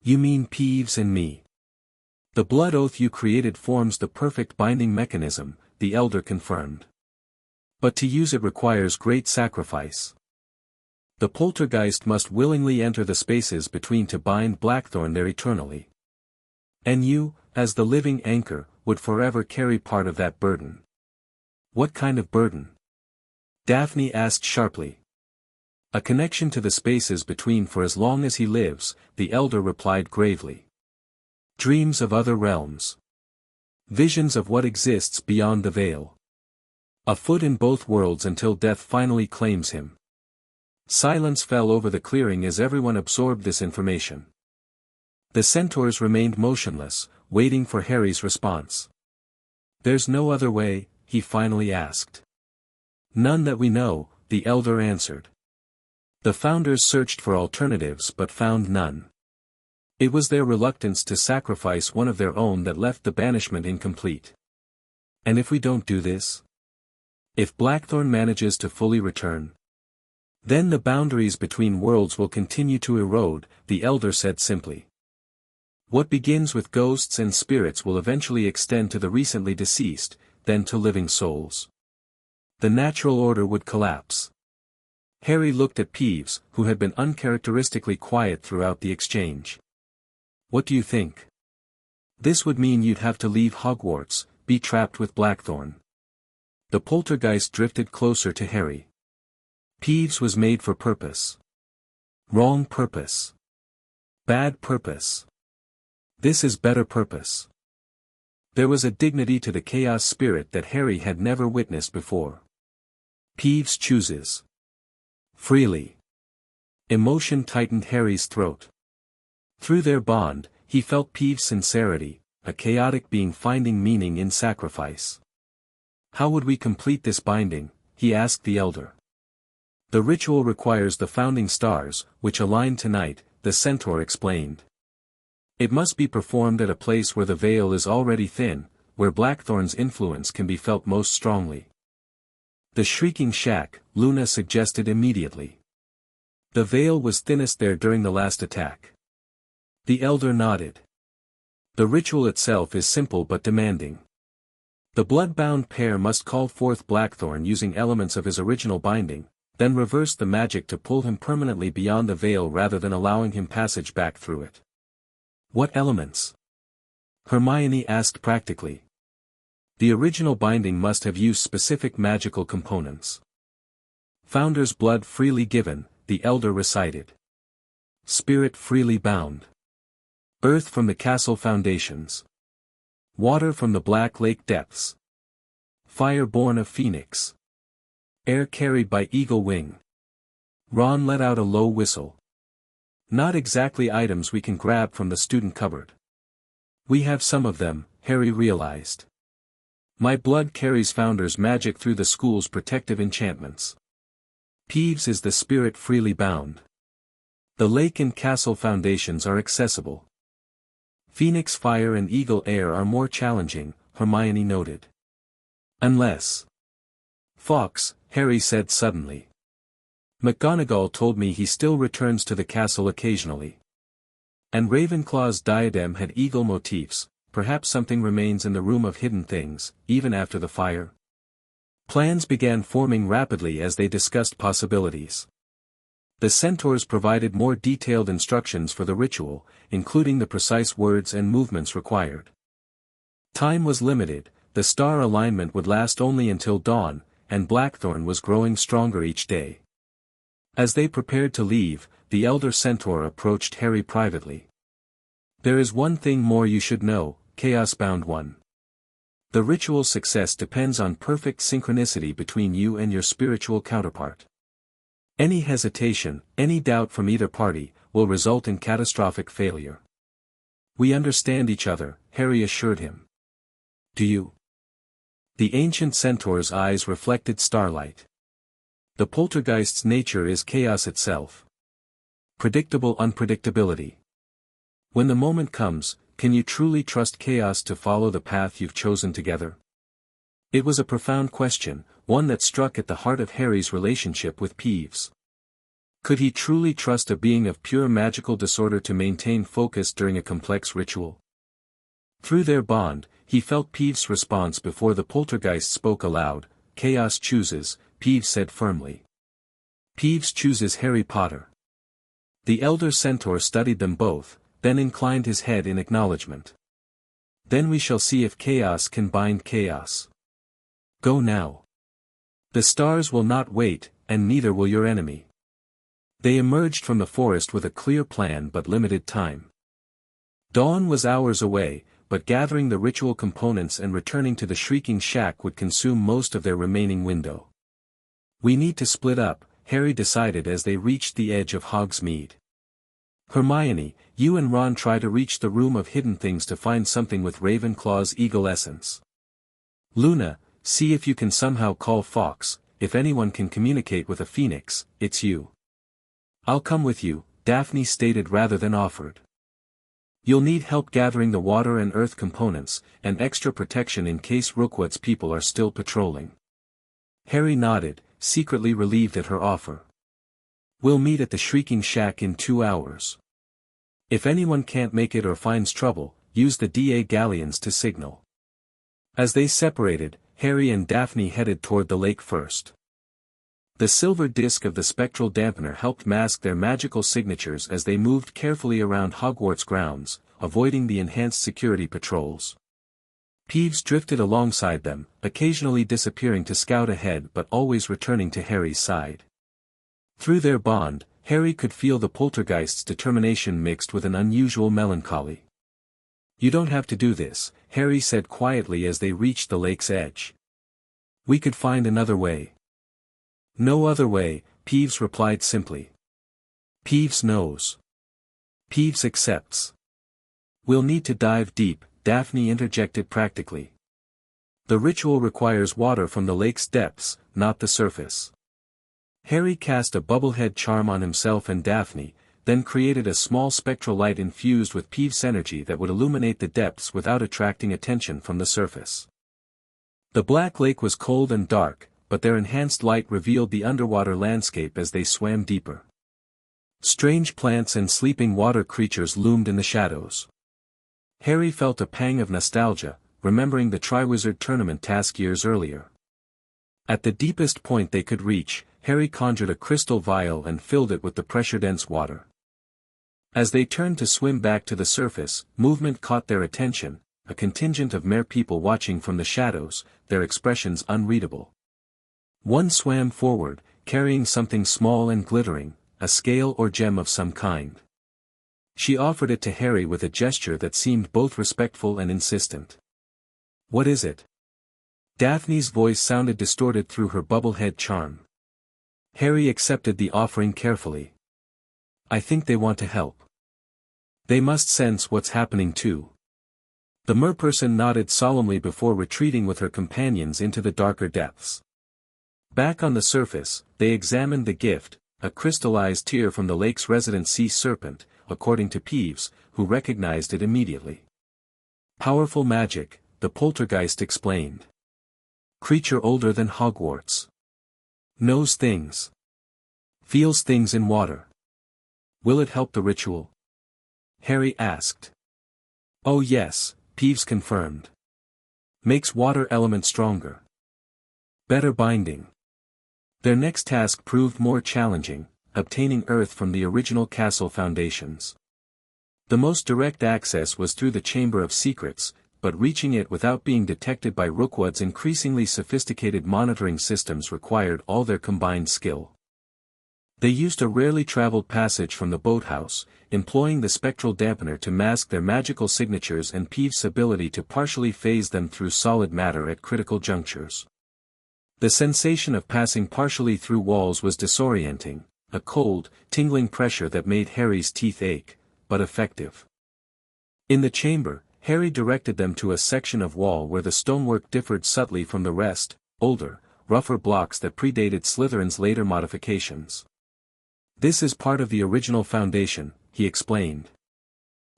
You mean Peeves and me? The blood oath you created forms the perfect binding mechanism, the elder confirmed. But to use it requires great sacrifice. The poltergeist must willingly enter the spaces between to bind Blackthorn there eternally. And you, as the living anchor, would forever carry part of that burden. What kind of burden? Daphne asked sharply. A connection to the spaces between for as long as he lives, the elder replied gravely. Dreams of other realms. Visions of what exists beyond the veil. A foot in both worlds until death finally claims him. Silence fell over the clearing as everyone absorbed this information. The centaurs remained motionless, waiting for Harry's response. There's no other way, he finally asked. None that we know, the elder answered. The founders searched for alternatives but found none. It was their reluctance to sacrifice one of their own that left the banishment incomplete. And if we don't do this? If Blackthorn manages to fully return? Then the boundaries between worlds will continue to erode, the elder said simply. What begins with ghosts and spirits will eventually extend to the recently deceased, then to living souls. The natural order would collapse. Harry looked at Peeves, who had been uncharacteristically quiet throughout the exchange. What do you think? This would mean you'd have to leave Hogwarts, be trapped with Blackthorn. The poltergeist drifted closer to Harry. Peeves was made for purpose. Wrong purpose. Bad purpose. This is better purpose. There was a dignity to the chaos spirit that Harry had never witnessed before. Peeves chooses. Freely. Emotion tightened Harry's throat. Through their bond, he felt Peeves' sincerity, a chaotic being finding meaning in sacrifice. How would we complete this binding? He asked the elder. The ritual requires the founding stars, which align tonight, the centaur explained. It must be performed at a place where the veil is already thin, where Blackthorn's influence can be felt most strongly. The shrieking shack, Luna suggested immediately. The veil was thinnest there during the last attack. The elder nodded. The ritual itself is simple but demanding. The blood-bound pair must call forth Blackthorn using elements of his original binding, then reverse the magic to pull him permanently beyond the veil rather than allowing him passage back through it. What elements? Hermione asked practically. The original binding must have used specific magical components. Founder's blood freely given, the elder recited. Spirit freely bound. Earth from the castle foundations. Water from the Black Lake depths. Fire born of Phoenix. Air carried by eagle wing. Ron let out a low whistle. Not exactly items we can grab from the student cupboard. We have some of them, Harry realized. My blood carries Founder's magic through the school's protective enchantments. Peeves is the spirit freely bound. The lake and castle foundations are accessible. Phoenix fire and eagle air are more challenging, Hermione noted. Unless. Fawkes, Harry said suddenly. McGonagall told me he still returns to the castle occasionally. And Ravenclaw's diadem had eagle motifs, perhaps something remains in the room of hidden things, even after the fire. Plans began forming rapidly as they discussed possibilities. The centaurs provided more detailed instructions for the ritual, including the precise words and movements required. Time was limited, the star alignment would last only until dawn, and Blackthorn was growing stronger each day. As they prepared to leave, the elder centaur approached Harry privately. There is one thing more you should know, Chaos-bound one. The ritual's success depends on perfect synchronicity between you and your spiritual counterpart. Any hesitation, any doubt from either party, will result in catastrophic failure. We understand each other, Harry assured him. Do you? The ancient centaur's eyes reflected starlight. The poltergeist's nature is chaos itself. Predictable unpredictability. When the moment comes, can you truly trust chaos to follow the path you've chosen together? It was a profound question, one that struck at the heart of Harry's relationship with Peeves. Could he truly trust a being of pure magical disorder to maintain focus during a complex ritual? Through their bond, he felt Peeves' response before the poltergeist spoke aloud. Chaos chooses, Peeves said firmly. Peeves chooses Harry Potter. The elder centaur studied them both, then inclined his head in acknowledgement. Then we shall see if chaos can bind chaos. Go now. The stars will not wait, and neither will your enemy. They emerged from the forest with a clear plan but limited time. Dawn was hours away, but gathering the ritual components and returning to the shrieking shack would consume most of their remaining window. We need to split up, Harry decided as they reached the edge of Hogsmeade. Hermione, you and Ron try to reach the room of hidden things to find something with Ravenclaw's eagle essence. Luna, see if you can somehow call Fawkes. if anyone can communicate with a phoenix, it's you. I'll come with you, Daphne stated rather than offered. You'll need help gathering the water and earth components, and extra protection in case Rookwood's people are still patrolling. Harry nodded, secretly relieved at her offer. We'll meet at the Shrieking Shack in 2 hours. If anyone can't make it or finds trouble, use the DA galleons to signal. As they separated, Harry and Daphne headed toward the lake first. The silver disc of the spectral dampener helped mask their magical signatures as they moved carefully around Hogwarts grounds, avoiding the enhanced security patrols. Peeves drifted alongside them, occasionally disappearing to scout ahead but always returning to Harry's side. Through their bond, Harry could feel the poltergeist's determination mixed with an unusual melancholy. You don't have to do this, Harry said quietly as they reached the lake's edge. We could find another way. No other way, Peeves replied simply. Peeves knows. Peeves accepts. We'll need to dive deep, Daphne interjected practically. The ritual requires water from the lake's depths, not the surface. Harry cast a bubblehead charm on himself and Daphne, then created a small spectral light infused with Peeves' energy that would illuminate the depths without attracting attention from the surface. The black lake was cold and dark, but their enhanced light revealed the underwater landscape as they swam deeper. Strange plants and sleeping water creatures loomed in the shadows. Harry felt a pang of nostalgia, remembering the Triwizard Tournament task years earlier. At the deepest point they could reach, Harry conjured a crystal vial and filled it with the pressure-dense water. As they turned to swim back to the surface, movement caught their attention, a contingent of mere people watching from the shadows, their expressions unreadable. One swam forward, carrying something small and glittering, a scale or gem of some kind. She offered it to Harry with a gesture that seemed both respectful and insistent. What is it? Daphne's voice sounded distorted through her bubblehead charm. Harry accepted the offering carefully. I think they want to help. They must sense what's happening too. The merperson nodded solemnly before retreating with her companions into the darker depths. Back on the surface, they examined the gift, a crystallized tear from the lake's resident sea serpent, according to Peeves, who recognized it immediately. Powerful magic, the poltergeist explained. Creature older than Hogwarts. Knows things. Feels things in water. Will it help the ritual? Harry asked. Oh yes, Peeves confirmed. Makes water element stronger. Better binding. Their next task proved more challenging, obtaining earth from the original castle foundations. The most direct access was through the Chamber of Secrets, but reaching it without being detected by Rookwood's increasingly sophisticated monitoring systems required all their combined skill. They used a rarely traveled passage from the boathouse, employing the spectral dampener to mask their magical signatures and Peeves' ability to partially phase them through solid matter at critical junctures. The sensation of passing partially through walls was disorienting, a cold, tingling pressure that made Harry's teeth ache, but effective. In the chamber, Harry directed them to a section of wall where the stonework differed subtly from the rest, older, rougher blocks that predated Slytherin's later modifications. This is part of the original foundation, he explained.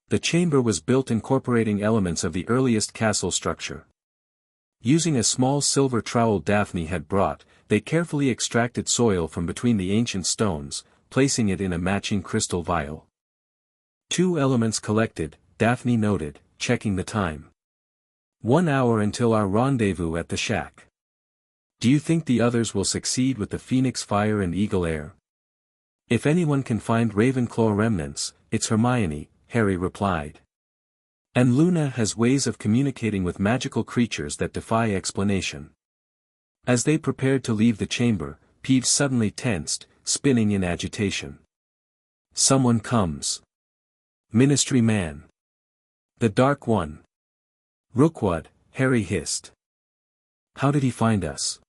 The chamber was built incorporating elements of the earliest castle structure. Using a small silver trowel Daphne had brought, they carefully extracted soil from between the ancient stones, placing it in a matching crystal vial. 2 elements collected, Daphne noted, checking the time. 1 hour until our rendezvous at the shack. Do you think the others will succeed with the Phoenix Fire and Eagle Air? If anyone can find Ravenclaw remnants, it's Hermione, Harry replied. And Luna has ways of communicating with magical creatures that defy explanation. As they prepared to leave the chamber, Peeves suddenly tensed, spinning in agitation. Someone comes. Ministry man. The Dark One. Rookwood, Harry hissed. How did he find us?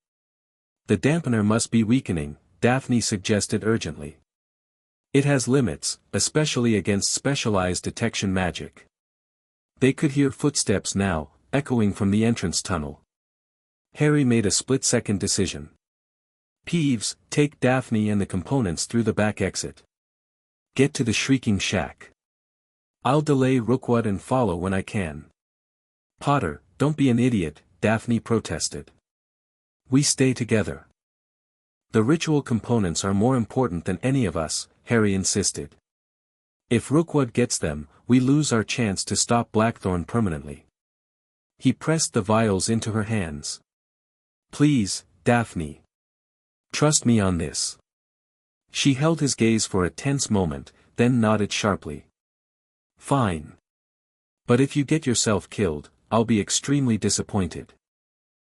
The dampener must be weakening, Daphne suggested urgently. It has limits, especially against specialized detection magic. They could hear footsteps now, echoing from the entrance tunnel. Harry made a split-second decision. Peeves, take Daphne and the components through the back exit. Get to the Shrieking Shack. I'll delay Rookwood and follow when I can. Potter, don't be an idiot, Daphne protested. We stay together. The ritual components are more important than any of us, Harry insisted. If Rookwood gets them, we lose our chance to stop Blackthorn permanently. He pressed the vials into her hands. Please, Daphne. Trust me on this. She held his gaze for a tense moment, then nodded sharply. Fine. But if you get yourself killed, I'll be extremely disappointed.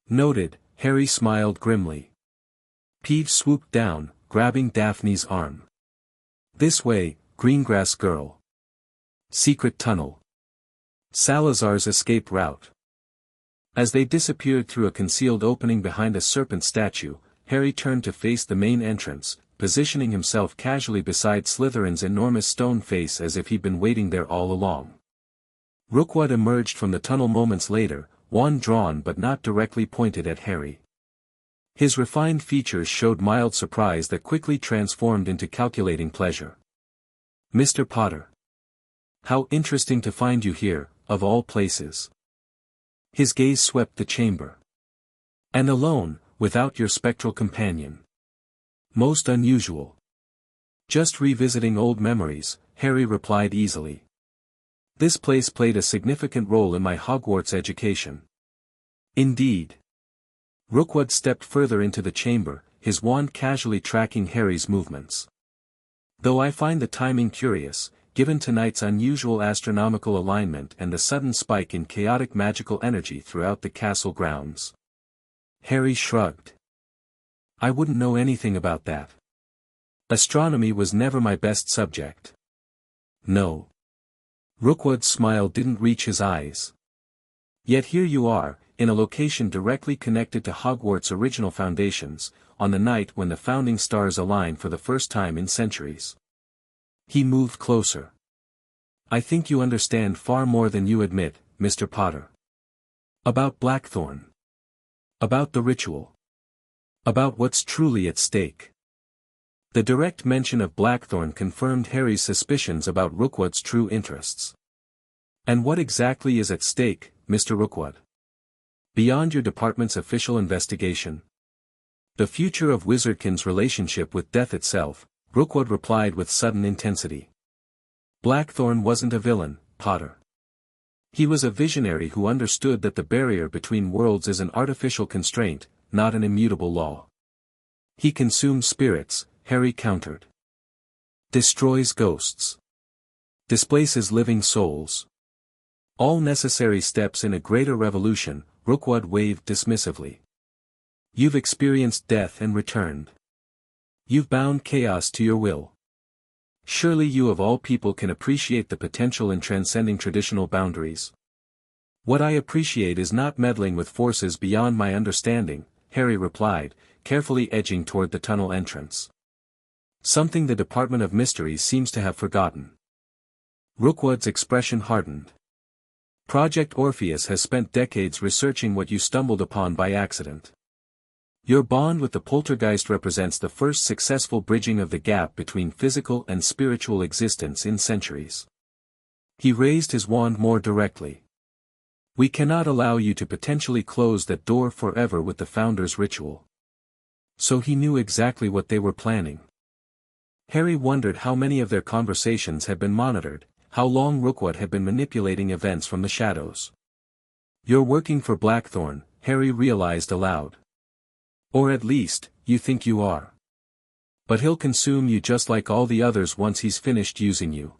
Noted, Harry smiled grimly. Peeves swooped down, grabbing Daphne's arm. This way, Greengrass girl. Secret tunnel. Salazar's escape route. As they disappeared through a concealed opening behind a serpent statue, Harry turned to face the main entrance, positioning himself casually beside Slytherin's enormous stone face as if he'd been waiting there all along. Rookwood emerged from the tunnel moments later, wand drawn but not directly pointed at Harry. His refined features showed mild surprise that quickly transformed into calculating pleasure. Mr. Potter. How interesting to find you here, of all places. His gaze swept the chamber. And alone, without your spectral companion. Most unusual. Just revisiting old memories, Harry replied easily. This place played a significant role in my Hogwarts education. Indeed. Rookwood stepped further into the chamber, his wand casually tracking Harry's movements. Though I find the timing curious, given tonight's unusual astronomical alignment and the sudden spike in chaotic magical energy throughout the castle grounds. Harry shrugged. I wouldn't know anything about that. Astronomy was never my best subject. No. Rookwood's smile didn't reach his eyes. Yet here you are, in a location directly connected to Hogwarts' original foundations, on the night when the founding stars align for the first time in centuries. He moved closer. I think you understand far more than you admit, Mr. Potter. About Blackthorn. About the ritual. About what's truly at stake. The direct mention of Blackthorn confirmed Harry's suspicions about Rookwood's true interests. And what exactly is at stake, Mr. Rookwood? Beyond your department's official investigation. The future of Wizardkin's relationship with death itself, Rookwood replied with sudden intensity. Blackthorn wasn't a villain, Potter. He was a visionary who understood that the barrier between worlds is an artificial constraint, not an immutable law. He consumes spirits, Harry countered. Destroys ghosts. Displaces living souls. All necessary steps in a greater revolution, Rookwood waved dismissively. You've experienced death and returned. You've bound chaos to your will. Surely you of all people can appreciate the potential in transcending traditional boundaries. What I appreciate is not meddling with forces beyond my understanding, Harry replied, carefully edging toward the tunnel entrance. Something the Department of Mysteries seems to have forgotten. Rookwood's expression hardened. Project Orpheus has spent decades researching what you stumbled upon by accident. Your bond with the poltergeist represents the first successful bridging of the gap between physical and spiritual existence in centuries. He raised his wand more directly. We cannot allow you to potentially close that door forever with the Founder's ritual. So he knew exactly what they were planning. Harry wondered how many of their conversations had been monitored, how long Rookwood had been manipulating events from the shadows. You're working for Blackthorn, Harry realized aloud. Or at least, you think you are. But he'll consume you just like all the others once he's finished using you.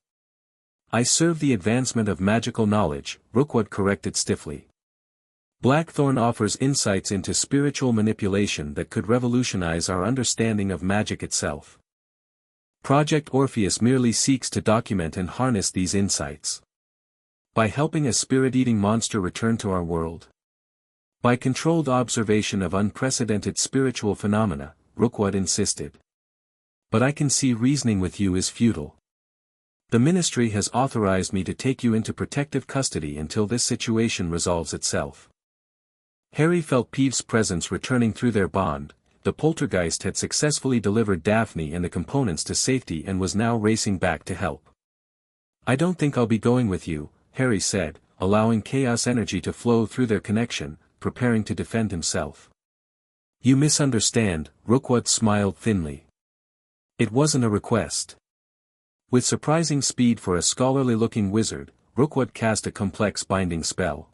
I serve the advancement of magical knowledge, Rookwood corrected stiffly. Blackthorn offers insights into spiritual manipulation that could revolutionize our understanding of magic itself. Project Orpheus merely seeks to document and harness these insights. By helping a spirit-eating monster return to our world. By controlled observation of unprecedented spiritual phenomena, Rookwood insisted. But I can see reasoning with you is futile. The Ministry has authorized me to take you into protective custody until this situation resolves itself. Harry felt Peeves' presence returning through their bond, the poltergeist had successfully delivered Daphne and the components to safety and was now racing back to help. "I don't think I'll be going with you," Harry said, allowing chaos energy to flow through their connection, preparing to defend himself. "You misunderstand," Rookwood smiled thinly. "It wasn't a request." With surprising speed for a scholarly-looking wizard, Rookwood cast a complex binding spell.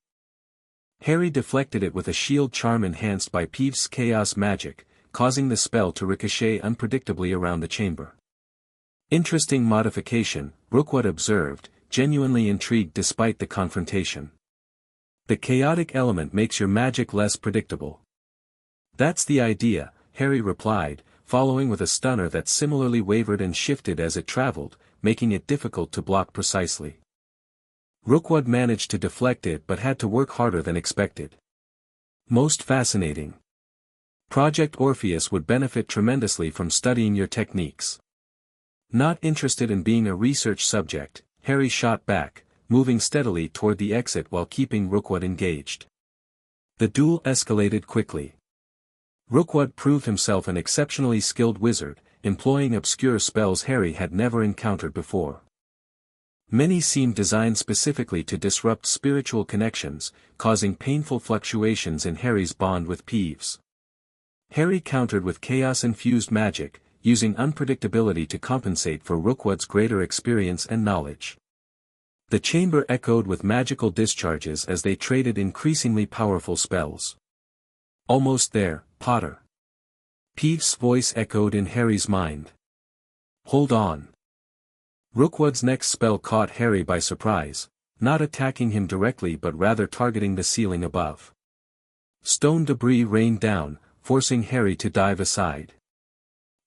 Harry deflected it with a shield charm enhanced by Peeves' chaos magic, causing the spell to ricochet unpredictably around the chamber. "Interesting modification," Rookwood observed, genuinely intrigued despite the confrontation. "The chaotic element makes your magic less predictable." "That's the idea," Harry replied, following with a stunner that similarly wavered and shifted as it traveled, making it difficult to block precisely. Rookwood managed to deflect it but had to work harder than expected. "Most fascinating. Project Orpheus would benefit tremendously from studying your techniques." Not interested in being a research subject, Harry shot back, moving steadily toward the exit while keeping Rookwood engaged. The duel escalated quickly. Rookwood proved himself an exceptionally skilled wizard, employing obscure spells Harry had never encountered before. Many seemed designed specifically to disrupt spiritual connections, causing painful fluctuations in Harry's bond with Peeves. Harry countered with chaos-infused magic, using unpredictability to compensate for Rookwood's greater experience and knowledge. The chamber echoed with magical discharges as they traded increasingly powerful spells. "Almost there, Potter." Peeves' voice echoed in Harry's mind. "Hold on." Rookwood's next spell caught Harry by surprise, not attacking him directly but rather targeting the ceiling above. Stone debris rained down, forcing Harry to dive aside.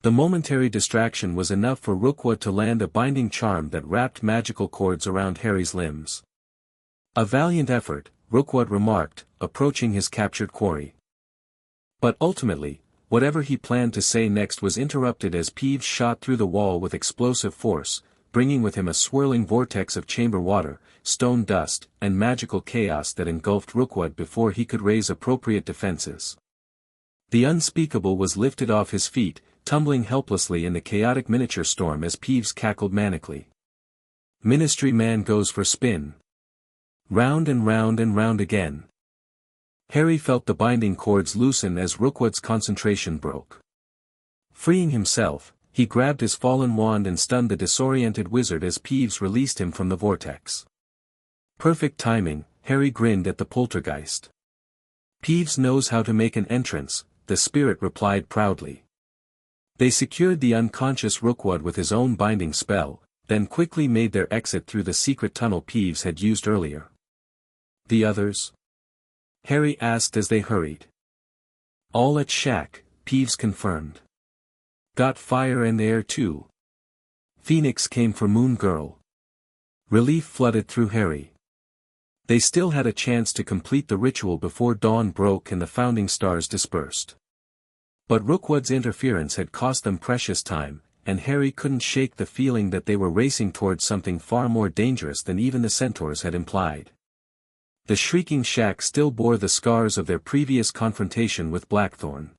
The momentary distraction was enough for Rookwood to land a binding charm that wrapped magical cords around Harry's limbs. "A valiant effort," Rookwood remarked, approaching his captured quarry. But ultimately, whatever he planned to say next was interrupted as Peeves shot through the wall with explosive force, bringing with him a swirling vortex of chamber water, stone dust, and magical chaos that engulfed Rookwood before he could raise appropriate defenses. The unspeakable was lifted off his feet, tumbling helplessly in the chaotic miniature storm as Peeves cackled manically. "Ministry man goes for spin. Round and round and round again." Harry felt the binding cords loosen as Rookwood's concentration broke. Freeing himself, he grabbed his fallen wand and stunned the disoriented wizard as Peeves released him from the vortex. "Perfect timing," Harry grinned at the poltergeist. "Peeves knows how to make an entrance," the spirit replied proudly. They secured the unconscious Rookwood with his own binding spell, then quickly made their exit through the secret tunnel Peeves had used earlier. "The others?" Harry asked as they hurried. "All at shack," Peeves confirmed. "Got fire and air too." Phoenix came for Moon Girl. Relief flooded through Harry. They still had a chance to complete the ritual before dawn broke and the founding stars dispersed. But Rookwood's interference had cost them precious time, and Harry couldn't shake the feeling that they were racing towards something far more dangerous than even the centaurs had implied. The shrieking shack still bore the scars of their previous confrontation with Blackthorn.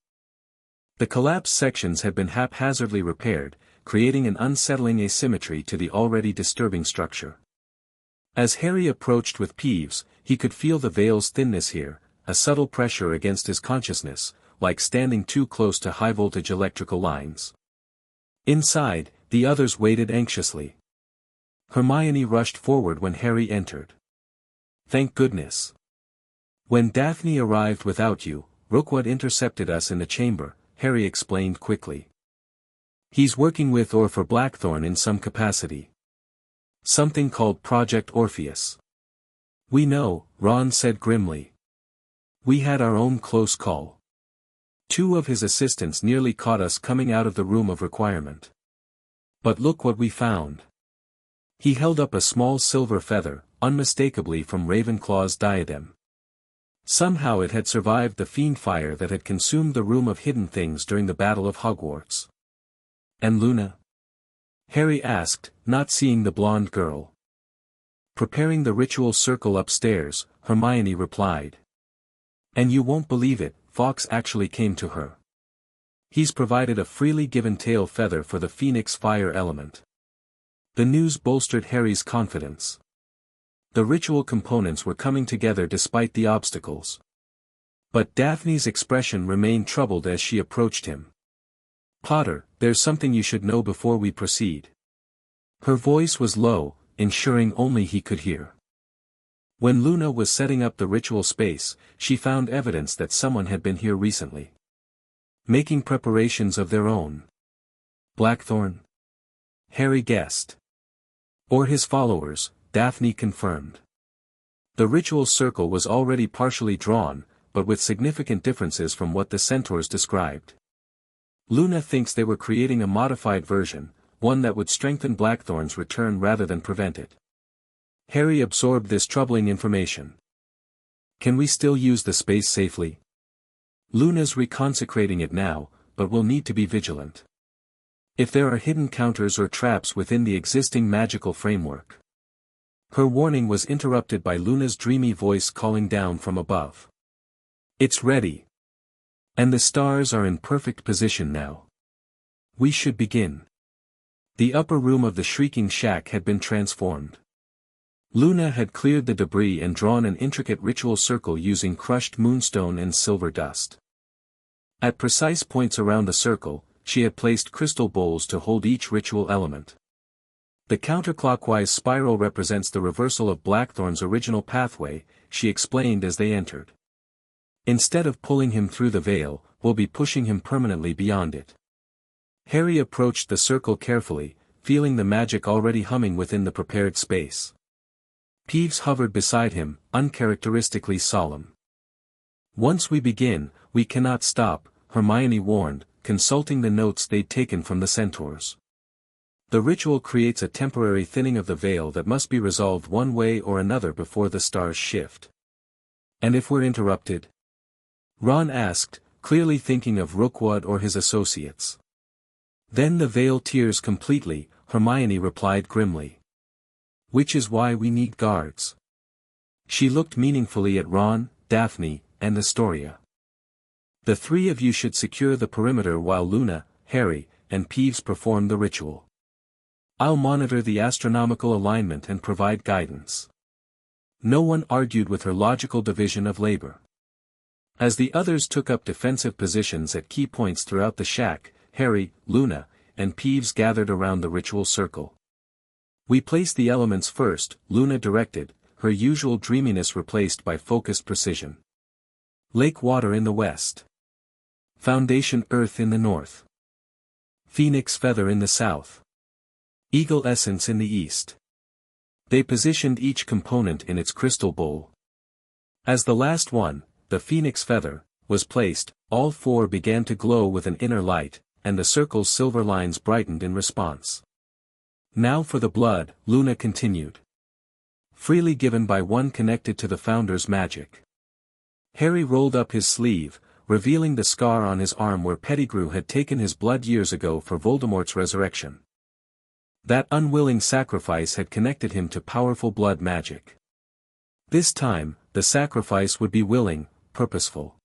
The collapsed sections had been haphazardly repaired, creating an unsettling asymmetry to the already disturbing structure. As Harry approached with Peeves, he could feel the veil's thinness here, a subtle pressure against his consciousness, like standing too close to high-voltage electrical lines. Inside, the others waited anxiously. Hermione rushed forward when Harry entered. "Thank goodness. When Daphne arrived without you, Rookwood intercepted us in the chamber," Harry explained quickly. "He's working with or for Blackthorn in some capacity. Something called Project Orpheus." "We know," Ron said grimly. "We had our own close call. 2 of his assistants nearly caught us coming out of the room of requirement. But look what we found." He held up a small silver feather, unmistakably from Ravenclaw's diadem. Somehow it had survived the fiend fire that had consumed the room of hidden things during the Battle of Hogwarts. "And Luna?" Harry asked, not seeing the blonde girl. "Preparing the ritual circle upstairs," Hermione replied. "And you won't believe it, Fawkes actually came to her." He's provided a freely given tail feather for the phoenix fire element. The news bolstered Harry's confidence. The ritual components were coming together despite the obstacles. But Daphne's expression remained troubled as she approached him. "Potter, there's something you should know before we proceed." Her voice was low, ensuring only he could hear. When Luna was setting up the ritual space, she found evidence that someone had been here recently, making preparations of their own. Blackthorn? Harry guessed. Or his followers, Daphne confirmed. The ritual circle was already partially drawn, but with significant differences from what the centaurs described. Luna thinks they were creating a modified version, one that would strengthen Blackthorn's return rather than prevent it. Harry absorbed this troubling information. Can we still use the space safely? Luna's reconsecrating it now, but we'll need to be vigilant. If there are hidden counters or traps within the existing magical framework. Her warning was interrupted by Luna's dreamy voice calling down from above. It's ready. And the stars are in perfect position now. We should begin. The upper room of the shrieking shack had been transformed. Luna had cleared the debris and drawn an intricate ritual circle using crushed moonstone and silver dust. At precise points around the circle, she had placed crystal bowls to hold each ritual element. The counterclockwise spiral represents the reversal of Blackthorn's original pathway, she explained as they entered. Instead of pulling him through the veil, we'll be pushing him permanently beyond it. Harry approached the circle carefully, feeling the magic already humming within the prepared space. Peeves hovered beside him, uncharacteristically solemn. Once we begin, we cannot stop, Hermione warned, consulting the notes they'd taken from the centaurs. The ritual creates a temporary thinning of the veil that must be resolved one way or another before the stars shift. And if we're interrupted? Ron asked, clearly thinking of Rookwood or his associates. Then the veil tears completely, Hermione replied grimly. Which is why we need guards. She looked meaningfully at Ron, Daphne, and Astoria. The three of you should secure the perimeter while Luna, Harry, and Peeves perform the ritual. I'll monitor the astronomical alignment and provide guidance. No one argued with her logical division of labor. As the others took up defensive positions at key points throughout the shack, Harry, Luna, and Peeves gathered around the ritual circle. We place the elements first, Luna directed, her usual dreaminess replaced by focused precision. Lake water in the west. Foundation earth in the north. Phoenix feather in the south. Eagle essence in the east. They positioned each component in its crystal bowl. As the last one, the phoenix feather, was placed, all four began to glow with an inner light, and the circle's silver lines brightened in response. Now for the blood, Luna continued. Freely given by one connected to the Founder's magic. Harry rolled up his sleeve, revealing the scar on his arm where Pettigrew had taken his blood years ago for Voldemort's resurrection. That unwilling sacrifice had connected him to powerful blood magic. This time, the sacrifice would be willing, purposeful.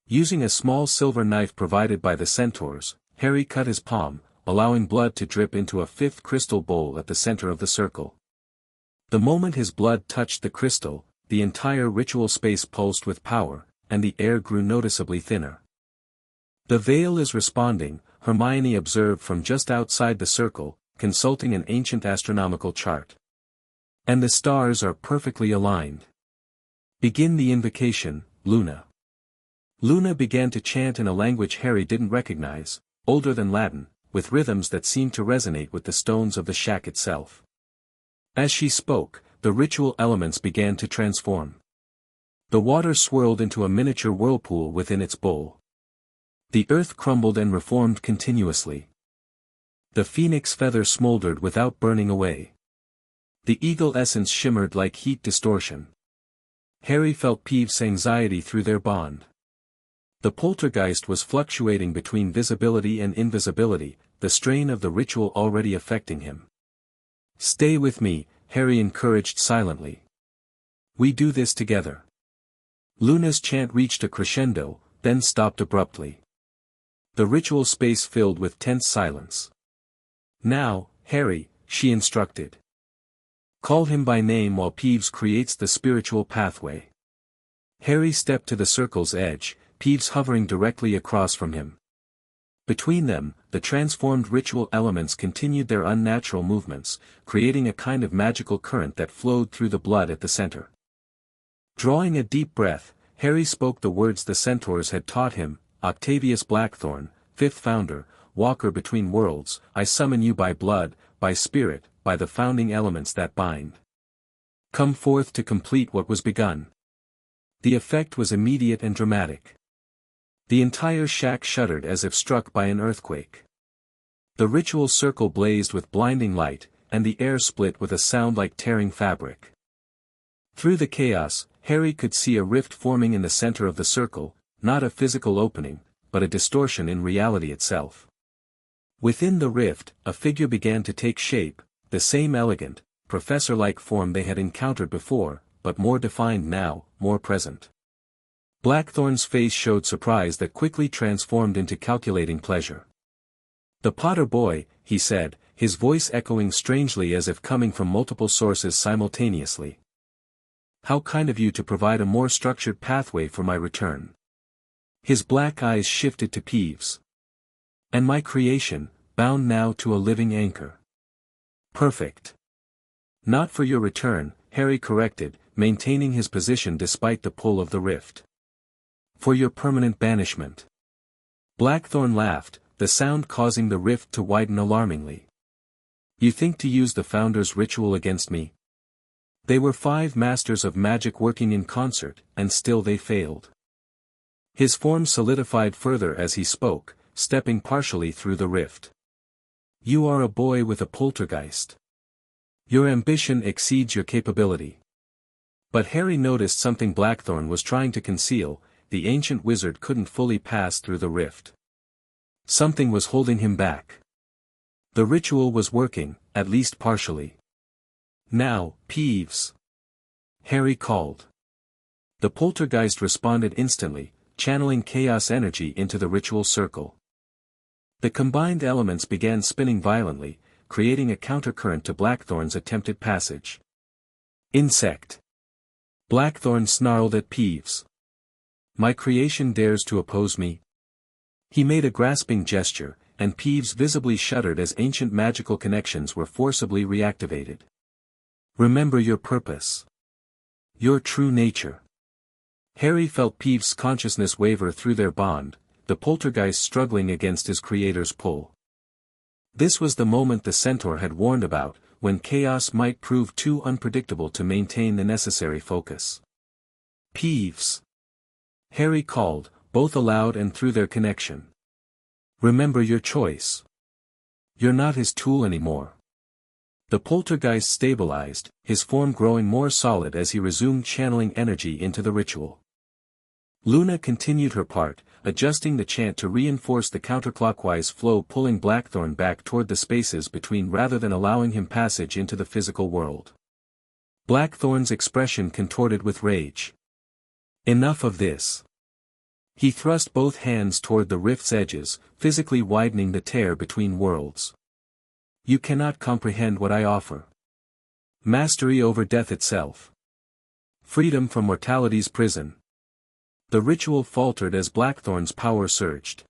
Using a small silver knife provided by the centaurs, Harry cut his palm, allowing blood to drip into a fifth crystal bowl at the center of the circle. The moment his blood touched the crystal, the entire ritual space pulsed with power, and the air grew noticeably thinner. The veil is responding, Hermione observed from just outside the circle, consulting an ancient astronomical chart. And the stars are perfectly aligned. Begin the invocation, Luna. Luna began to chant in a language Harry didn't recognize, older than Latin, with rhythms that seemed to resonate with the stones of the shack itself. As she spoke, the ritual elements began to transform. The water swirled into a miniature whirlpool within its bowl. The earth crumbled and reformed continuously. The phoenix feather smoldered without burning away. The eagle essence shimmered like heat distortion. Harry felt Peeves' anxiety through their bond. The poltergeist was fluctuating between visibility and invisibility, the strain of the ritual already affecting him. Stay with me, Harry encouraged silently. We do this together. Luna's chant reached a crescendo, then stopped abruptly. The ritual space filled with tense silence. "Now, Harry," she instructed. "Call him by name while Peeves creates the spiritual pathway." Harry stepped to the circle's edge, Peeves hovering directly across from him. Between them, the transformed ritual elements continued their unnatural movements, creating a kind of magical current that flowed through the blood at the center. Drawing a deep breath, Harry spoke the words the centaurs had taught him. "Octavius Blackthorn, fifth founder, walker between worlds, I summon you by blood, by spirit, by the founding elements that bind. Come forth to complete what was begun." The effect was immediate and dramatic. The entire shack shuddered as if struck by an earthquake. The ritual circle blazed with blinding light, and the air split with a sound like tearing fabric. Through the chaos, Harry could see a rift forming in the center of the circle, not a physical opening, but a distortion in reality itself. Within the rift, a figure began to take shape, the same elegant, professor-like form they had encountered before, but more defined now, more present. Blackthorn's face showed surprise that quickly transformed into calculating pleasure. "The Potter boy," he said, his voice echoing strangely as if coming from multiple sources simultaneously. "How kind of you to provide a more structured pathway for my return." His black eyes shifted to Peeves. "And my creation, bound now to a living anchor." "Perfect." "Not for your return," Harry corrected, maintaining his position despite the pull of the rift. "For your permanent banishment." Blackthorn laughed, the sound causing the rift to widen alarmingly. "You think to use the Founder's ritual against me?" They were 5 masters of magic working in concert, and still they failed. His form solidified further as he spoke, stepping partially through the rift. "You are a boy with a poltergeist. Your ambition exceeds your capability." But Harry noticed something Blackthorn was trying to conceal. The ancient wizard couldn't fully pass through the rift. Something was holding him back. The ritual was working, at least partially. "Now, Peeves," Harry called. The poltergeist responded instantly, channeling chaos energy into the ritual circle. The combined elements began spinning violently, creating a countercurrent to Blackthorn's attempted passage. "Insect!" Blackthorn snarled at Peeves. "My creation dares to oppose me?" He made a grasping gesture, and Peeves visibly shuddered as ancient magical connections were forcibly reactivated. "Remember your purpose. Your true nature." Harry felt Peeves' consciousness waver through their bond, the poltergeist struggling against his creator's pull. This was the moment the centaur had warned about, when chaos might prove too unpredictable to maintain the necessary focus. "Peeves," Harry called, both aloud and through their connection. "Remember your choice. You're not his tool anymore." The poltergeist stabilized, his form growing more solid as he resumed channeling energy into the ritual. Luna continued her part, adjusting the chant to reinforce the counterclockwise flow, pulling Blackthorn back toward the spaces between rather than allowing him passage into the physical world. Blackthorn's expression contorted with rage. "Enough of this." He thrust both hands toward the rift's edges, physically widening the tear between worlds. "You cannot comprehend what I offer. Mastery over death itself. Freedom from mortality's prison." The ritual faltered as Blackthorn's power surged.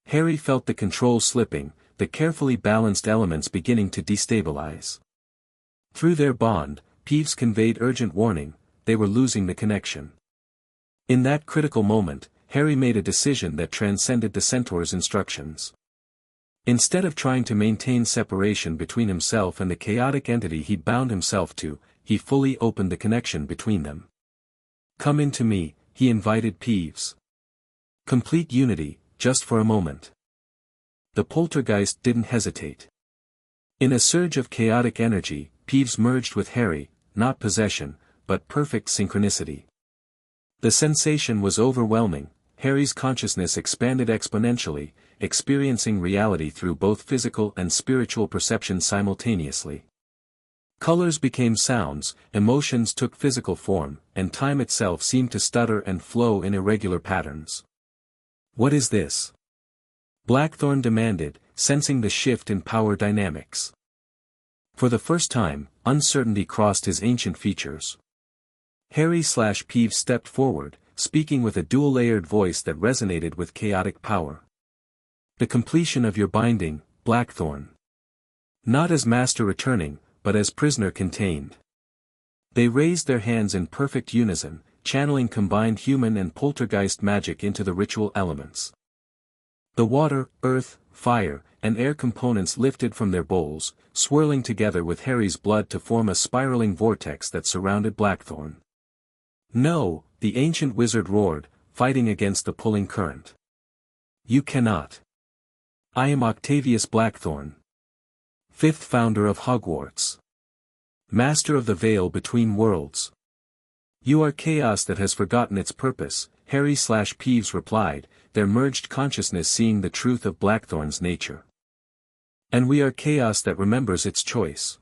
Harry felt the control slipping, the carefully balanced elements beginning to destabilize. Through their bond, Peeves conveyed urgent warning, they were losing the connection. In that critical moment, Harry made a decision that transcended the centaur's instructions. Instead of trying to maintain separation between himself and the chaotic entity he'd bound himself to, he fully opened the connection between them. "Come into me," he invited Peeves. "Complete unity, just for a moment." The poltergeist didn't hesitate. In a surge of chaotic energy, Peeves merged with Harry, not possession, but perfect synchronicity. The sensation was overwhelming. Harry's consciousness expanded exponentially, experiencing reality through both physical and spiritual perception simultaneously. Colors became sounds, emotions took physical form, and time itself seemed to stutter and flow in irregular patterns. "What is this?" Blackthorn demanded, sensing the shift in power dynamics. For the first time, uncertainty crossed his ancient features. Harry/Peeves stepped forward, speaking with a dual-layered voice that resonated with chaotic power. The completion of your binding, Blackthorn. Not as master returning, but as prisoner contained. They raised their hands in perfect unison, channeling combined human and poltergeist magic into the ritual elements. The water, earth, fire, and air components lifted from their bowls, swirling together with Harry's blood to form a spiraling vortex that surrounded Blackthorn. No, the ancient wizard roared, fighting against the pulling current. You cannot. I am Octavius Blackthorn, fifth founder of Hogwarts. Master of the veil between worlds. You are chaos that has forgotten its purpose, Harry/Peeves replied, their merged consciousness seeing the truth of Blackthorn's nature. And we are chaos that remembers its choice.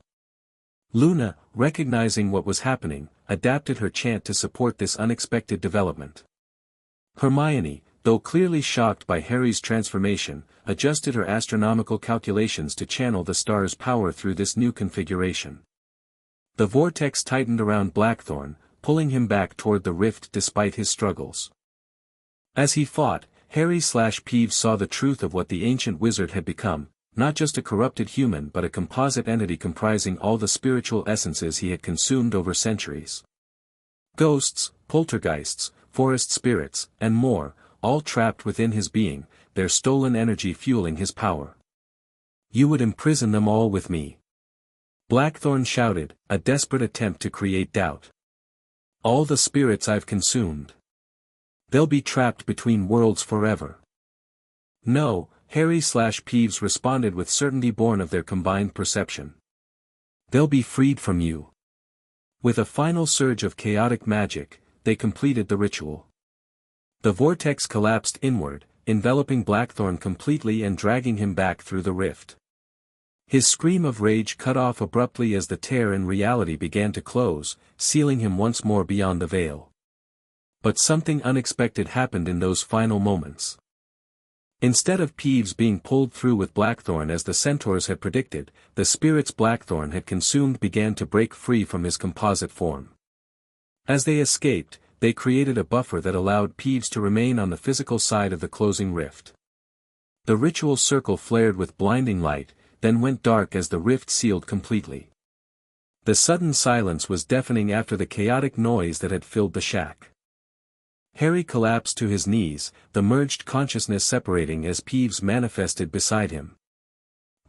Luna, recognizing what was happening, adapted her chant to support this unexpected development. Hermione, though clearly shocked by Harry's transformation, adjusted her astronomical calculations to channel the star's power through this new configuration. The vortex tightened around Blackthorn, pulling him back toward the rift despite his struggles. As he fought, Harry/Peeves saw the truth of what the ancient wizard had become, not just a corrupted human but a composite entity comprising all the spiritual essences he had consumed over centuries. Ghosts, poltergeists, forest spirits, and more, all trapped within his being, their stolen energy fueling his power. You would imprison them all with me. Blackthorn shouted, a desperate attempt to create doubt. All the spirits I've consumed. They'll be trapped between worlds forever. No, Harry/Peeves responded with certainty born of their combined perception. They'll be freed from you. With a final surge of chaotic magic, they completed the ritual. The vortex collapsed inward, enveloping Blackthorn completely and dragging him back through the rift. His scream of rage cut off abruptly as the tear in reality began to close, sealing him once more beyond the veil. But something unexpected happened in those final moments. Instead of Peeves being pulled through with Blackthorn as the centaurs had predicted, the spirits Blackthorn had consumed began to break free from his composite form. As they escaped, they created a buffer that allowed Peeves to remain on the physical side of the closing rift. The ritual circle flared with blinding light, then went dark as the rift sealed completely. The sudden silence was deafening after the chaotic noise that had filled the shack. Harry collapsed to his knees, the merged consciousness separating as Peeves manifested beside him.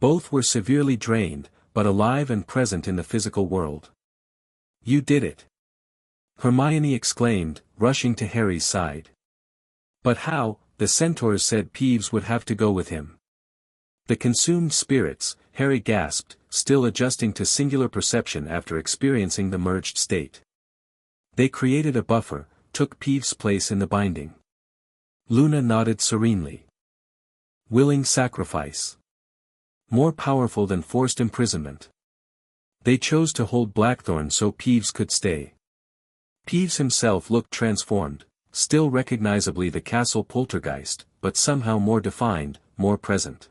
Both were severely drained, but alive and present in the physical world. You did it! Hermione exclaimed, rushing to Harry's side. But how? The centaurs said Peeves would have to go with him. The consumed spirits, Harry gasped, still adjusting to singular perception after experiencing the merged state. They created a buffer, took Peeves' place in the binding. Luna nodded serenely. Willing sacrifice. More powerful than forced imprisonment. They chose to hold Blackthorn so Peeves could stay. Peeves himself looked transformed, still recognizably the castle poltergeist, but somehow more defined, more present.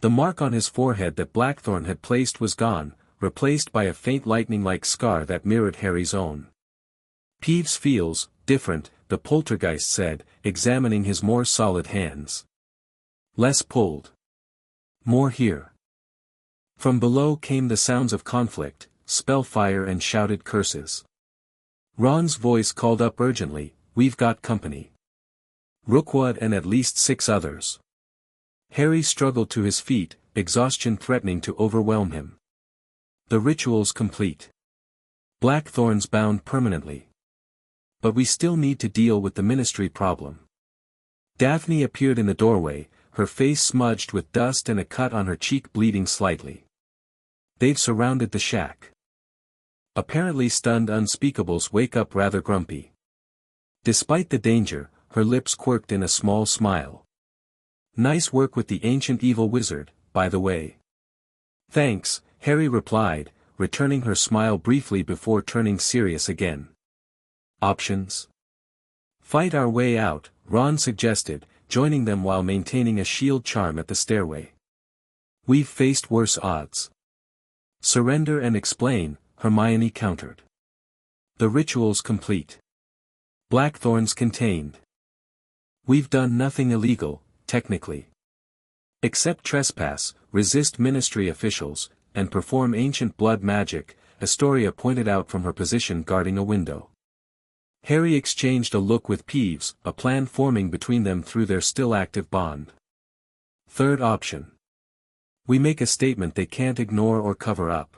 The mark on his forehead that Blackthorn had placed was gone, replaced by a faint lightning-like scar that mirrored Harry's own. Peeves feels different, the poltergeist said, examining his more solid hands. Less pulled. More here. From below came the sounds of conflict, spellfire and shouted curses. Ron's voice called up urgently, we've got company. Rookwood and at least 6 others. Harry struggled to his feet, exhaustion threatening to overwhelm him. The ritual's complete. Blackthorn's bound permanently. But we still need to deal with the ministry problem. Daphne appeared in the doorway, her face smudged with dust and a cut on her cheek bleeding slightly. They've surrounded the shack. Apparently stunned unspeakables wake up rather grumpy. Despite the danger, her lips quirked in a small smile. Nice work with the ancient evil wizard, by the way. Thanks, Harry replied, returning her smile briefly before turning serious again. Options? Fight our way out, Ron suggested, joining them while maintaining a shield charm at the stairway. "We've faced worse odds." "Surrender and explain," Hermione countered. "The ritual's complete. Blackthorns contained. We've done nothing illegal, technically. Except trespass, resist ministry officials, and perform ancient blood magic," Astoria pointed out from her position guarding a window. Harry exchanged a look with Peeves, a plan forming between them through their still active bond. "Third option. We make a statement they can't ignore or cover up."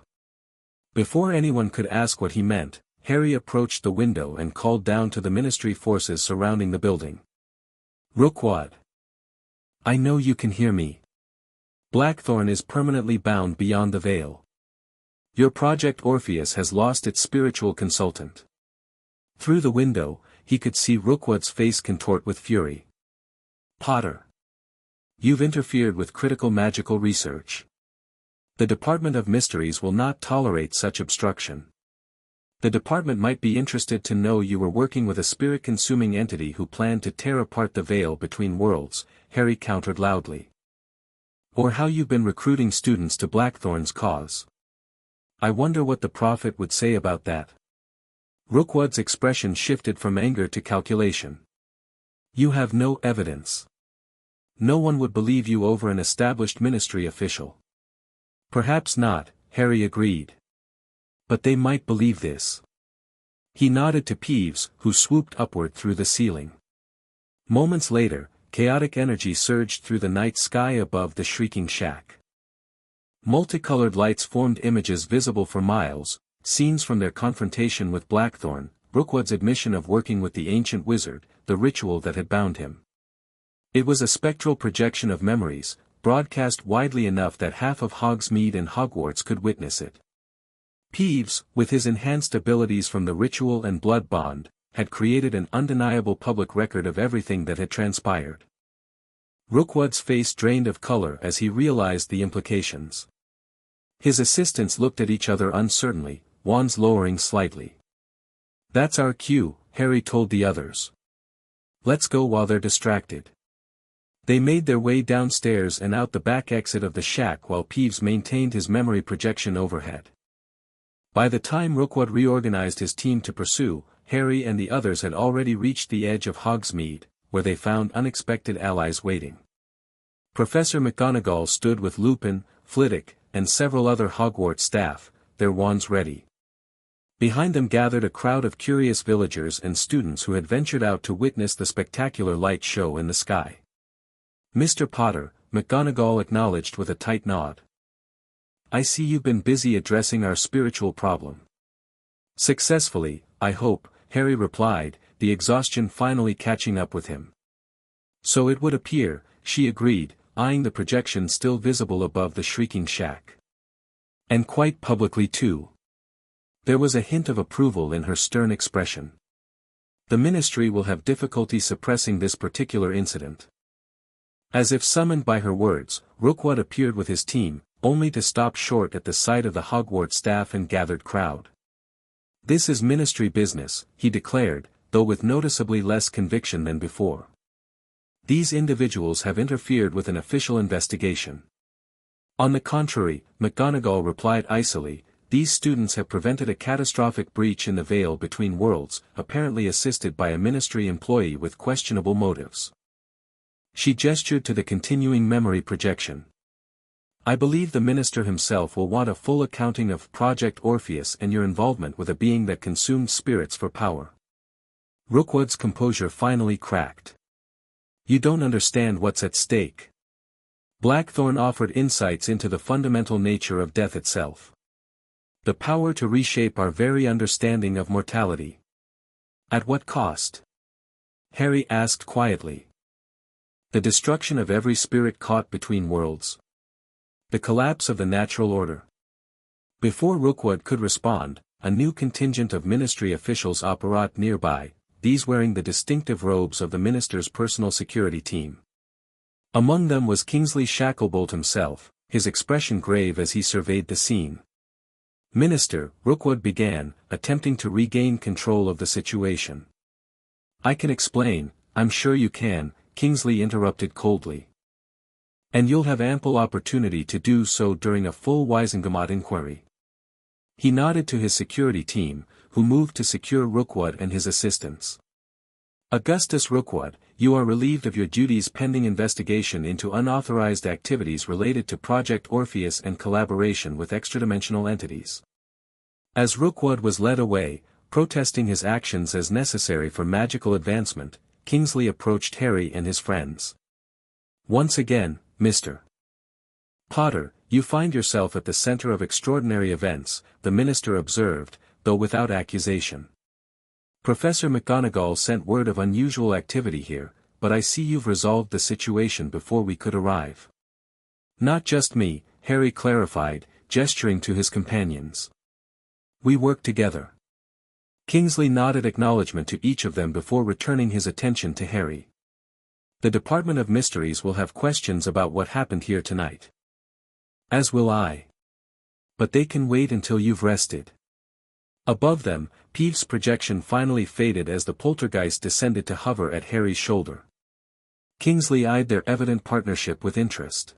Before anyone could ask what he meant, Harry approached the window and called down to the ministry forces surrounding the building. "Rookwood. I know you can hear me. Blackthorn is permanently bound beyond the veil. Your Project Orpheus has lost its spiritual consultant." Through the window, he could see Rookwood's face contort with fury. "Potter. You've interfered with critical magical research. The Department of Mysteries will not tolerate such obstruction. The department might be interested to know you were working with a spirit-consuming entity who planned to tear apart the veil between worlds," Harry countered loudly. "Or how you've been recruiting students to Blackthorn's cause. I wonder what the Prophet would say about that." Rookwood's expression shifted from anger to calculation. "You have no evidence. No one would believe you over an established ministry official." "Perhaps not," Harry agreed. "But they might believe this." He nodded to Peeves, who swooped upward through the ceiling. Moments later, chaotic energy surged through the night sky above the shrieking shack. Multicolored lights formed images visible for miles, scenes from their confrontation with Blackthorn, Rookwood's admission of working with the ancient wizard, the ritual that had bound him. It was a spectral projection of memories, broadcast widely enough that half of Hogsmeade and Hogwarts could witness it. Peeves, with his enhanced abilities from the ritual and blood bond, had created an undeniable public record of everything that had transpired. Rookwood's face drained of color as he realized the implications. His assistants looked at each other uncertainly, wands lowering slightly. "That's our cue," Harry told the others. "Let's go while they're distracted." They made their way downstairs and out the back exit of the shack while Peeves maintained his memory projection overhead. By the time Rookwood reorganized his team to pursue, Harry and the others had already reached the edge of Hogsmeade, where they found unexpected allies waiting. Professor McGonagall stood with Lupin, Flitwick, and several other Hogwarts staff, their wands ready. Behind them gathered a crowd of curious villagers and students who had ventured out to witness the spectacular light show in the sky. "Mr. Potter," McGonagall acknowledged with a tight nod. "I see you've been busy addressing our spiritual problem." "Successfully, I hope," Harry replied, the exhaustion finally catching up with him. "So it would appear," she agreed, eyeing the projection still visible above the shrieking shack. "And quite publicly too." There was a hint of approval in her stern expression. "The Ministry will have difficulty suppressing this particular incident." As if summoned by her words, Rookwood appeared with his team, only to stop short at the sight of the Hogwarts staff and gathered crowd. "This is Ministry business," he declared, though with noticeably less conviction than before. "These individuals have interfered with an official investigation." "On the contrary," McGonagall replied icily, "these students have prevented a catastrophic breach in the veil between worlds, apparently assisted by a Ministry employee with questionable motives." She gestured to the continuing memory projection. "I believe the Minister himself will want a full accounting of Project Orpheus and your involvement with a being that consumed spirits for power." Rookwood's composure finally cracked. "You don't understand what's at stake." Blackthorn offered insights into the fundamental nature of death itself. The power to reshape our very understanding of mortality. "At what cost?" Harry asked quietly. "The destruction of every spirit caught between worlds. The collapse of the natural order." Before Rookwood could respond, a new contingent of Ministry officials apparat nearby, these wearing the distinctive robes of the Minister's personal security team. Among them was Kingsley Shacklebolt himself, his expression grave as he surveyed the scene. "Minister," Rookwood began, attempting to regain control of the situation. "I can explain, I'm sure you can," Kingsley interrupted coldly. And you'll have ample opportunity to do so during a full Wisengamot inquiry. He nodded to his security team, who moved to secure Rookwood and his assistants. Augustus Rookwood, you are relieved of your duties pending investigation into unauthorized activities related to Project Orpheus and collaboration with extradimensional entities. As Rookwood was led away, protesting his actions as necessary for magical advancement, Kingsley approached Harry and his friends. Once again, Mr. Potter, you find yourself at the center of extraordinary events, the minister observed, though without accusation. Professor McGonagall sent word of unusual activity here, but I see you've resolved the situation before we could arrive. Not just me, Harry clarified, gesturing to his companions. We work together. Kingsley nodded acknowledgement to each of them before returning his attention to Harry. The Department of Mysteries will have questions about what happened here tonight. As will I. But they can wait until you've rested. Above them, Peeves' projection finally faded as the poltergeist descended to hover at Harry's shoulder. Kingsley eyed their evident partnership with interest.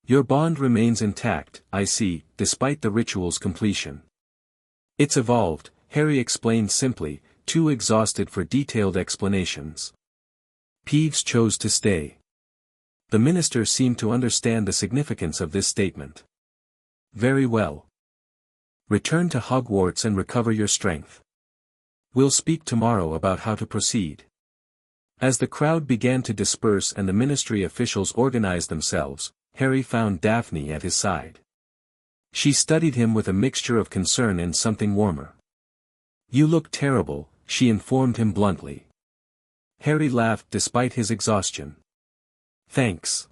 Your bond remains intact, I see, despite the ritual's completion. It's evolved, Harry explained simply, too exhausted for detailed explanations. Peeves chose to stay. The minister seemed to understand the significance of this statement. Very well. Return to Hogwarts and recover your strength. We'll speak tomorrow about how to proceed. As the crowd began to disperse and the ministry officials organized themselves, Harry found Daphne at his side. She studied him with a mixture of concern and something warmer. You look terrible, she informed him bluntly. Harry laughed despite his exhaustion. Thanks.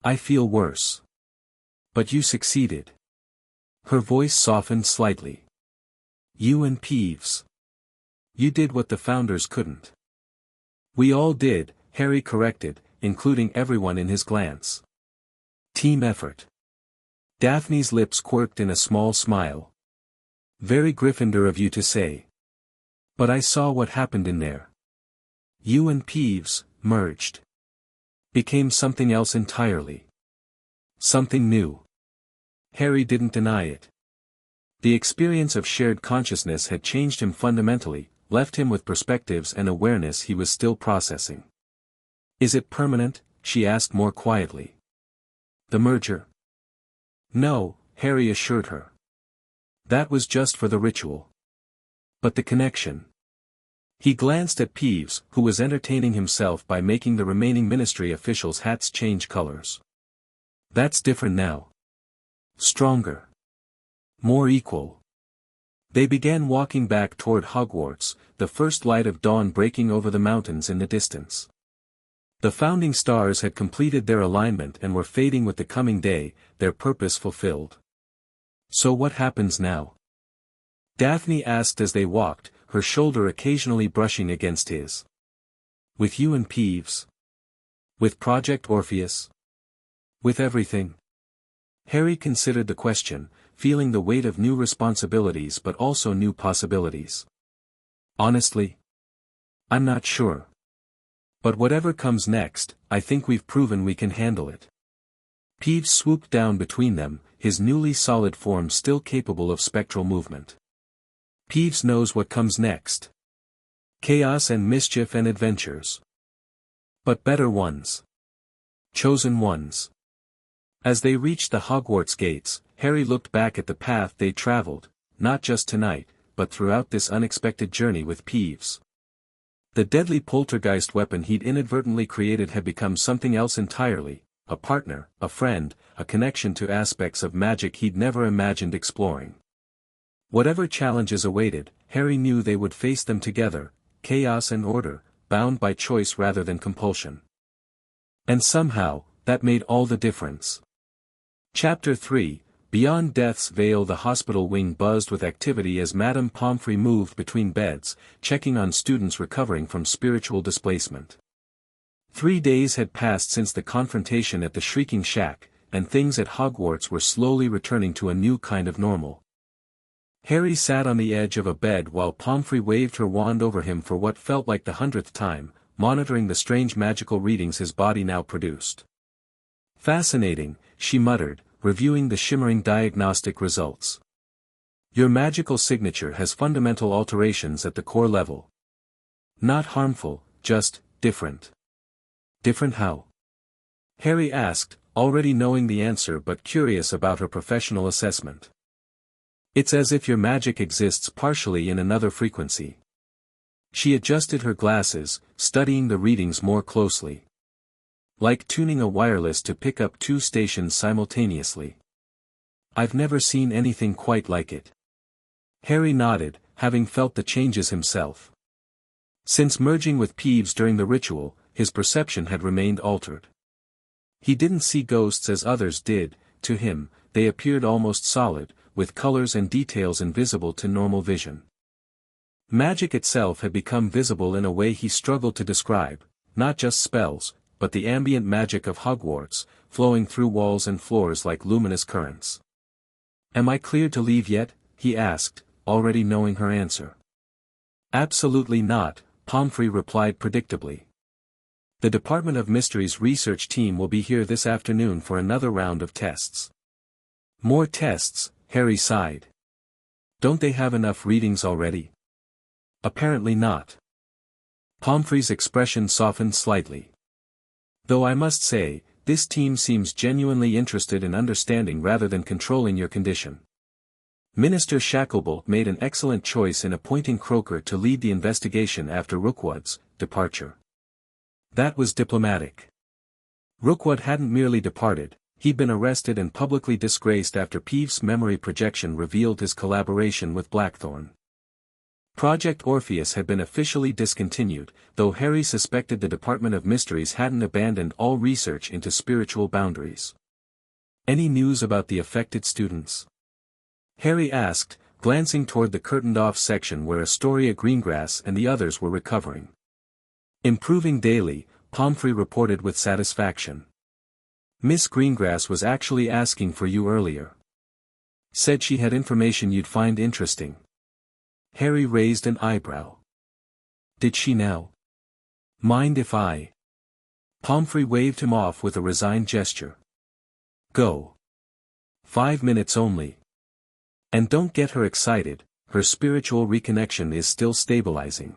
I feel worse. But you succeeded. Her voice softened slightly. You and Peeves. You did what the founders couldn't. We all did, Harry corrected, including everyone in his glance. Team effort. Daphne's lips quirked in a small smile. Very Gryffindor of you to say. But I saw what happened in there. You and Peeves, merged. Became something else entirely. Something new. Harry didn't deny it. The experience of shared consciousness had changed him fundamentally, left him with perspectives and awareness he was still processing. Is it permanent? She asked more quietly. The merger? No, Harry assured her. That was just for the ritual. But the connection. He glanced at Peeves, who was entertaining himself by making the remaining ministry officials' hats change colors. That's different now. Stronger. More equal. They began walking back toward Hogwarts, the first light of dawn breaking over the mountains in the distance. The founding stars had completed their alignment and were fading with the coming day, their purpose fulfilled. So what happens now? Daphne asked as they walked, her shoulder occasionally brushing against his. With you and Peeves? With Project Orpheus? With everything? Harry considered the question, feeling the weight of new responsibilities but also new possibilities. Honestly? I'm not sure. But whatever comes next, I think we've proven we can handle it. Peeves swooped down between them, his newly solid form still capable of spectral movement. Peeves knows what comes next. Chaos and mischief and adventures. But better ones. Chosen ones. As they reached the Hogwarts gates, Harry looked back at the path they traveled, not just tonight, but throughout this unexpected journey with Peeves. The deadly poltergeist weapon he'd inadvertently created had become something else entirely, a partner, a friend, a connection to aspects of magic he'd never imagined exploring. Whatever challenges awaited, Harry knew they would face them together, chaos and order, bound by choice rather than compulsion. And somehow, that made all the difference. Chapter 3, Beyond Death's Veil. The hospital wing buzzed with activity as Madame Pomfrey moved between beds, checking on students recovering from spiritual displacement. 3 days had passed since the confrontation at the Shrieking Shack, and things at Hogwarts were slowly returning to a new kind of normal. Harry sat on the edge of a bed while Pomfrey waved her wand over him for what felt like the 100th time, monitoring the strange magical readings his body now produced. Fascinating, she muttered, reviewing the shimmering diagnostic results. Your magical signature has fundamental alterations at the core level. Not harmful, just different. Different how? Harry asked, already knowing the answer but curious about her professional assessment. It's as if your magic exists partially in another frequency. She adjusted her glasses, studying the readings more closely. Like tuning a wireless to pick up two stations simultaneously. I've never seen anything quite like it. Harry nodded, having felt the changes himself. Since merging with Peeves during the ritual, his perception had remained altered. He didn't see ghosts as others did. To him, they appeared almost solid, with colors and details invisible to normal vision. Magic itself had become visible in a way he struggled to describe, not just spells, but the ambient magic of Hogwarts, flowing through walls and floors like luminous currents. Am I cleared to leave yet? He asked, already knowing her answer. Absolutely not, Pomfrey replied predictably. The Department of Mysteries research team will be here this afternoon for another round of tests. More tests, Harry sighed. Don't they have enough readings already? Apparently not. Pomfrey's expression softened slightly. Though I must say, this team seems genuinely interested in understanding rather than controlling your condition. Minister Shacklebolt made an excellent choice in appointing Croker to lead the investigation after Rookwood's departure. That was diplomatic. Rookwood hadn't merely departed, he'd been arrested and publicly disgraced after Peeves' memory projection revealed his collaboration with Blackthorn. Project Orpheus had been officially discontinued, though Harry suspected the Department of Mysteries hadn't abandoned all research into spiritual boundaries. Any news about the affected students? Harry asked, glancing toward the curtained-off section where Astoria Greengrass and the others were recovering. Improving daily, Pomfrey reported with satisfaction. Miss Greengrass was actually asking for you earlier. Said she had information you'd find interesting. Harry raised an eyebrow. Did she now? Mind if I? Pomfrey waved him off with a resigned gesture. Go. 5 minutes only. And don't get her excited, her spiritual reconnection is still stabilizing.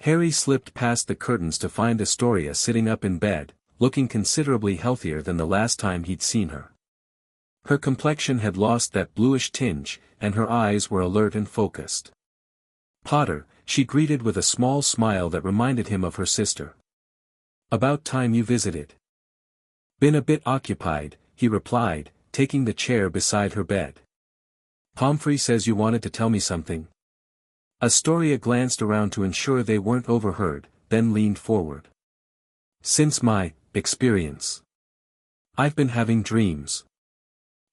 Harry slipped past the curtains to find Astoria sitting up in bed, looking considerably healthier than the last time he'd seen her. Her complexion had lost that bluish tinge, and her eyes were alert and focused. Potter, she greeted with a small smile that reminded him of her sister. About time you visited. Been a bit occupied, he replied, taking the chair beside her bed. Pomfrey says you wanted to tell me something. Astoria glanced around to ensure they weren't overheard, then leaned forward. Since my experience. I've been having dreams.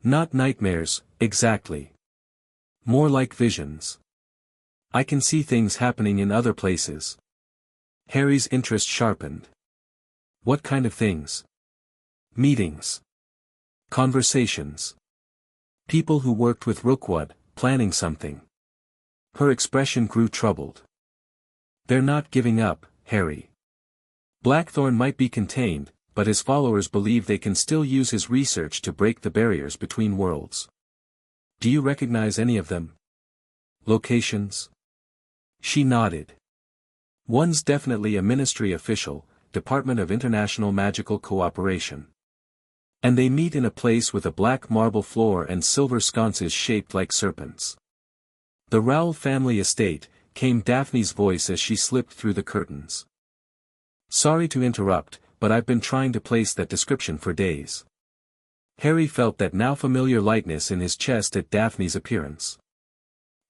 Not nightmares, exactly. More like visions. I can see things happening in other places. Harry's interest sharpened. What kind of things? Meetings. Conversations. People who worked with Rookwood, planning something. Her expression grew troubled. They're not giving up, Harry. Blackthorn might be contained, but his followers believe they can still use his research to break the barriers between worlds. Do you recognize any of them? Locations? She nodded. One's definitely a ministry official, Department of International Magical Cooperation. And they meet in a place with a black marble floor and silver sconces shaped like serpents. The Rowell family estate, came Daphne's voice as she slipped through the curtains. Sorry to interrupt, but I've been trying to place that description for days. Harry felt that now familiar lightness in his chest at Daphne's appearance.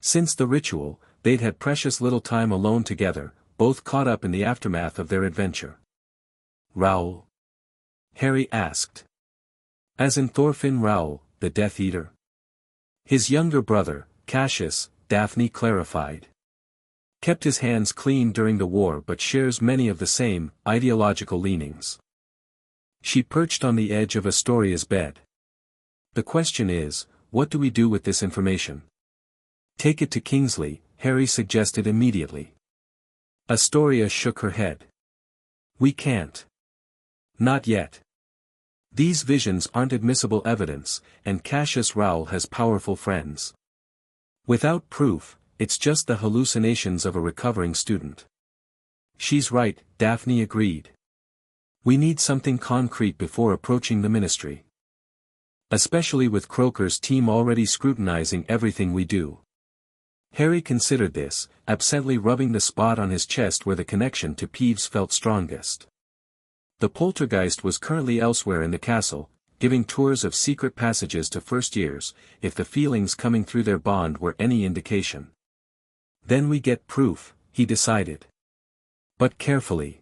Since the ritual, they'd had precious little time alone together, both caught up in the aftermath of their adventure. Rowell? Harry asked. As in Thorfinn Rowell, the Death Eater? His younger brother, Cassius, Daphne clarified. Kept his hands clean during the war but shares many of the same, ideological leanings. She perched on the edge of Astoria's bed. The question is, what do we do with this information? Take it to Kingsley, Harry suggested immediately. Astoria shook her head. We can't. Not yet. These visions aren't admissible evidence, and Cassius Rowell has powerful friends. Without proof, it's just the hallucinations of a recovering student. She's right, Daphne agreed. We need something concrete before approaching the ministry. Especially with Croker's team already scrutinizing everything we do. Harry considered this, absently rubbing the spot on his chest where the connection to Peeves felt strongest. The poltergeist was currently elsewhere in the castle, giving tours of secret passages to first years, if the feelings coming through their bond were any indication. Then we get proof, he decided. But carefully.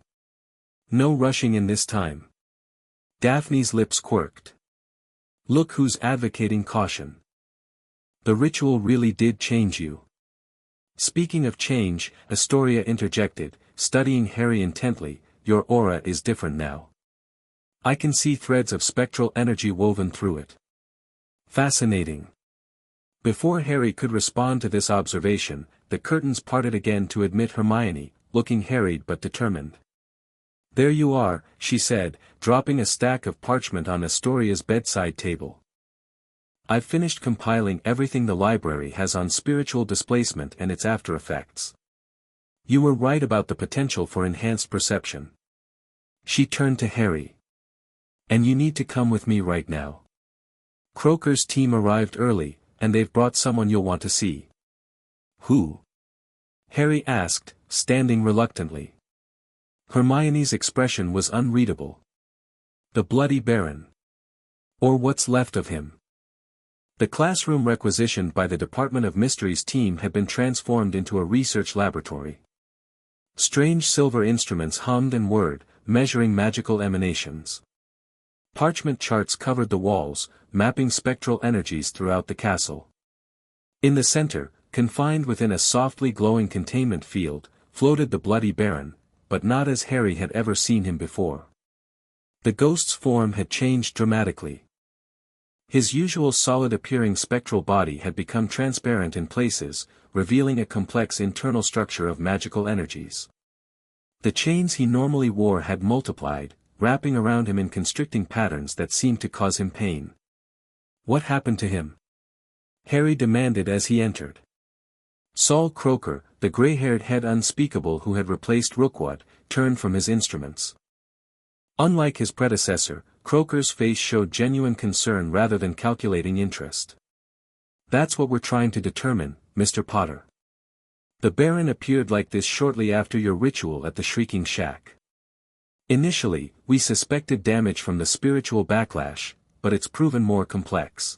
No rushing in this time. Daphne's lips quirked. Look who's advocating caution. The ritual really did change you. Speaking of change, Astoria interjected, studying Harry intently, your aura is different now. I can see threads of spectral energy woven through it. Fascinating. Before Harry could respond to this observation, the curtains parted again to admit Hermione, looking harried but determined. There you are, she said, dropping a stack of parchment on Astoria's bedside table. I've finished compiling everything the library has on spiritual displacement and its after-effects. You were right about the potential for enhanced perception. She turned to Harry. And you need to come with me right now. Croker's team arrived early, and they've brought someone you'll want to see. Who? Harry asked, standing reluctantly. Hermione's expression was unreadable. The Bloody Baron. Or what's left of him. The classroom requisitioned by the Department of Mysteries team had been transformed into a research laboratory. Strange silver instruments hummed and whirred, measuring magical emanations. Parchment charts covered the walls, mapping spectral energies throughout the castle. In the center, confined within a softly glowing containment field, floated the Bloody Baron, but not as Harry had ever seen him before. The ghost's form had changed dramatically. His usual solid-appearing spectral body had become transparent in places, revealing a complex internal structure of magical energies. The chains he normally wore had multiplied, wrapping around him in constricting patterns that seemed to cause him pain. What happened to him? Harry demanded as he entered. Saul Croker, the gray-haired head unspeakable who had replaced Rookwood, turned from his instruments. Unlike his predecessor, Croker's face showed genuine concern rather than calculating interest. That's what we're trying to determine, Mr. Potter. The Baron appeared like this shortly after your ritual at the Shrieking Shack. Initially, we suspected damage from the spiritual backlash, but it's proven more complex.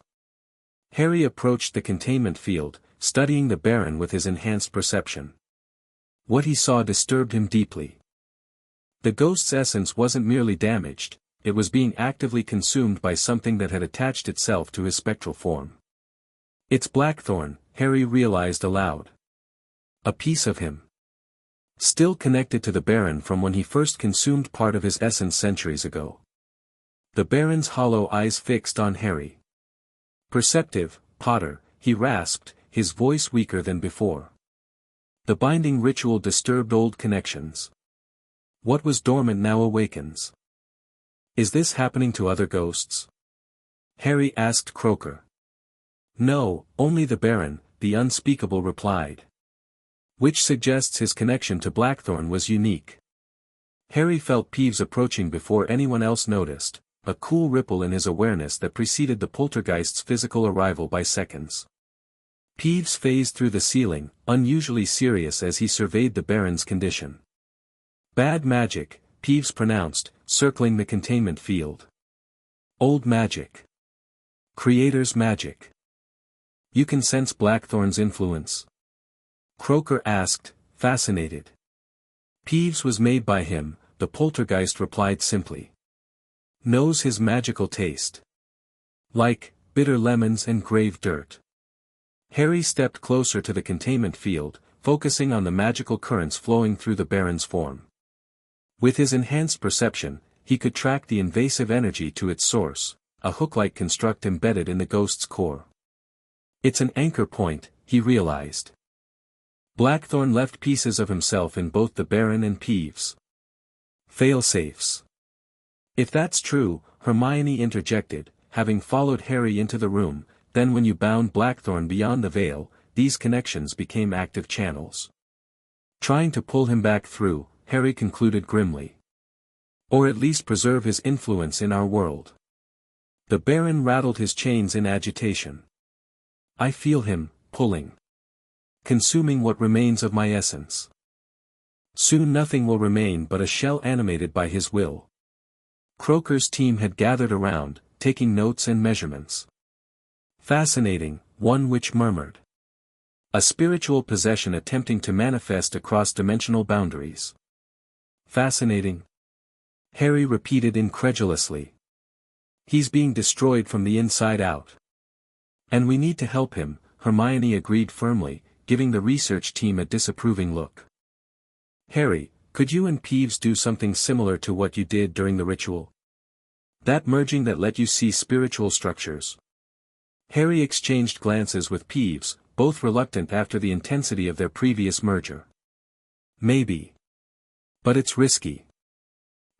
Harry approached the containment field, studying the Baron with his enhanced perception. What he saw disturbed him deeply. The ghost's essence wasn't merely damaged, it was being actively consumed by something that had attached itself to his spectral form. It's Blackthorn, Harry realized aloud. A piece of him. Still connected to the Baron from when he first consumed part of his essence centuries ago. The Baron's hollow eyes fixed on Harry. Perceptive, Potter, he rasped, his voice weaker than before. The binding ritual disturbed old connections. What was dormant now awakens. Is this happening to other ghosts? Harry asked Croker. No, only the Baron, the unspeakable replied. Which suggests his connection to Blackthorn was unique. Harry felt Peeves approaching before anyone else noticed, a cool ripple in his awareness that preceded the poltergeist's physical arrival by seconds. Peeves phased through the ceiling, unusually serious as he surveyed the Baron's condition. Bad magic, Peeves pronounced, circling the containment field. Old magic. Creator's magic. You can sense Blackthorn's influence? Croker asked, fascinated. Peeves was made by him, the poltergeist replied simply. Knows his magical taste. Like, bitter lemons and grave dirt. Harry stepped closer to the containment field, focusing on the magical currents flowing through the Baron's form. With his enhanced perception, he could track the invasive energy to its source, a hook-like construct embedded in the ghost's core. It's an anchor point, he realized. Blackthorn left pieces of himself in both the Baron and Peeves. Fail-safes. If that's true, Hermione interjected, having followed Harry into the room, then when you bound Blackthorn beyond the veil, these connections became active channels. Trying to pull him back through, Harry concluded grimly. Or at least preserve his influence in our world. The Baron rattled his chains in agitation. I feel him, pulling. Consuming what remains of my essence. Soon nothing will remain but a shell animated by his will. Croaker's team had gathered around, taking notes and measurements. Fascinating, one witch murmured. A spiritual possession attempting to manifest across dimensional boundaries. Fascinating. Harry repeated incredulously. He's being destroyed from the inside out. And we need to help him, Hermione agreed firmly, giving the research team a disapproving look. Harry, could you and Peeves do something similar to what you did during the ritual? That merging that let you see spiritual structures. Harry exchanged glances with Peeves, both reluctant after the intensity of their previous merger. Maybe. But it's risky.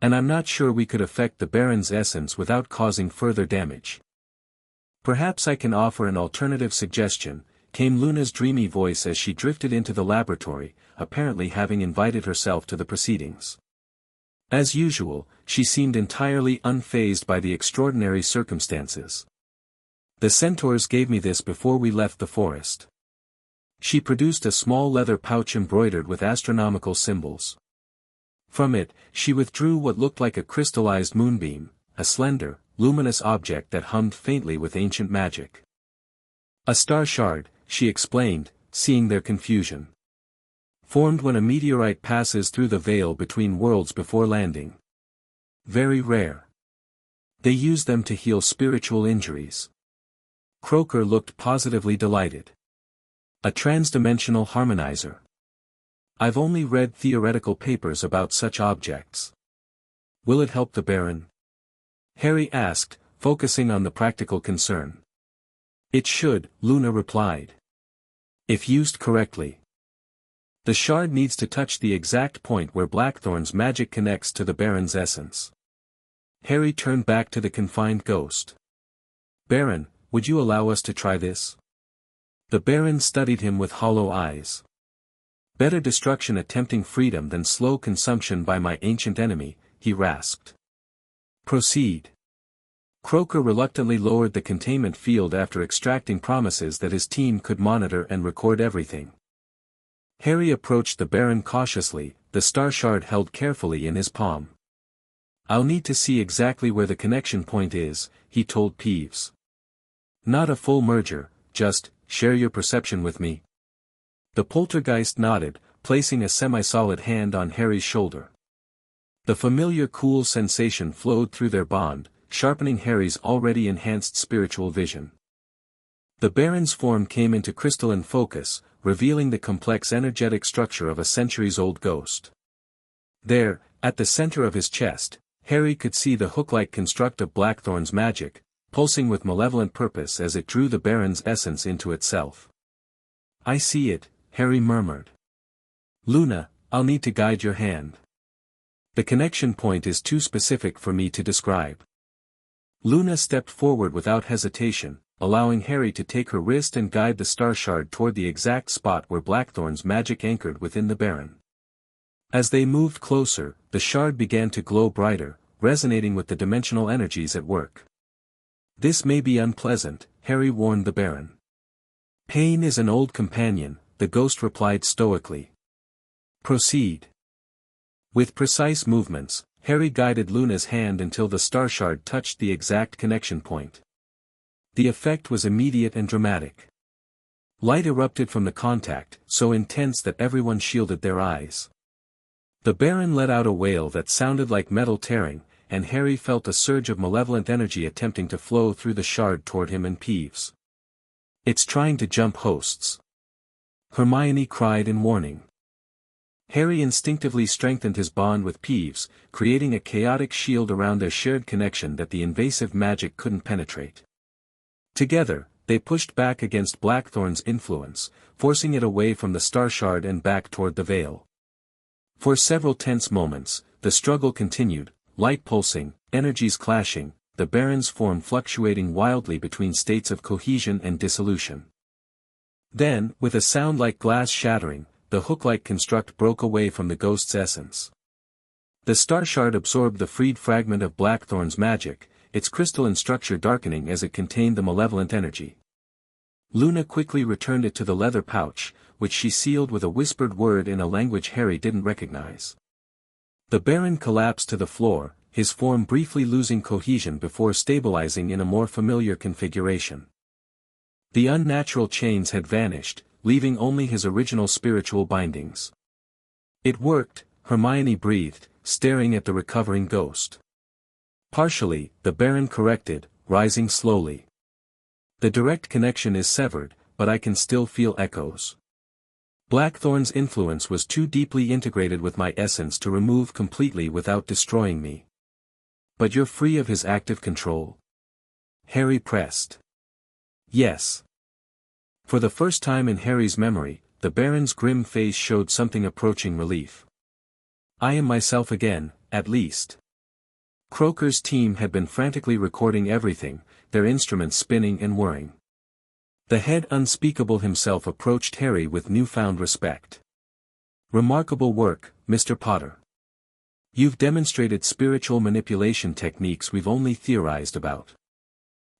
And I'm not sure we could affect the Baron's essence without causing further damage. Perhaps I can offer an alternative suggestion, came Luna's dreamy voice as she drifted into the laboratory, apparently having invited herself to the proceedings. As usual, she seemed entirely unfazed by the extraordinary circumstances. The centaurs gave me this before we left the forest. She produced a small leather pouch embroidered with astronomical symbols. From it, she withdrew what looked like a crystallized moonbeam, a slender, luminous object that hummed faintly with ancient magic. A star shard, she explained, seeing their confusion. Formed when a meteorite passes through the veil between worlds before landing. Very rare. They use them to heal spiritual injuries. Croaker looked positively delighted. A transdimensional harmonizer. I've only read theoretical papers about such objects. Will it help the Baron? Harry asked, focusing on the practical concern. It should, Luna replied. If used correctly. The shard needs to touch the exact point where Blackthorn's magic connects to the Baron's essence. Harry turned back to the confined ghost. Baron, would you allow us to try this? The Baron studied him with hollow eyes. Better destruction attempting freedom than slow consumption by my ancient enemy, he rasped. Proceed. Croaker reluctantly lowered the containment field after extracting promises that his team could monitor and record everything. Harry approached the Baron cautiously, the star shard held carefully in his palm. I'll need to see exactly where the connection point is, he told Peeves. Not a full merger, just, share your perception with me. The poltergeist nodded, placing a semi-solid hand on Harry's shoulder. The familiar cool sensation flowed through their bond, sharpening Harry's already enhanced spiritual vision. The Baron's form came into crystalline focus, revealing the complex energetic structure of a centuries-old ghost. There, at the center of his chest, Harry could see the hook-like construct of Blackthorn's magic, pulsing with malevolent purpose as it drew the Baron's essence into itself. I see it, Harry murmured. Luna, I'll need to guide your hand. The connection point is too specific for me to describe. Luna stepped forward without hesitation, allowing Harry to take her wrist and guide the star shard toward the exact spot where Blackthorn's magic anchored within the Baron. As they moved closer, the shard began to glow brighter, resonating with the dimensional energies at work. This may be unpleasant, Harry warned the Baron. Pain is an old companion, the ghost replied stoically. Proceed. With precise movements, Harry guided Luna's hand until the star shard touched the exact connection point. The effect was immediate and dramatic. Light erupted from the contact, so intense that everyone shielded their eyes. The Baron let out a wail that sounded like metal tearing, and Harry felt a surge of malevolent energy attempting to flow through the shard toward him and Peeves. It's trying to jump hosts. Hermione cried in warning. Harry instinctively strengthened his bond with Peeves, creating a chaotic shield around their shared connection that the invasive magic couldn't penetrate. Together, they pushed back against Blackthorn's influence, forcing it away from the star shard and back toward the veil. For several tense moments, the struggle continued, light pulsing, energies clashing, the Baron's form fluctuating wildly between states of cohesion and dissolution. Then, with a sound like glass shattering, the hook-like construct broke away from the ghost's essence. The star shard absorbed the freed fragment of Blackthorn's magic, its crystalline structure darkening as it contained the malevolent energy. Luna quickly returned it to the leather pouch, which she sealed with a whispered word in a language Harry didn't recognize. The Baron collapsed to the floor, his form briefly losing cohesion before stabilizing in a more familiar configuration. The unnatural chains had vanished, leaving only his original spiritual bindings. It worked, Hermione breathed, staring at the recovering ghost. Partially, the Baron corrected, rising slowly. The direct connection is severed, but I can still feel echoes. Blackthorn's influence was too deeply integrated with my essence to remove completely without destroying me. But you're free of his active control? Harry pressed. Yes. For the first time in Harry's memory, the Baron's grim face showed something approaching relief. I am myself again, at least. Croker's team had been frantically recording everything, their instruments spinning and whirring. The head unspeakable himself approached Harry with newfound respect. Remarkable work, Mr. Potter. You've demonstrated spiritual manipulation techniques we've only theorized about.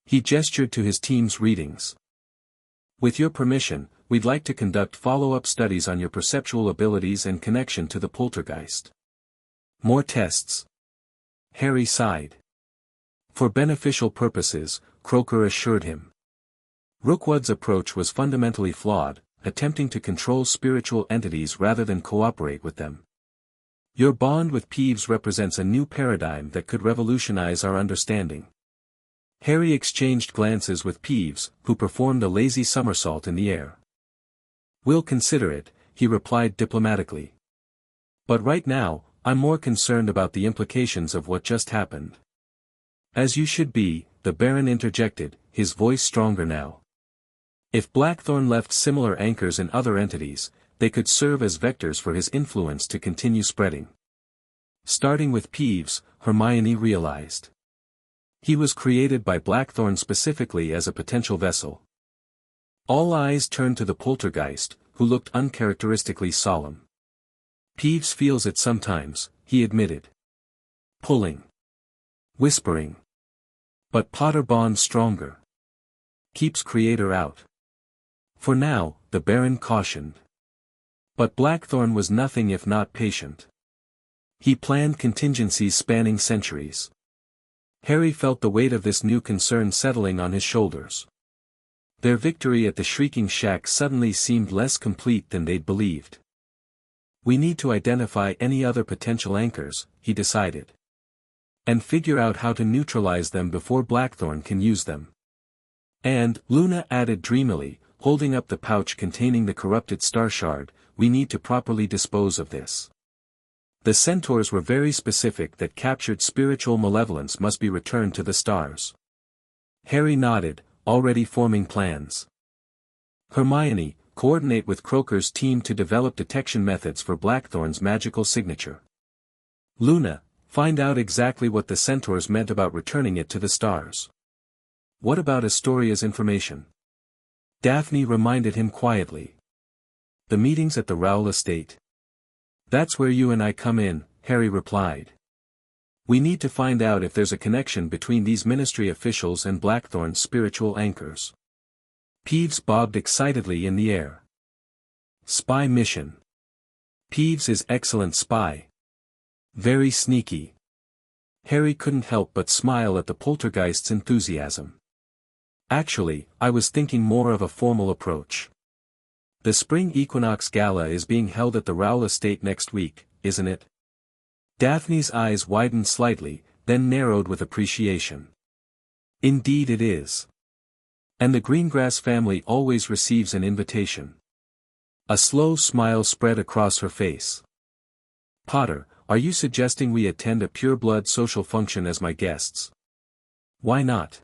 He gestured to his team's readings. With your permission, we'd like to conduct follow-up studies on your perceptual abilities and connection to the poltergeist. More tests. Harry sighed. For beneficial purposes, Croker assured him. Rookwood's approach was fundamentally flawed, attempting to control spiritual entities rather than cooperate with them. Your bond with Peeves represents a new paradigm that could revolutionize our understanding. Harry exchanged glances with Peeves, who performed a lazy somersault in the air. We'll consider it, he replied diplomatically. But right now, I'm more concerned about the implications of what just happened. As you should be, the Baron interjected, his voice stronger now. If Blackthorn left similar anchors in other entities, they could serve as vectors for his influence to continue spreading. Starting with Peeves, Hermione realized. He was created by Blackthorn specifically as a potential vessel. All eyes turned to the poltergeist, who looked uncharacteristically solemn. Peeves feels it sometimes, he admitted. Pulling. Whispering. But Potter bonds stronger. Keeps creator out. For now, the Baron cautioned. But Blackthorn was nothing if not patient. He planned contingencies spanning centuries. Harry felt the weight of this new concern settling on his shoulders. Their victory at the Shrieking Shack suddenly seemed less complete than they'd believed. We need to identify any other potential anchors, he decided. And figure out how to neutralize them before Blackthorn can use them. And, Luna added dreamily, holding up the pouch containing the corrupted star shard, we need to properly dispose of this. The centaurs were very specific that captured spiritual malevolence must be returned to the stars. Harry nodded, already forming plans. Hermione, coordinate with Croker's team to develop detection methods for Blackthorn's magical signature. Luna, find out exactly what the centaurs meant about returning it to the stars. What about Astoria's information? Daphne reminded him quietly. The meetings at the Rowell estate. That's where you and I come in, Harry replied. We need to find out if there's a connection between these ministry officials and Blackthorn's spiritual anchors. Peeves bobbed excitedly in the air. Spy mission. Peeves is excellent spy. Very sneaky. Harry couldn't help but smile at the poltergeist's enthusiasm. Actually, I was thinking more of a formal approach. The spring equinox gala is being held at the Rowell estate next week, isn't it? Daphne's eyes widened slightly, then narrowed with appreciation. Indeed it is. And the Greengrass family always receives an invitation. A slow smile spread across her face. Potter, are you suggesting we attend a pure-blood social function as my guests? Why not?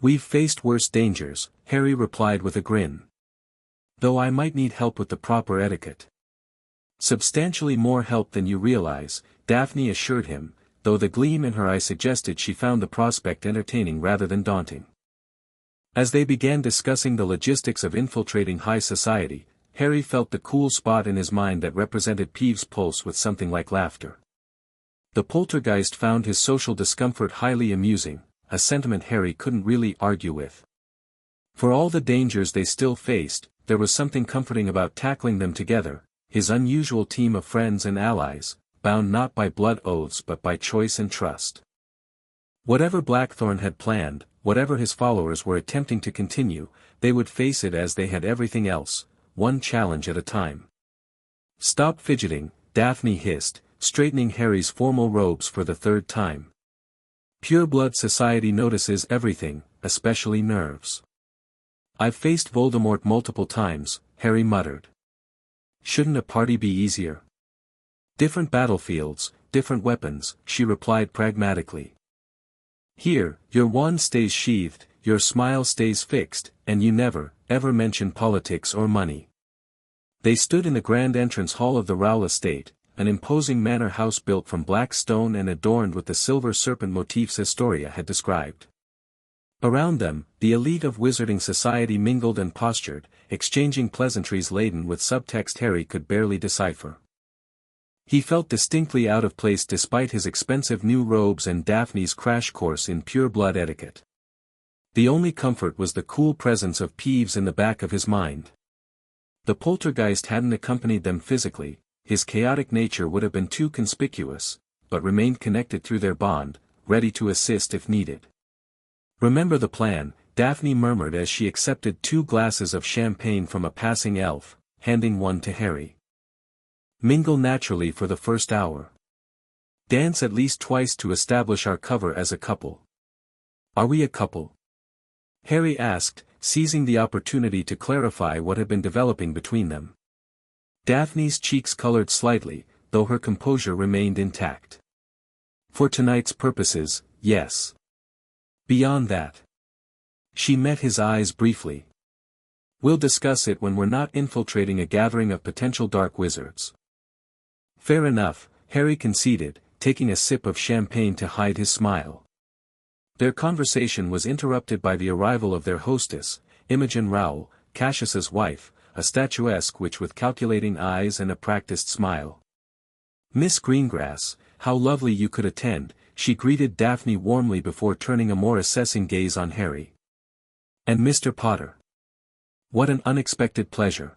We've faced worse dangers, Harry replied with a grin. Though I might need help with the proper etiquette. Substantially more help than you realize, Daphne assured him, though the gleam in her eye suggested she found the prospect entertaining rather than daunting. As they began discussing the logistics of infiltrating high society, Harry felt the cool spot in his mind that represented Peeves' pulse with something like laughter. The poltergeist found his social discomfort highly amusing, a sentiment Harry couldn't really argue with. For all the dangers they still faced, there was something comforting about tackling them together, his unusual team of friends and allies, bound not by blood oaths but by choice and trust. Whatever Blackthorn had planned, whatever his followers were attempting to continue, they would face it as they had everything else, one challenge at a time. "Stop fidgeting," Daphne hissed, straightening Harry's formal robes for the third time. "Pure-blood society notices everything, especially nerves." "I've faced Voldemort multiple times," Harry muttered. "Shouldn't a party be easier?" "Different battlefields, different weapons," she replied pragmatically. "Here, your wand stays sheathed, your smile stays fixed, and you never, ever mention politics or money." They stood in the grand entrance hall of the Rowell estate, an imposing manor house built from black stone and adorned with the silver serpent motifs Astoria had described. Around them, the elite of wizarding society mingled and postured, exchanging pleasantries laden with subtext Harry could barely decipher. He felt distinctly out of place despite his expensive new robes and Daphne's crash course in pure-blood etiquette. The only comfort was the cool presence of Peeves in the back of his mind. The poltergeist hadn't accompanied them physically, his chaotic nature would have been too conspicuous, but remained connected through their bond, ready to assist if needed. "Remember the plan," Daphne murmured as she accepted 2 glasses of champagne from a passing elf, handing one to Harry. "Mingle naturally for the first hour. Dance at least twice to establish our cover as a couple." "Are we a couple?" Harry asked, seizing the opportunity to clarify what had been developing between them. Daphne's cheeks colored slightly, though her composure remained intact. "For tonight's purposes, yes. Beyond that." She met his eyes briefly. "We'll discuss it when we're not infiltrating a gathering of potential dark wizards." "Fair enough," Harry conceded, taking a sip of champagne to hide his smile. Their conversation was interrupted by the arrival of their hostess, Imogen Rowell, Cassius's wife, a statuesque witch with calculating eyes and a practiced smile. "Miss Greengrass, how lovely you could attend," she greeted Daphne warmly before turning a more assessing gaze on Harry. "And Mr. Potter. What an unexpected pleasure.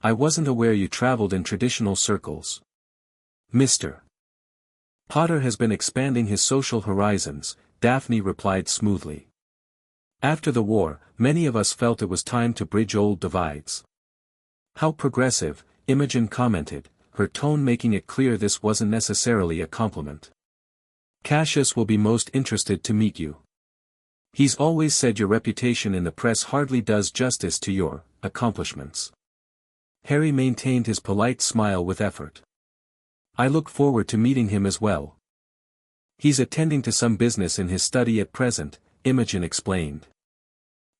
I wasn't aware you traveled in traditional circles." "Mr. Potter has been expanding his social horizons," Daphne replied smoothly. "After the war, many of us felt it was time to bridge old divides." "How progressive," Imogen commented, her tone making it clear this wasn't necessarily a compliment. "Cassius will be most interested to meet you. He's always said your reputation in the press hardly does justice to your accomplishments." Harry maintained his polite smile with effort. "I look forward to meeting him as well." "He's attending to some business in his study at present," Imogen explained.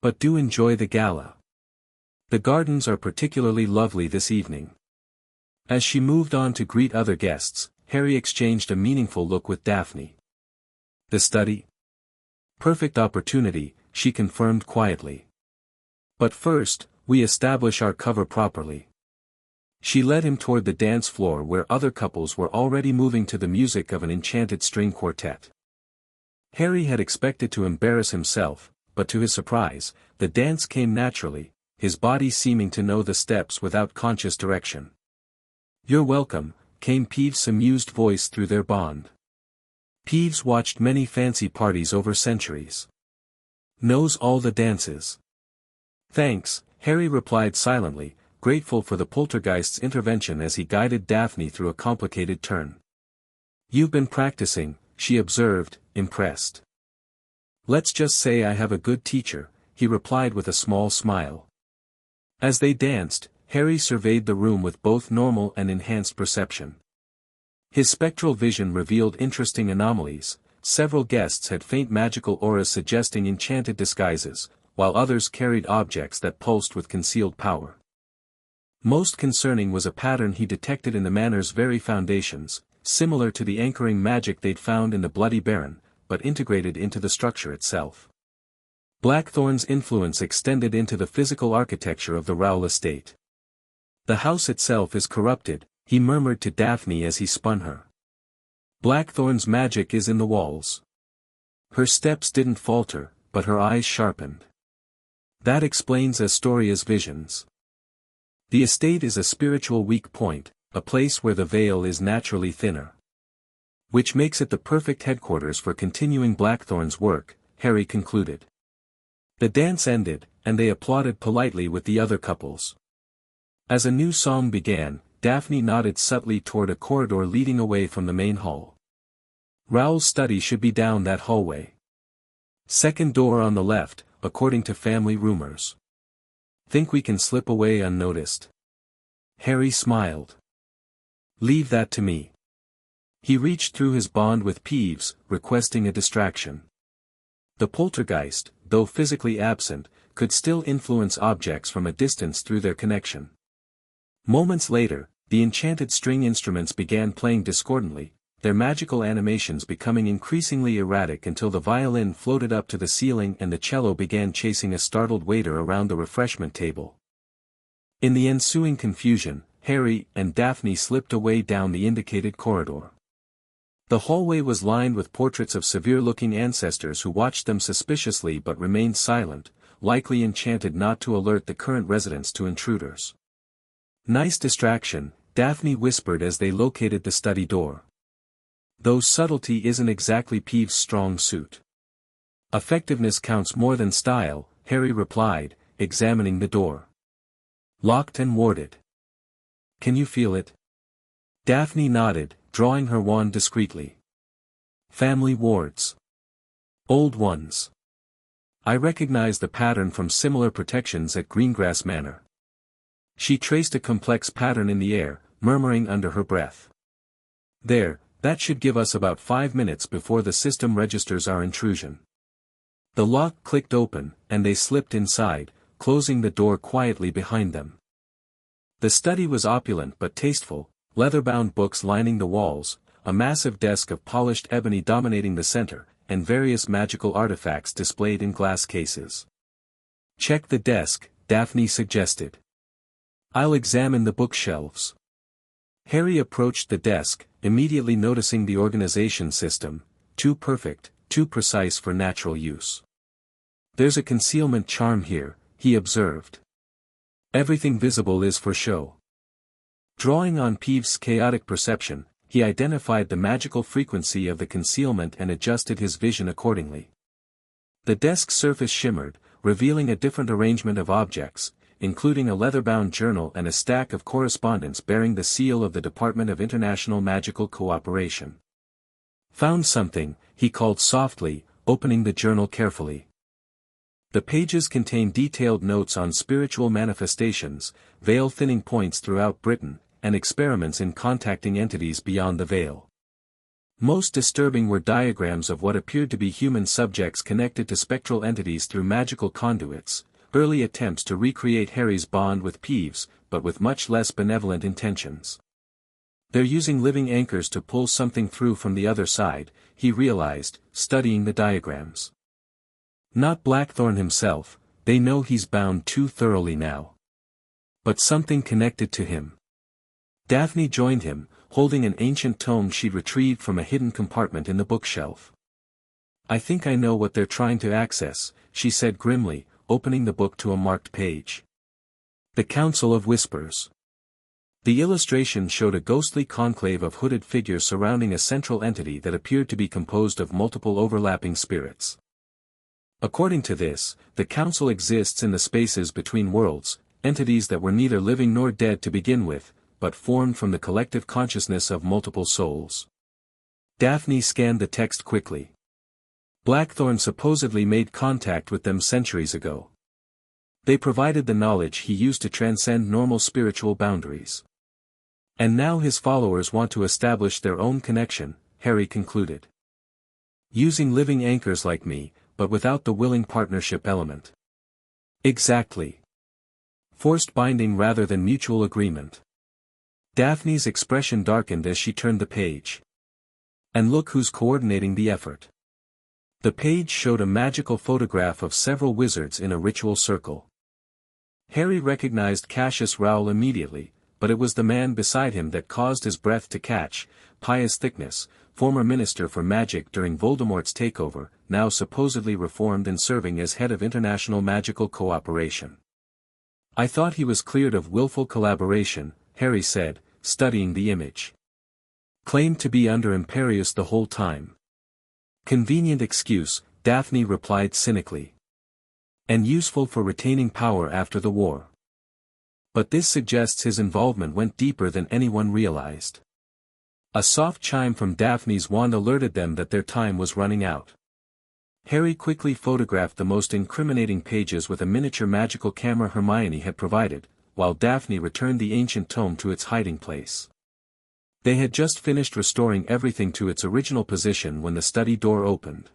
"But do enjoy the gala. The gardens are particularly lovely this evening." As she moved on to greet other guests, Harry exchanged a meaningful look with Daphne. "The study? Perfect opportunity," she confirmed quietly. "But first, we establish our cover properly." She led him toward the dance floor where other couples were already moving to the music of an enchanted string quartet. Harry had expected to embarrass himself, but to his surprise, the dance came naturally, his body seeming to know the steps without conscious direction. "You're welcome," came Peeves' amused voice through their bond. Peeves watched many fancy parties over centuries. "Knows all the dances." "Thanks," Harry replied silently, grateful for the poltergeist's intervention as he guided Daphne through a complicated turn. "You've been practicing," she observed, impressed. "Let's just say I have a good teacher," he replied with a small smile. As they danced, Harry surveyed the room with both normal and enhanced perception. His spectral vision revealed interesting anomalies. Several guests had faint magical auras suggesting enchanted disguises, while others carried objects that pulsed with concealed power. Most concerning was a pattern he detected in the manor's very foundations, similar to the anchoring magic they'd found in the Bloody Baron, but integrated into the structure itself. Blackthorn's influence extended into the physical architecture of the Rowell estate. "The house itself is corrupted," he murmured to Daphne as he spun her. "Blackthorn's magic is in the walls." Her steps didn't falter, but her eyes sharpened. "That explains Astoria's visions. The estate is a spiritual weak point, a place where the veil is naturally thinner. Which makes it the perfect headquarters for continuing Blackthorn's work," Harry concluded. The dance ended, and they applauded politely with the other couples. As a new song began, Daphne nodded subtly toward a corridor leading away from the main hall. "Rowell's study should be down that hallway. Second door on the left, according to family rumors. Think we can slip away unnoticed?" Harry smiled. "Leave that to me." He reached through his bond with Peeves, requesting a distraction. The poltergeist, though physically absent, could still influence objects from a distance through their connection. Moments later, the enchanted string instruments began playing discordantly, their magical animations becoming increasingly erratic until the violin floated up to the ceiling and the cello began chasing a startled waiter around the refreshment table. In the ensuing confusion, Harry and Daphne slipped away down the indicated corridor. The hallway was lined with portraits of severe-looking ancestors who watched them suspiciously but remained silent, likely enchanted not to alert the current residents to intruders. "Nice distraction," Daphne whispered as they located the study door. "Though subtlety isn't exactly Peeves' strong suit. Effectiveness counts more than style," Harry replied, examining the door. "Locked and warded. Can you feel it?" Daphne nodded, drawing her wand discreetly. "Family wards. Old ones. I recognize the pattern from similar protections at Greengrass Manor." She traced a complex pattern in the air, murmuring under her breath. "There, that should give us about 5 minutes before the system registers our intrusion." The lock clicked open, and they slipped inside, closing the door quietly behind them. The study was opulent but tasteful, leather-bound books lining the walls, a massive desk of polished ebony dominating the center, and various magical artifacts displayed in glass cases. "Check the desk," Daphne suggested. "I'll examine the bookshelves." Harry approached the desk, immediately noticing the organization system, too perfect, too precise for natural use. "There's a concealment charm here," he observed. "Everything visible is for show." Drawing on Peeves' chaotic perception, he identified the magical frequency of the concealment and adjusted his vision accordingly. The desk's surface shimmered, revealing a different arrangement of objects, including a leather-bound journal and a stack of correspondence bearing the seal of the Department of International Magical Cooperation. "Found something," he called softly, opening the journal carefully. The pages contain detailed notes on spiritual manifestations, veil-thinning points throughout Britain, and experiments in contacting entities beyond the veil. Most disturbing were diagrams of what appeared to be human subjects connected to spectral entities through magical conduits, early attempts to recreate Harry's bond with Peeves, but with much less benevolent intentions. "They're using living anchors to pull something through from the other side," he realized, studying the diagrams. "Not Blackthorn himself, they know he's bound too thoroughly now. But something connected to him." Daphne joined him, holding an ancient tome she'd retrieved from a hidden compartment in the bookshelf. "I think I know what they're trying to access," she said grimly, opening the book to a marked page. "The Council of Whispers." The illustration showed a ghostly conclave of hooded figures surrounding a central entity that appeared to be composed of multiple overlapping spirits. According to this, the Council exists in the spaces between worlds, entities that were neither living nor dead to begin with, but formed from the collective consciousness of multiple souls. Daphne scanned the text quickly. Blackthorn supposedly made contact with them centuries ago. They provided the knowledge he used to transcend normal spiritual boundaries. And now his followers want to establish their own connection, Harry concluded. Using living anchors like me, but without the willing partnership element. Exactly. Forced binding rather than mutual agreement. Daphne's expression darkened as she turned the page. And look who's coordinating the effort. The page showed a magical photograph of several wizards in a ritual circle. Harry recognized Cassius Rowell immediately, but it was the man beside him that caused his breath to catch. Pius Thickness, former Minister for Magic during Voldemort's takeover, now supposedly reformed and serving as head of International Magical Cooperation. I thought he was cleared of willful collaboration, Harry said, studying the image. Claimed to be under Imperius the whole time. Convenient excuse, Daphne replied cynically. And useful for retaining power after the war. But this suggests his involvement went deeper than anyone realized. A soft chime from Daphne's wand alerted them that their time was running out. Harry quickly photographed the most incriminating pages with a miniature magical camera Hermione had provided, while Daphne returned the ancient tome to its hiding place. They had just finished restoring everything to its original position when the study door opened.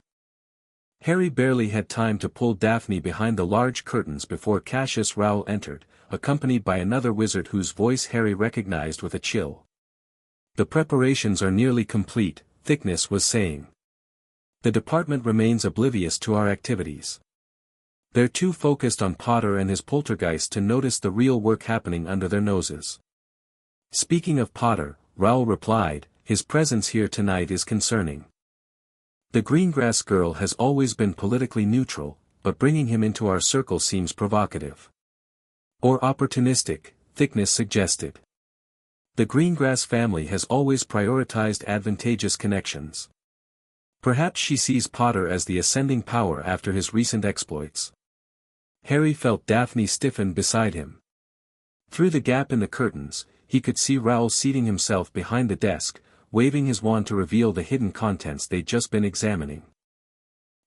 Harry barely had time to pull Daphne behind the large curtains before Cassius Rowell entered, accompanied by another wizard whose voice Harry recognized with a chill. The preparations are nearly complete, Thickness was saying. The department remains oblivious to our activities. They're too focused on Potter and his poltergeist to notice the real work happening under their noses. Speaking of Potter, Rowell replied, his presence here tonight is concerning. The Greengrass girl has always been politically neutral, but bringing him into our circle seems provocative. Or opportunistic, Thickness suggested. The Greengrass family has always prioritized advantageous connections. Perhaps she sees Potter as the ascending power after his recent exploits. Harry felt Daphne stiffen beside him. Through the gap in the curtains, he could see Rowell seating himself behind the desk, waving his wand to reveal the hidden contents they'd just been examining.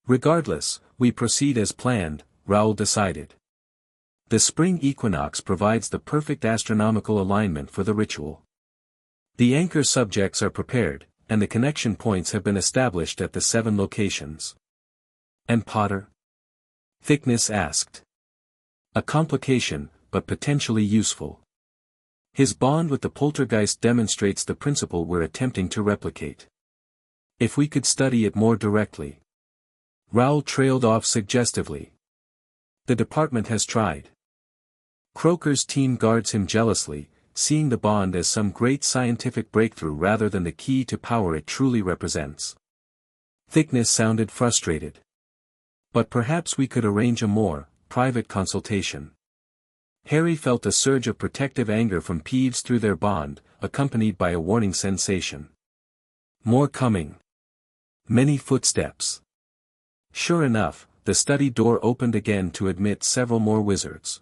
Regardless, we proceed as planned, Rowell decided. The spring equinox provides the perfect astronomical alignment for the ritual. The anchor subjects are prepared, and the connection points have been established at the 7 locations. And Potter? Thickness asked. A complication, but potentially useful. His bond with the poltergeist demonstrates the principle we're attempting to replicate. If we could study it more directly. Rowell trailed off suggestively. The department has tried. Croker's team guards him jealously, seeing the bond as some great scientific breakthrough rather than the key to power it truly represents. Thickness sounded frustrated. But perhaps we could arrange a more private consultation. Harry felt a surge of protective anger from Peeves through their bond, accompanied by a warning sensation. More coming. Many footsteps. Sure enough, the study door opened again to admit several more wizards.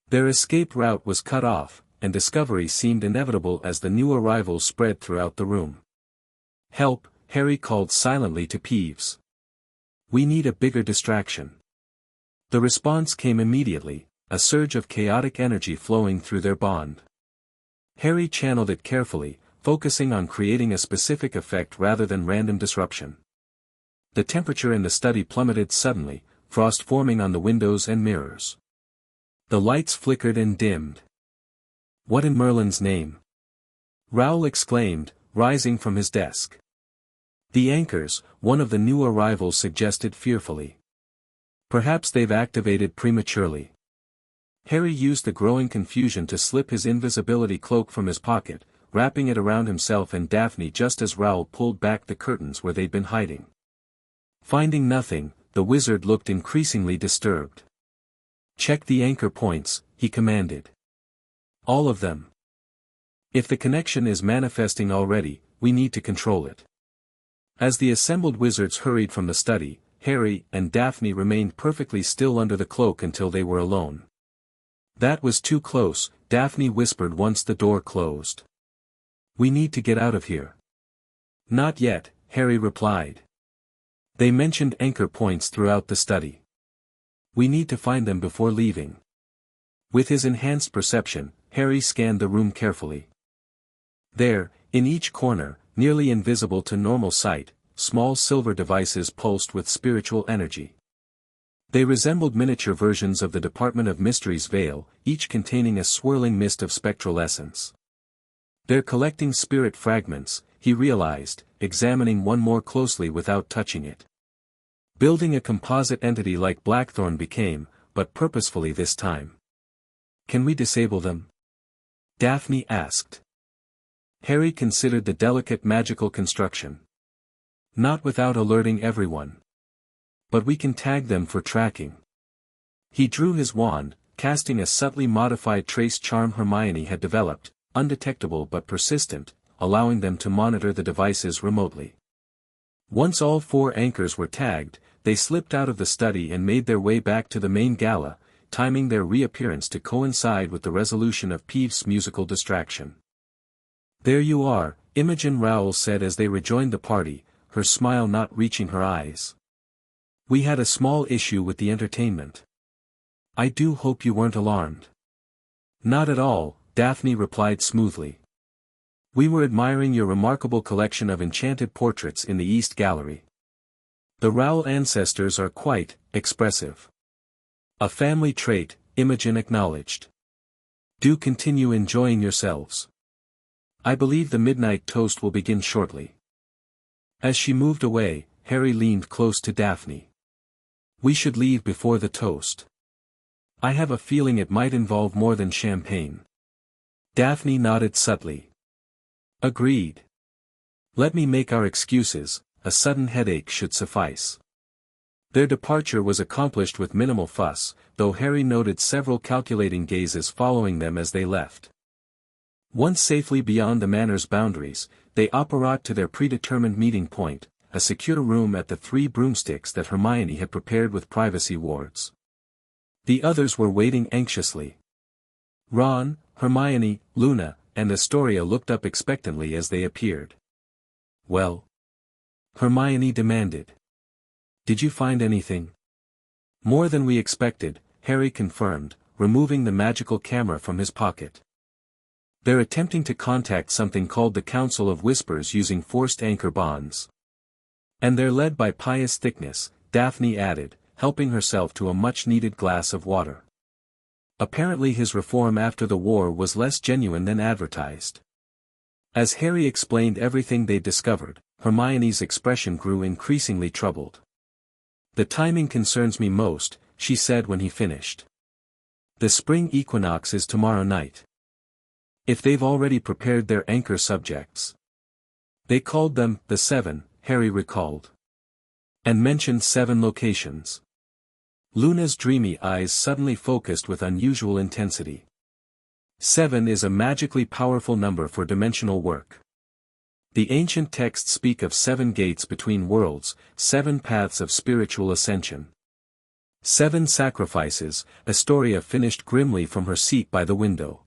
Their escape route was cut off, and discovery seemed inevitable as the new arrivals spread throughout the room. Help, Harry called silently to Peeves. We need a bigger distraction. The response came immediately, a surge of chaotic energy flowing through their bond. Harry channeled it carefully, focusing on creating a specific effect rather than random disruption. The temperature in the study plummeted suddenly, frost forming on the windows and mirrors. The lights flickered and dimmed. What in Merlin's name? Rowell exclaimed, rising from his desk. The anchors, one of the new arrivals suggested fearfully. Perhaps they've activated prematurely. Harry used the growing confusion to slip his invisibility cloak from his pocket, wrapping it around himself and Daphne just as Rowell pulled back the curtains where they'd been hiding. Finding nothing, the wizard looked increasingly disturbed. Check the anchor points, he commanded. All of them. If the connection is manifesting already, we need to control it. As the assembled wizards hurried from the study, Harry and Daphne remained perfectly still under the cloak until they were alone. That was too close, Daphne whispered once the door closed. We need to get out of here. Not yet, Harry replied. They mentioned anchor points throughout the study. We need to find them before leaving. With his enhanced perception, Harry scanned the room carefully. There, in each corner, nearly invisible to normal sight, small silver devices pulsed with spiritual energy. They resembled miniature versions of the Department of Mystery's veil, each containing a swirling mist of spectral essence. They're collecting spirit fragments, he realized, examining one more closely without touching it. Building a composite entity like Blackthorn became, but purposefully this time. Can we disable them? Daphne asked. Harry considered the delicate magical construction. Not without alerting everyone. But we can tag them for tracking. He drew his wand, casting a subtly modified trace charm Hermione had developed, undetectable but persistent, allowing them to monitor the devices remotely. Once all 4 anchors were tagged, they slipped out of the study and made their way back to the main gala, timing their reappearance to coincide with the resolution of Peeves' musical distraction. There you are, Imogen Rowell said as they rejoined the party, her smile not reaching her eyes. We had a small issue with the entertainment. I do hope you weren't alarmed. Not at all, Daphne replied smoothly. We were admiring your remarkable collection of enchanted portraits in the East Gallery. The Rowell ancestors are quite expressive. A family trait, Imogen acknowledged. Do continue enjoying yourselves. I believe the midnight toast will begin shortly. As she moved away, Harry leaned close to Daphne. We should leave before the toast. I have a feeling it might involve more than champagne. Daphne nodded subtly. Agreed. Let me make our excuses, a sudden headache should suffice. Their departure was accomplished with minimal fuss, though Harry noted several calculating gazes following them as they left. Once safely beyond the manor's boundaries, they apparat to their predetermined meeting point, a secure room at the 3 broomsticks that Hermione had prepared with privacy wards. The others were waiting anxiously. Ron, Hermione, Luna, and Astoria looked up expectantly as they appeared. Well? Hermione demanded. Did you find anything? More than we expected, Harry confirmed, removing the magical camera from his pocket. They're attempting to contact something called the Council of Whispers using forced anchor bonds. And they're led by Pious Thickness, Daphne added, helping herself to a much-needed glass of water. Apparently his reform after the war was less genuine than advertised. As Harry explained everything they'd discovered, Hermione's expression grew increasingly troubled. The timing concerns me most, she said when he finished. The spring equinox is tomorrow night. If they've already prepared their anchor subjects. They called them the 7, Harry recalled. And mentioned 7 locations. Luna's dreamy eyes suddenly focused with unusual intensity. 7 is a magically powerful number for dimensional work. The ancient texts speak of 7 gates between worlds, 7 paths of spiritual ascension. 7 sacrifices, Astoria finished grimly from her seat by the window.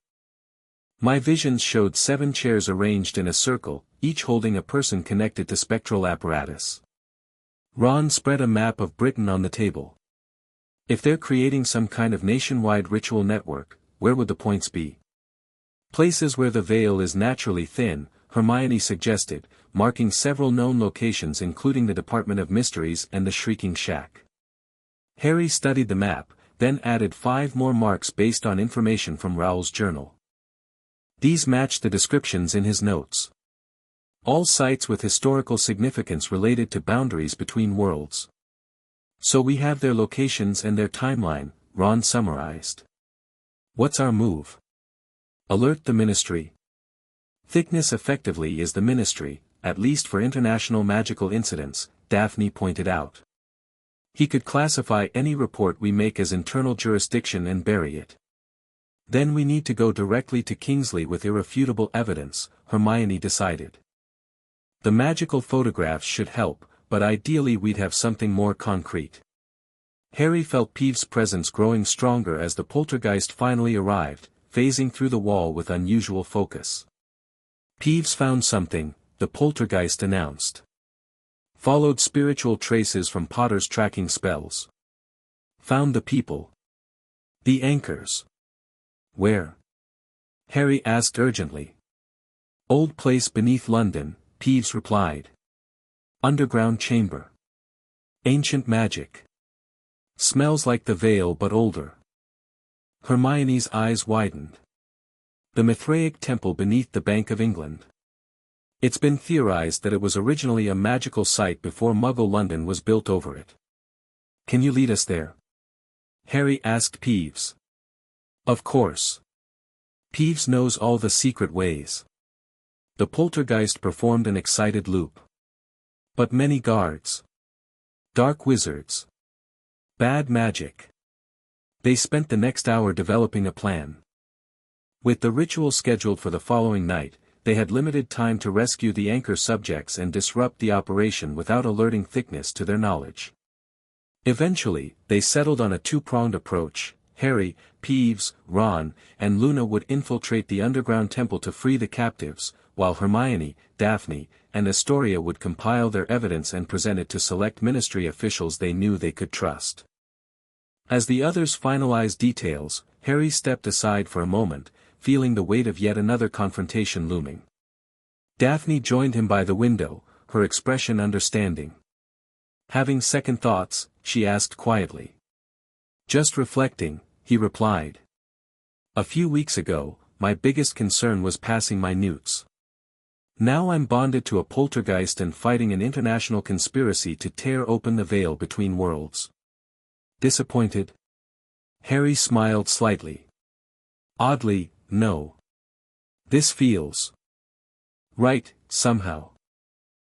My visions showed 7 chairs arranged in a circle, each holding a person connected to spectral apparatus. Ron spread a map of Britain on the table. If they're creating some kind of nationwide ritual network, where would the points be? Places where the veil is naturally thin, Hermione suggested, marking several known locations including the Department of Mysteries and the Shrieking Shack. Harry studied the map, then added 5 more marks based on information from Rowell's journal. These matched the descriptions in his notes. All sites with historical significance related to boundaries between worlds. So we have their locations and their timeline, Ron summarized. What's our move? Alert the Ministry. Thickness effectively is the Ministry, at least for international magical incidents, Daphne pointed out. He could classify any report we make as internal jurisdiction and bury it. Then we need to go directly to Kingsley with irrefutable evidence, Hermione decided. The magical photographs should help, but ideally we'd have something more concrete. Harry felt Peeves' presence growing stronger as the poltergeist finally arrived, phasing through the wall with unusual focus. Peeves found something, the poltergeist announced. Followed spiritual traces from Potter's tracking spells. Found the people. The anchors. Where? Harry asked urgently. Old place beneath London, Peeves replied. Underground chamber. Ancient magic. Smells like the veil but older. Hermione's eyes widened. The Mithraic Temple beneath the Bank of England. It's been theorized that it was originally a magical site before Muggle London was built over it. Can you lead us there? Harry asked Peeves. Of course. Peeves knows all the secret ways. The poltergeist performed an excited loop. But many guards. Dark wizards. Bad magic. They spent the next hour developing a plan. With the ritual scheduled for the following night, they had limited time to rescue the anchor subjects and disrupt the operation without alerting Thickness to their knowledge. Eventually, they settled on a two-pronged approach. Harry, Peeves, Ron, and Luna would infiltrate the underground temple to free the captives, while Hermione, Daphne, and Astoria would compile their evidence and present it to select ministry officials they knew they could trust. As the others finalized details, Harry stepped aside for a moment, feeling the weight of yet another confrontation looming. Daphne joined him by the window, her expression understanding. Having second thoughts, she asked quietly. Just reflecting, he replied. A few weeks ago, my biggest concern was passing my newts. Now I'm bonded to a poltergeist and fighting an international conspiracy to tear open the veil between worlds. Disappointed? Harry smiled slightly. Oddly, no. This feels right, somehow.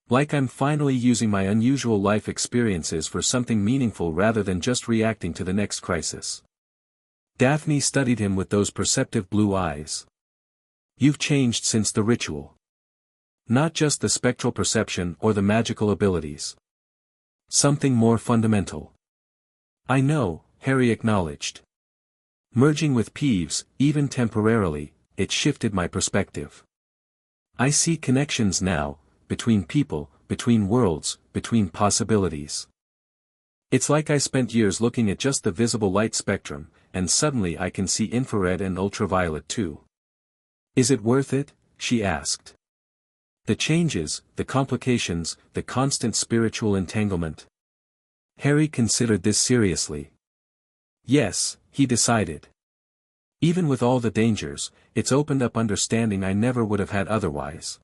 Like I'm finally using my unusual life experiences for something meaningful rather than just reacting to the next crisis. Daphne studied him with those perceptive blue eyes. You've changed since the ritual. Not just the spectral perception or the magical abilities. Something more fundamental. I know, Harry acknowledged. Merging with Peeves, even temporarily, it shifted my perspective. I see connections now, between people, between worlds, between possibilities. It's like I spent years looking at just the visible light spectrum, and suddenly I can see infrared and ultraviolet too. Is it worth it? She asked. The changes, the complications, the constant spiritual entanglement. Harry considered this seriously. Yes, he decided. Even with all the dangers, it's opened up understanding I never would have had otherwise.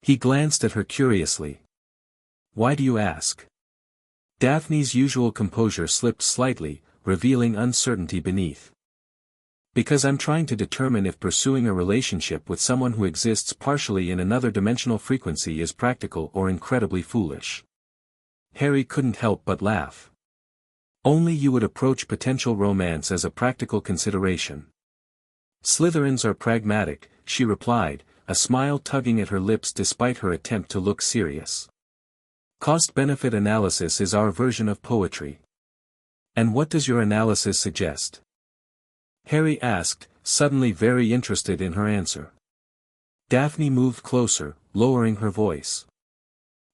He glanced at her curiously. Why do you ask? Daphne's usual composure slipped slightly, revealing uncertainty beneath. Because I'm trying to determine if pursuing a relationship with someone who exists partially in another dimensional frequency is practical or incredibly foolish. Harry couldn't help but laugh. Only you would approach potential romance as a practical consideration. Slytherins are pragmatic, she replied, a smile tugging at her lips despite her attempt to look serious. Cost-benefit analysis is our version of poetry. And what does your analysis suggest? Harry asked, suddenly very interested in her answer. Daphne moved closer, lowering her voice.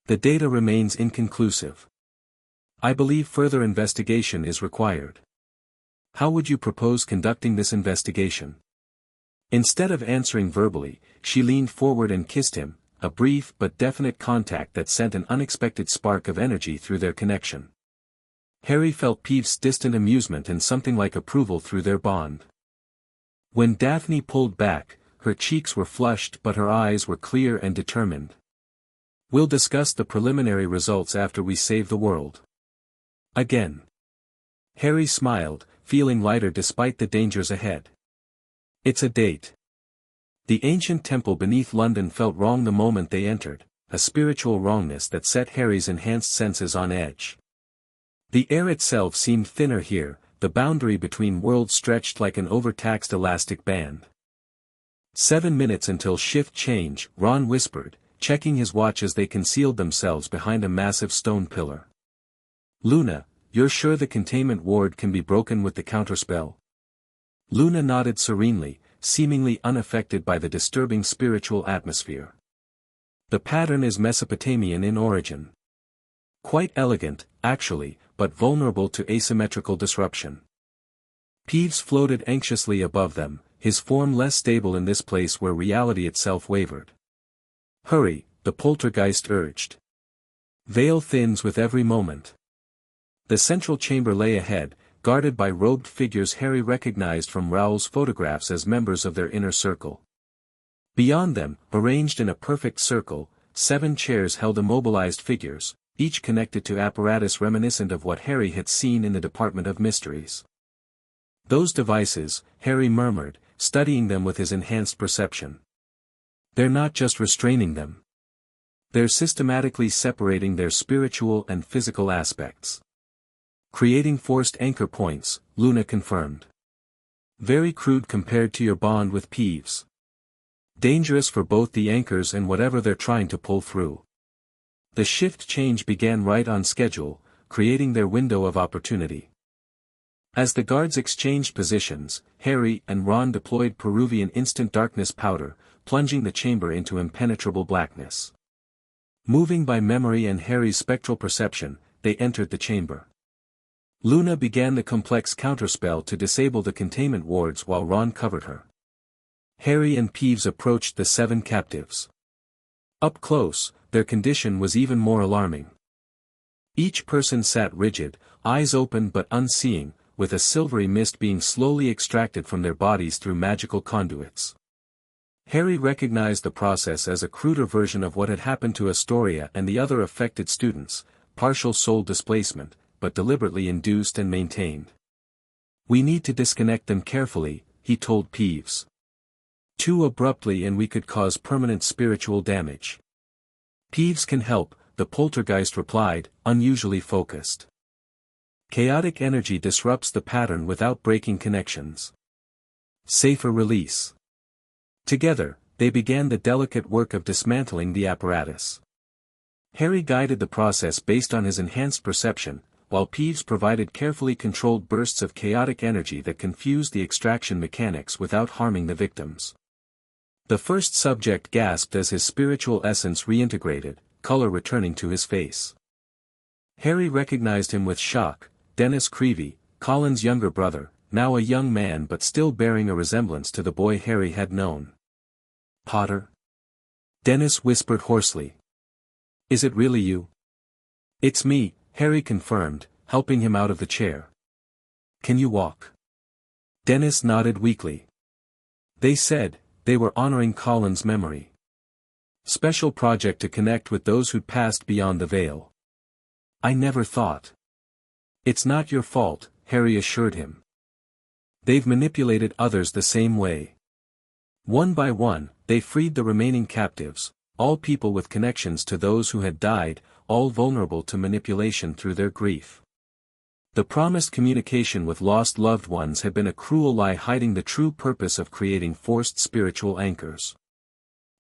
The data remains inconclusive. I believe further investigation is required. How would you propose conducting this investigation? Instead of answering verbally, she leaned forward and kissed him, a brief but definite contact that sent an unexpected spark of energy through their connection. Harry felt Peeves' distant amusement and something like approval through their bond. When Daphne pulled back, her cheeks were flushed but her eyes were clear and determined. We'll discuss the preliminary results after we save the world. Again. Harry smiled, feeling lighter despite the dangers ahead. It's a date. The ancient temple beneath London felt wrong the moment they entered, a spiritual wrongness that set Harry's enhanced senses on edge. The air itself seemed thinner here, the boundary between worlds stretched like an overtaxed elastic band. 7 minutes until shift change, Ron whispered, checking his watch as they concealed themselves behind a massive stone pillar. Luna, you're sure the containment ward can be broken with the counterspell? Luna nodded serenely, seemingly unaffected by the disturbing spiritual atmosphere. The pattern is Mesopotamian in origin. Quite elegant, actually, but vulnerable to asymmetrical disruption. Peeves floated anxiously above them, his form less stable in this place where reality itself wavered. Hurry, the poltergeist urged. Veil thins with every moment. The central chamber lay ahead, guarded by robed figures Harry recognized from Raoul's photographs as members of their inner circle. Beyond them, arranged in a perfect circle, 7 chairs held immobilized figures, each connected to apparatus reminiscent of what Harry had seen in the Department of Mysteries. Those devices, Harry murmured, studying them with his enhanced perception. They're not just restraining them. They're systematically separating their spiritual and physical aspects. Creating forced anchor points, Luna confirmed. Very crude compared to your bond with Peeves. Dangerous for both the anchors and whatever they're trying to pull through. The shift change began right on schedule, creating their window of opportunity. As the guards exchanged positions, Harry and Ron deployed Peruvian instant darkness powder, plunging the chamber into impenetrable blackness. Moving by memory and Harry's spectral perception, they entered the chamber. Luna began the complex counterspell to disable the containment wards while Ron covered her. Harry and Peeves approached the 7 captives. Up close, their condition was even more alarming. Each person sat rigid, eyes open but unseeing, with a silvery mist being slowly extracted from their bodies through magical conduits. Harry recognized the process as a cruder version of what had happened to Astoria and the other affected students, partial soul displacement, but deliberately induced and maintained. We need to disconnect them carefully, he told Peeves. Too abruptly and we could cause permanent spiritual damage. Peeves can help, the poltergeist replied, unusually focused. Chaotic energy disrupts the pattern without breaking connections. Safer release. Together, they began the delicate work of dismantling the apparatus. Harry guided the process based on his enhanced perception, while Peeves provided carefully controlled bursts of chaotic energy that confused the extraction mechanics without harming the victims. The first subject gasped as his spiritual essence reintegrated, color returning to his face. Harry recognized him with shock, Dennis Creevy, Colin's younger brother, now a young man but still bearing a resemblance to the boy Harry had known. Potter? Dennis whispered hoarsely. Is it really you? It's me, Harry confirmed, helping him out of the chair. Can you walk? Dennis nodded weakly. They said, they were honoring Colin's memory. Special project to connect with those who'd passed beyond the veil. I never thought. It's not your fault, Harry assured him. They've manipulated others the same way. One by one, they freed the remaining captives, all people with connections to those who had died, all vulnerable to manipulation through their grief. The promised communication with lost loved ones had been a cruel lie hiding the true purpose of creating forced spiritual anchors.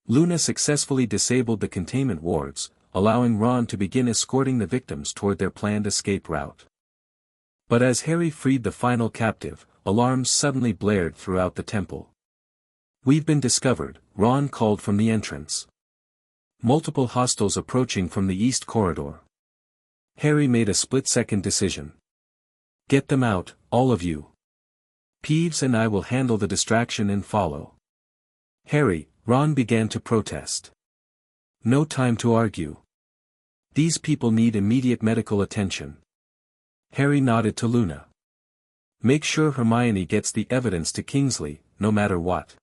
Luna successfully disabled the containment wards, allowing Ron to begin escorting the victims toward their planned escape route. But as Harry freed the final captive, alarms suddenly blared throughout the temple. We've been discovered, Ron called from the entrance. Multiple hostiles approaching from the east corridor. Harry made a split-second decision. Get them out, all of you. Peeves and I will handle the distraction and follow. Harry, Ron began to protest. No time to argue. These people need immediate medical attention. Harry nodded to Luna. Make sure Hermione gets the evidence to Kingsley, no matter what.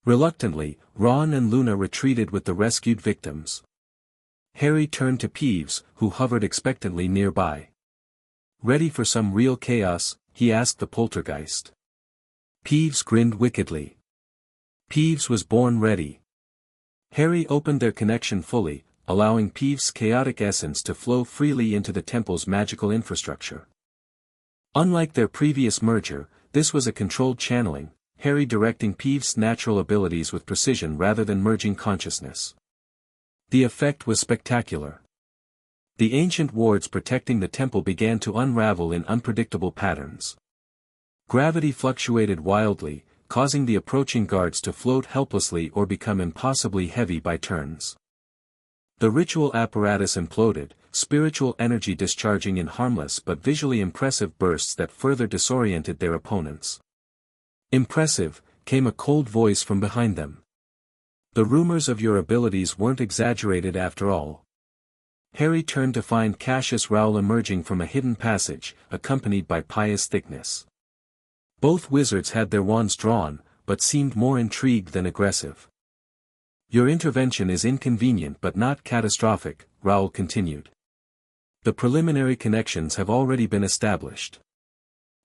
Reluctantly, Ron and Luna retreated with the rescued victims. Harry turned to Peeves, who hovered expectantly nearby. Ready for some real chaos, he asked the poltergeist. Peeves grinned wickedly. Peeves was born ready. Harry opened their connection fully, allowing Peeves' chaotic essence to flow freely into the temple's magical infrastructure. Unlike their previous merger, this was a controlled channeling, Harry directing Peeves' natural abilities with precision rather than merging consciousness. The effect was spectacular. The ancient wards protecting the temple began to unravel in unpredictable patterns. Gravity fluctuated wildly, causing the approaching guards to float helplessly or become impossibly heavy by turns. The ritual apparatus imploded, spiritual energy discharging in harmless but visually impressive bursts that further disoriented their opponents. Impressive, came a cold voice from behind them. The rumors of your abilities weren't exaggerated after all. Harry turned to find Cassius Rowell emerging from a hidden passage, accompanied by Pious Thickness. Both wizards had their wands drawn, but seemed more intrigued than aggressive. Your intervention is inconvenient but not catastrophic, Rowell continued. The preliminary connections have already been established.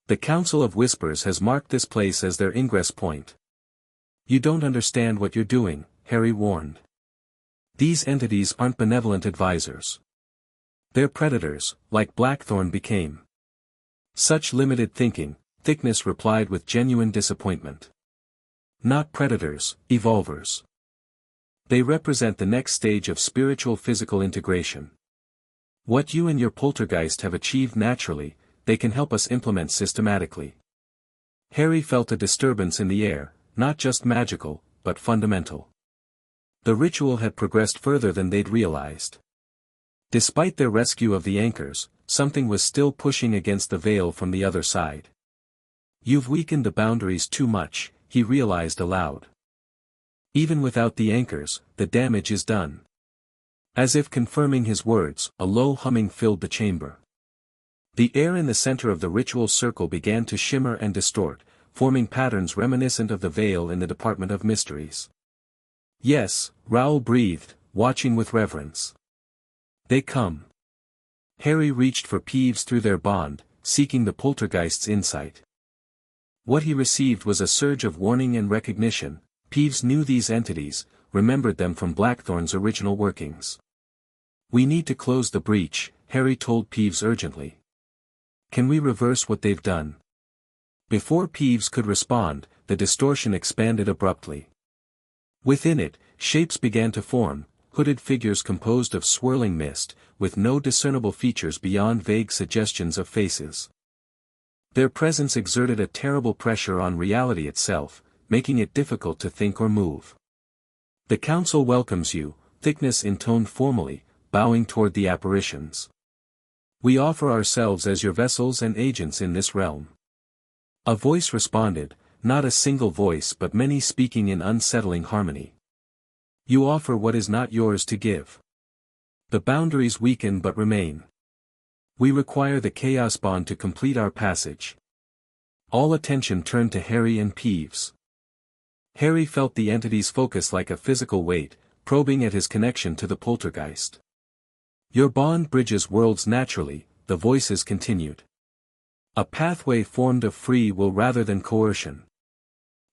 The Council of Whispers has marked this place as their ingress point. You don't understand what you're doing, Harry warned. These entities aren't benevolent advisors. They're predators, like Blackthorn became. Such limited thinking, Thickness replied with genuine disappointment. Not predators, evolvers. They represent the next stage of spiritual-physical integration. What you and your poltergeist have achieved naturally, they can help us implement systematically. Harry felt a disturbance in the air, not just magical, but fundamental. The ritual had progressed further than they'd realized. Despite their rescue of the anchors, something was still pushing against the veil from the other side. You've weakened the boundaries too much, he realized aloud. Even without the anchors, the damage is done. As if confirming his words, a low humming filled the chamber. The air in the center of the ritual circle began to shimmer and distort, forming patterns reminiscent of the veil in the Department of Mysteries. Yes, Rowell breathed, watching with reverence. They come. Harry reached for Peeves through their bond, seeking the poltergeist's insight. What he received was a surge of warning and recognition. Peeves knew these entities, remembered them from Blackthorn's original workings. We need to close the breach, Harry told Peeves urgently. Can we reverse what they've done? Before Peeves could respond, the distortion expanded abruptly. Within it, shapes began to form, hooded figures composed of swirling mist, with no discernible features beyond vague suggestions of faces. Their presence exerted a terrible pressure on reality itself, making it difficult to think or move. The Council welcomes you, Thickness intoned formally, bowing toward the apparitions. We offer ourselves as your vessels and agents in this realm. A voice responded, not a single voice but many speaking in unsettling harmony. You offer what is not yours to give. The boundaries weaken but remain. We require the chaos bond to complete our passage. All attention turned to Harry and Peeves. Harry felt the entity's focus like a physical weight, probing at his connection to the poltergeist. Your bond bridges worlds naturally, the voices continued. A pathway formed of free will rather than coercion.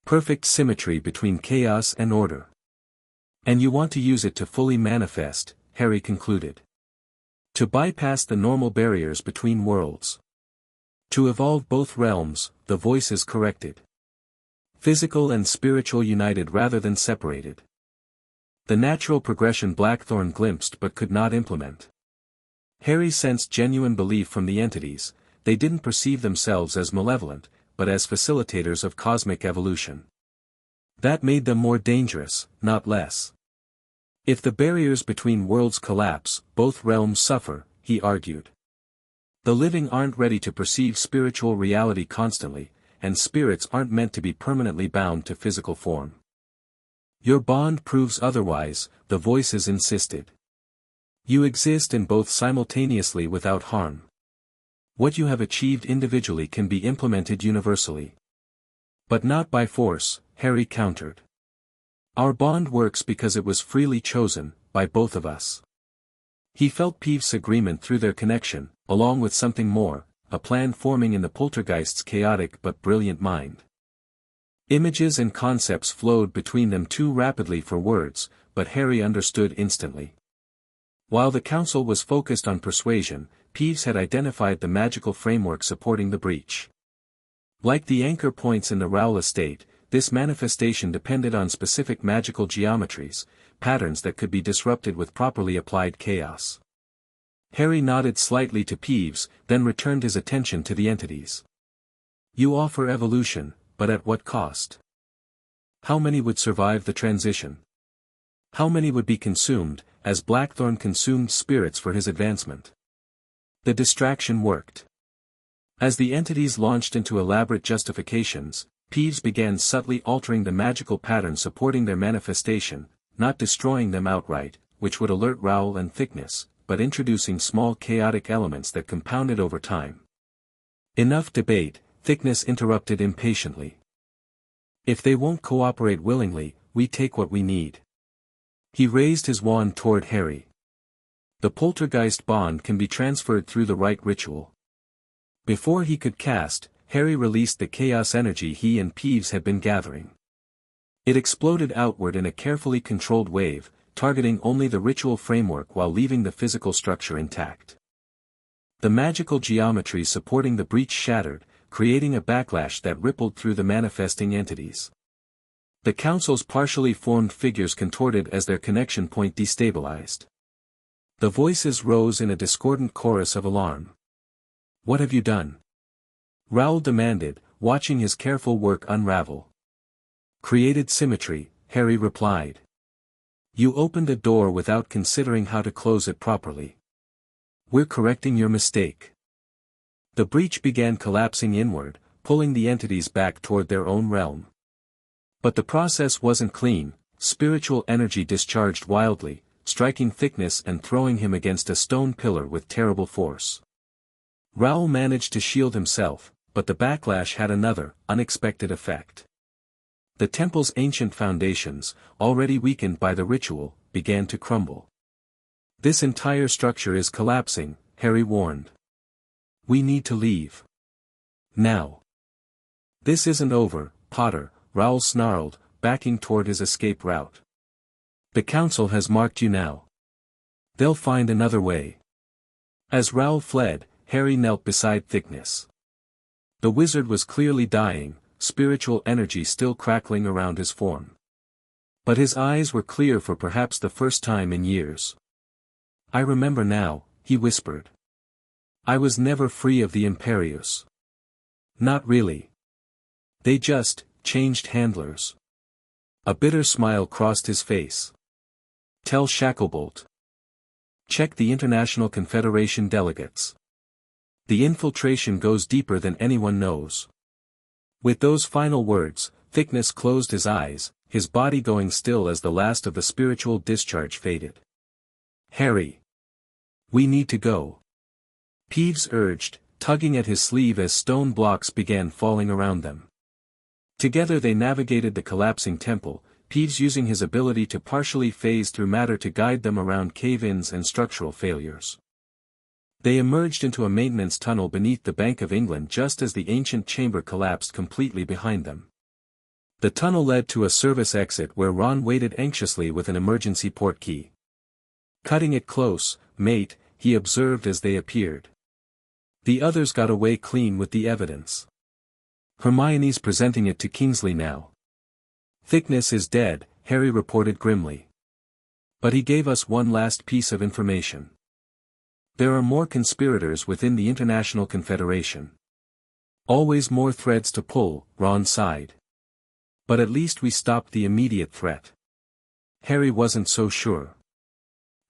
Perfect symmetry between chaos and order. And you want to use it to fully manifest, Harry concluded. To bypass the normal barriers between worlds. To evolve both realms, the voices corrected. Physical and spiritual united rather than separated. The natural progression Blackthorn glimpsed but could not implement. Harry sensed genuine belief from the entities. They didn't perceive themselves as malevolent, but as facilitators of cosmic evolution. That made them more dangerous, not less. If the barriers between worlds collapse, both realms suffer, he argued. The living aren't ready to perceive spiritual reality constantly, and spirits aren't meant to be permanently bound to physical form. Your bond proves otherwise, the voices insisted. You exist in both simultaneously without harm. What you have achieved individually can be implemented universally. But not by force, Harry countered. Our bond works because it was freely chosen, by both of us. He felt Peeves' agreement through their connection, along with something more, a plan forming in the poltergeist's chaotic but brilliant mind. Images and concepts flowed between them too rapidly for words, but Harry understood instantly. While the council was focused on persuasion, Peeves had identified the magical framework supporting the breach. Like the anchor points in the Rowell estate, this manifestation depended on specific magical geometries, patterns that could be disrupted with properly applied chaos. Harry nodded slightly to Peeves, then returned his attention to the entities. You offer evolution, but at what cost? How many would survive the transition? How many would be consumed, as Blackthorn consumed spirits for his advancement? The distraction worked. As the entities launched into elaborate justifications, Peeves began subtly altering the magical pattern supporting their manifestation, not destroying them outright, which would alert Rowell and Thickness, but introducing small chaotic elements that compounded over time. Enough debate, Thickness interrupted impatiently. If they won't cooperate willingly, we take what we need. He raised his wand toward Harry. The poltergeist bond can be transferred through the right ritual. Before he could cast, Harry released the chaos energy he and Peeves had been gathering. It exploded outward in a carefully controlled wave, targeting only the ritual framework while leaving the physical structure intact. The magical geometry supporting the breach shattered, creating a backlash that rippled through the manifesting entities. The council's partially formed figures contorted as their connection point destabilized. The voices rose in a discordant chorus of alarm. "What have you done?" Raoul demanded, watching his careful work unravel. "Created symmetry," Harry replied. "You opened a door without considering how to close it properly. We're correcting your mistake." The breach began collapsing inward, pulling the entities back toward their own realm. But the process wasn't clean. Spiritual energy discharged wildly, striking Thickness and throwing him against a stone pillar with terrible force. Raoul managed to shield himself, but the backlash had another, unexpected effect. The temple's ancient foundations, already weakened by the ritual, began to crumble. "This entire structure is collapsing," Harry warned. "We need to leave. Now." "This isn't over, Potter," Raoul snarled, backing toward his escape route. "The council has marked you now. They'll find another way." As Raoul fled, Harry knelt beside Thickness. The wizard was clearly dying, spiritual energy still crackling around his form. But his eyes were clear for perhaps the first time in years. "I remember now," he whispered. "I was never free of the Imperius." "Not really. They just changed handlers." A bitter smile crossed his face. "Tell Shacklebolt. Check the International Confederation delegates. The infiltration goes deeper than anyone knows." With those final words, Thickness closed his eyes, his body going still as the last of the spiritual discharge faded. "Harry. We need to go," Peeves urged, tugging at his sleeve as stone blocks began falling around them. Together they navigated the collapsing temple, Peeves using his ability to partially phase through matter to guide them around cave-ins and structural failures. They emerged into a maintenance tunnel beneath the Bank of England just as the ancient chamber collapsed completely behind them. The tunnel led to a service exit where Ron waited anxiously with an emergency port key. "Cutting it close, mate," he observed as they appeared. "The others got away clean with the evidence. Hermione's presenting it to Kingsley now." "Thickness is dead," Harry reported grimly. "But he gave us one last piece of information. There are more conspirators within the International Confederation." "Always more threads to pull," Ron sighed. "But at least we stopped the immediate threat." Harry wasn't so sure.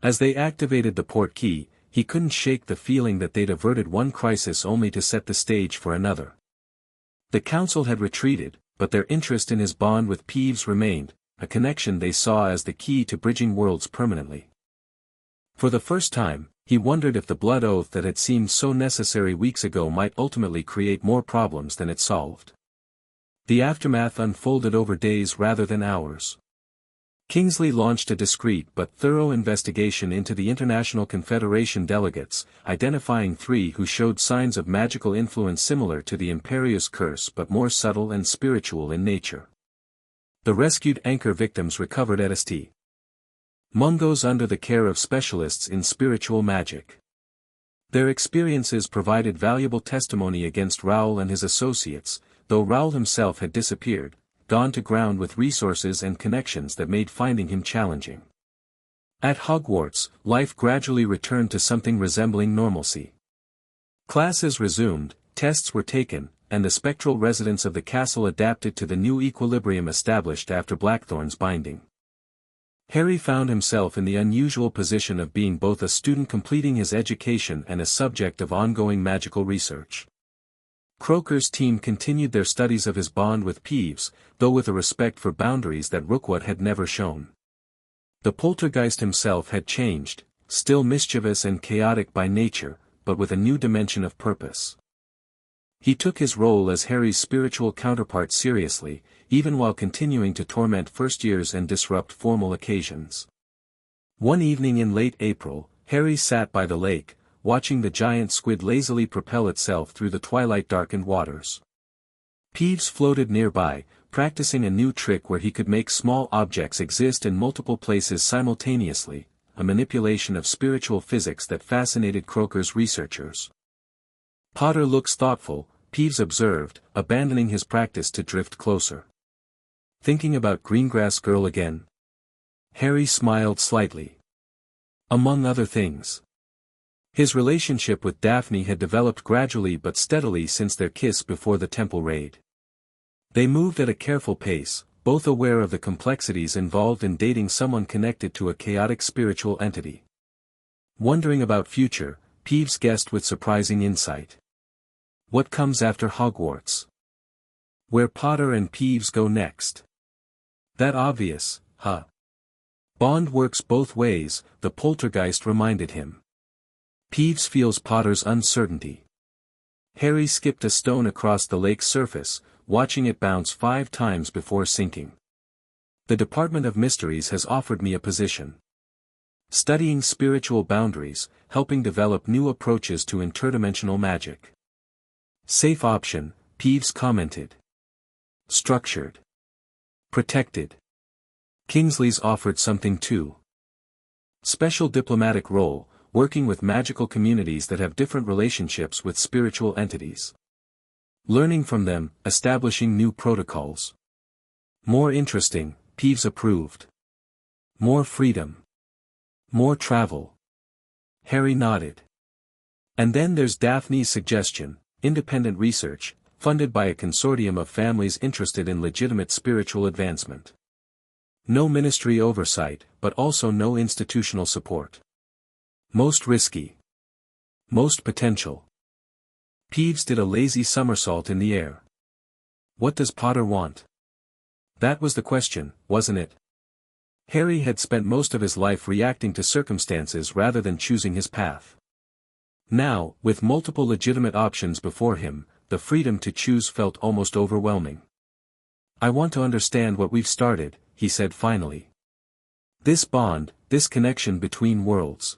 As they activated the port key, he couldn't shake the feeling that they'd averted one crisis only to set the stage for another. The council had retreated, but their interest in his bond with Peeves remained, a connection they saw as the key to bridging worlds permanently. For the first time, he wondered if the blood oath that had seemed so necessary weeks ago might ultimately create more problems than it solved. The aftermath unfolded over days rather than hours. Kingsley launched a discreet but thorough investigation into the International Confederation delegates, identifying 3 who showed signs of magical influence similar to the Imperius curse but more subtle and spiritual in nature. The rescued anchor victims recovered at St. Mungo's under the care of specialists in spiritual magic. Their experiences provided valuable testimony against Raoul and his associates, though Raoul himself had disappeared, gone to ground with resources and connections that made finding him challenging. At Hogwarts, life gradually returned to something resembling normalcy. Classes resumed, tests were taken, and the spectral residents of the castle adapted to the new equilibrium established after Blackthorn's binding. Harry found himself in the unusual position of being both a student completing his education and a subject of ongoing magical research. Croker's team continued their studies of his bond with Peeves, though with a respect for boundaries that Rookwood had never shown. The poltergeist himself had changed, still mischievous and chaotic by nature, but with a new dimension of purpose. He took his role as Harry's spiritual counterpart seriously, even while continuing to torment first-years and disrupt formal occasions. One evening in late April, Harry sat by the lake, watching the giant squid lazily propel itself through the twilight-darkened waters. Peeves floated nearby, practicing a new trick where he could make small objects exist in multiple places simultaneously, a manipulation of spiritual physics that fascinated Croker's researchers. "Potter looks thoughtful," Peeves observed, abandoning his practice to drift closer. "Thinking about Greengrass Girl again?" Harry smiled slightly. "Among other things." His relationship with Daphne had developed gradually but steadily since their kiss before the temple raid. They moved at a careful pace, both aware of the complexities involved in dating someone connected to a chaotic spiritual entity. Wondering about future, Peeves guessed with surprising insight. "What comes after Hogwarts? Where Potter and Peeves go next?" "That obvious, huh?" "Bond works both ways," the poltergeist reminded him. Peeves feels Potter's uncertainty. Harry skipped a stone across the lake's surface, watching it bounce 5 times before sinking. "The Department of Mysteries has offered me a position. Studying spiritual boundaries, helping develop new approaches to interdimensional magic." "Safe option," Peeves commented. "Structured. Protected." Kingsley's offered something too. "Special diplomatic role, working with magical communities that have different relationships with spiritual entities. Learning from them, establishing new protocols." "More interesting," Peeves approved. "More freedom. More travel." Harry nodded. "And then there's Daphne's suggestion, independent research, funded by a consortium of families interested in legitimate spiritual advancement. No ministry oversight, but also no institutional support. Most risky. Most potential." Peeves did a lazy somersault in the air. "What does Potter want?" That was the question, wasn't it? Harry had spent most of his life reacting to circumstances rather than choosing his path. Now, with multiple legitimate options before him, the freedom to choose felt almost overwhelming. "I want to understand what we've started," he said finally. "This bond, this connection between worlds.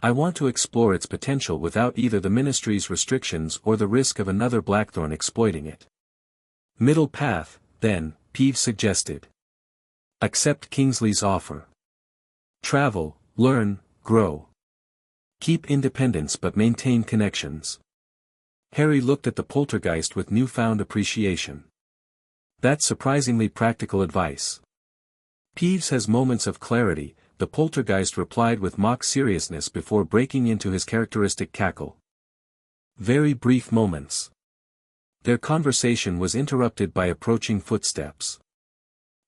I want to explore its potential without either the Ministry's restrictions or the risk of another Blackthorn exploiting it." "Middle path, then," Peeves suggested. "Accept Kingsley's offer. Travel, learn, grow. Keep independence but maintain connections." Harry looked at the poltergeist with newfound appreciation. "That's surprisingly practical advice." "Peeves has moments of clarity," the poltergeist replied with mock seriousness before breaking into his characteristic cackle. "Very brief moments." Their conversation was interrupted by approaching footsteps.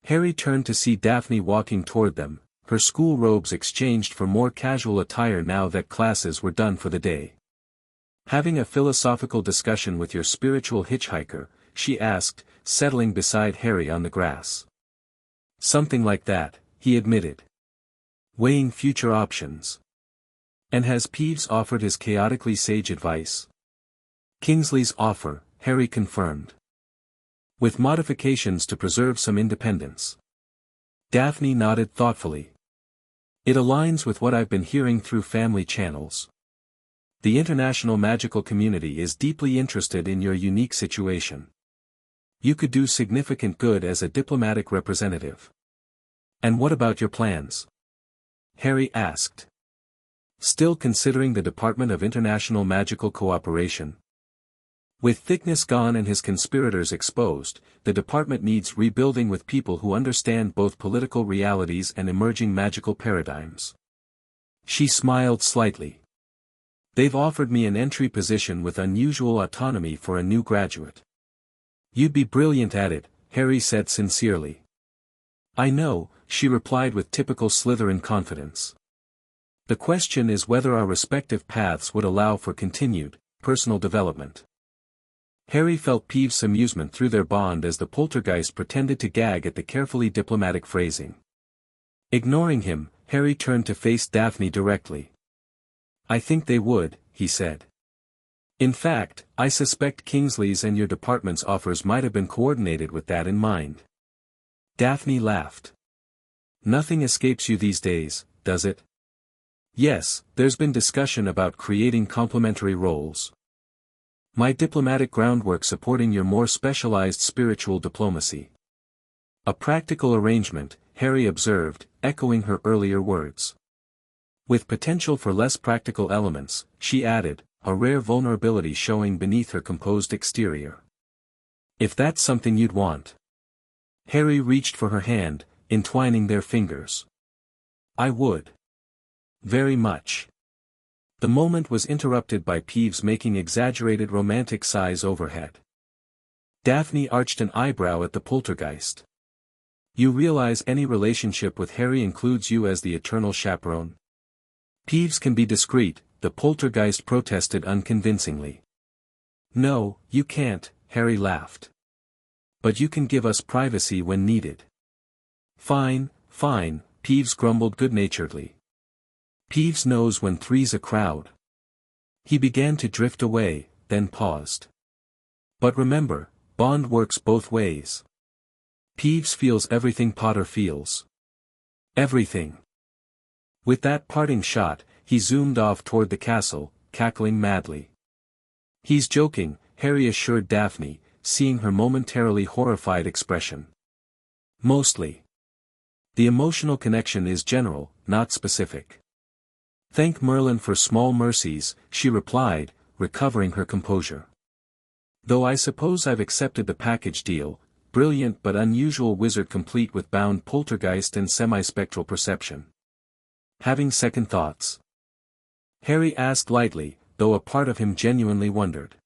Harry turned to see Daphne walking toward them, her school robes exchanged for more casual attire now that classes were done for the day. "Having a philosophical discussion with your spiritual hitchhiker?" she asked, settling beside Harry on the grass. "Something like that," he admitted. "Weighing future options." "And has Peeves offered his chaotically sage advice?" "Kingsley's offer," Harry confirmed. "With modifications to preserve some independence." Daphne nodded thoughtfully. "It aligns with what I've been hearing through family channels. The international magical community is deeply interested in your unique situation. You could do significant good as a diplomatic representative." "And what about your plans?" Harry asked. "Still considering the Department of International Magical Cooperation. With Thickness gone and his conspirators exposed, the department needs rebuilding with people who understand both political realities and emerging magical paradigms." She smiled slightly. "They've offered me an entry position with unusual autonomy for a new graduate." "You'd be brilliant at it," Harry said sincerely. "I know," she replied with typical Slytherin confidence. "The question is whether our respective paths would allow for continued, personal development." Harry felt Peeves' amusement through their bond as the poltergeist pretended to gag at the carefully diplomatic phrasing. Ignoring him, Harry turned to face Daphne directly. "I think they would," he said. "In fact, I suspect Kingsley's and your department's offers might have been coordinated with that in mind." Daphne laughed. "Nothing escapes you these days, does it?" "Yes, there's been discussion about creating complementary roles. My diplomatic groundwork supporting your more specialized spiritual diplomacy." "A practical arrangement," Harry observed, echoing her earlier words. "With potential for less practical elements," she added, a rare vulnerability showing beneath her composed exterior. "If that's something you'd want." Harry reached for her hand, entwining their fingers. "I would. Very much." The moment was interrupted by Peeves making exaggerated romantic sighs overhead. Daphne arched an eyebrow at the poltergeist. "You realize any relationship with Harry includes you as the eternal chaperone?" "Peeves can be discreet," the poltergeist protested unconvincingly. "No, you can't," Harry laughed. "But you can give us privacy when needed." "Fine, fine," Peeves grumbled good-naturedly. Peeves knows when three's a crowd. He began to drift away, then paused. "But remember, bond works both ways. Peeves feels everything Potter feels. Everything." With that parting shot, he zoomed off toward the castle, cackling madly. "He's joking," Harry assured Daphne, seeing her momentarily horrified expression. "Mostly. The emotional connection is general, not specific." "Thank Merlin for small mercies," she replied, recovering her composure. "Though I suppose I've accepted the package deal, brilliant but unusual wizard complete with bound poltergeist and semi-spectral perception." "Having second thoughts?" Harry asked lightly, though a part of him genuinely wondered.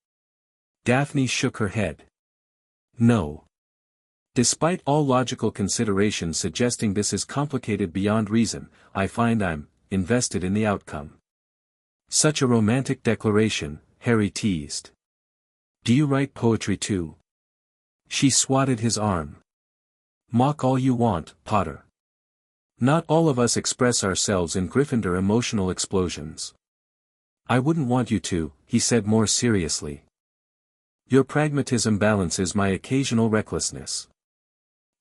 Daphne shook her head. "No. Despite all logical considerations suggesting this is complicated beyond reason, I find I'm invested in the outcome." "Such a romantic declaration," Harry teased. "Do you write poetry too?" She swatted his arm. "Mock all you want, Potter. Not all of us express ourselves in Gryffindor emotional explosions." "I wouldn't want you to," he said more seriously. "Your pragmatism balances my occasional recklessness.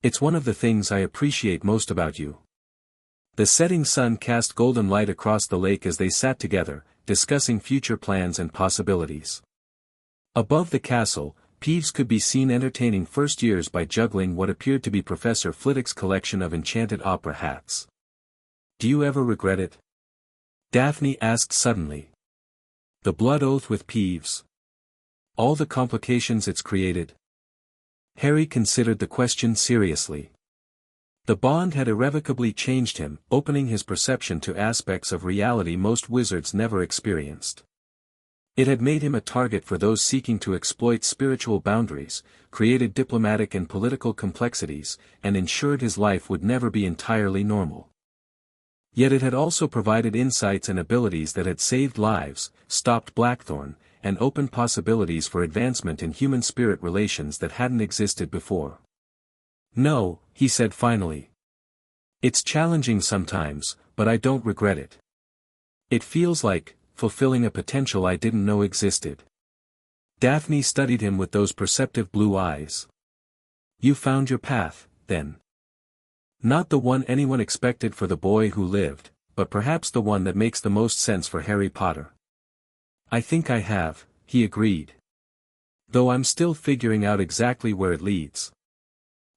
It's one of the things I appreciate most about you." The setting sun cast golden light across the lake as they sat together, discussing future plans and possibilities. Above the castle, Peeves could be seen entertaining first years by juggling what appeared to be Professor Flitwick's collection of enchanted opera hats. "Do you ever regret it?" Daphne asked suddenly. "The blood oath with Peeves? All the complications it's created?" Harry considered the question seriously. The bond had irrevocably changed him, opening his perception to aspects of reality most wizards never experienced. It had made him a target for those seeking to exploit spiritual boundaries, created diplomatic and political complexities, and ensured his life would never be entirely normal. Yet it had also provided insights and abilities that had saved lives, stopped Blackthorn, and opened possibilities for advancement in human-spirit relations that hadn't existed before. "No," he said finally. "It's challenging sometimes, but I don't regret it. It feels like fulfilling a potential I didn't know existed." Daphne studied him with those perceptive blue eyes. "You found your path, then. Not the one anyone expected for the boy who lived, but perhaps the one that makes the most sense for Harry Potter." "I think I have," he agreed. "Though I'm still figuring out exactly where it leads."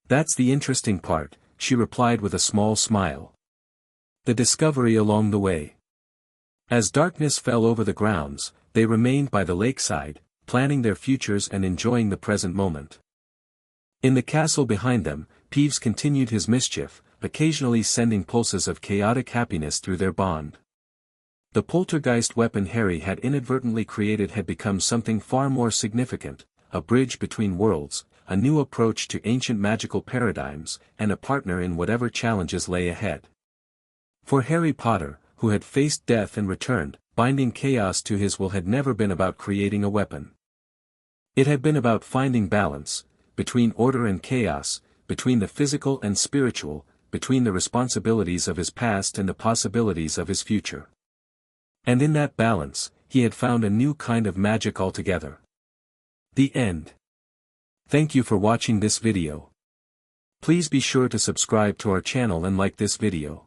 "That's the interesting part," she replied with a small smile. "The discovery along the way." As darkness fell over the grounds, they remained by the lakeside, planning their futures and enjoying the present moment. In the castle behind them, Peeves continued his mischief, occasionally sending pulses of chaotic happiness through their bond. The poltergeist weapon Harry had inadvertently created had become something far more significant, a bridge between worlds, a new approach to ancient magical paradigms, and a partner in whatever challenges lay ahead. For Harry Potter, who had faced death and returned, binding chaos to his will had never been about creating a weapon. It had been about finding balance, between order and chaos, between the physical and spiritual, between the responsibilities of his past and the possibilities of his future. And in that balance, he had found a new kind of magic altogether. The end. Thank you for watching this video. Please be sure to subscribe to our channel and like this video.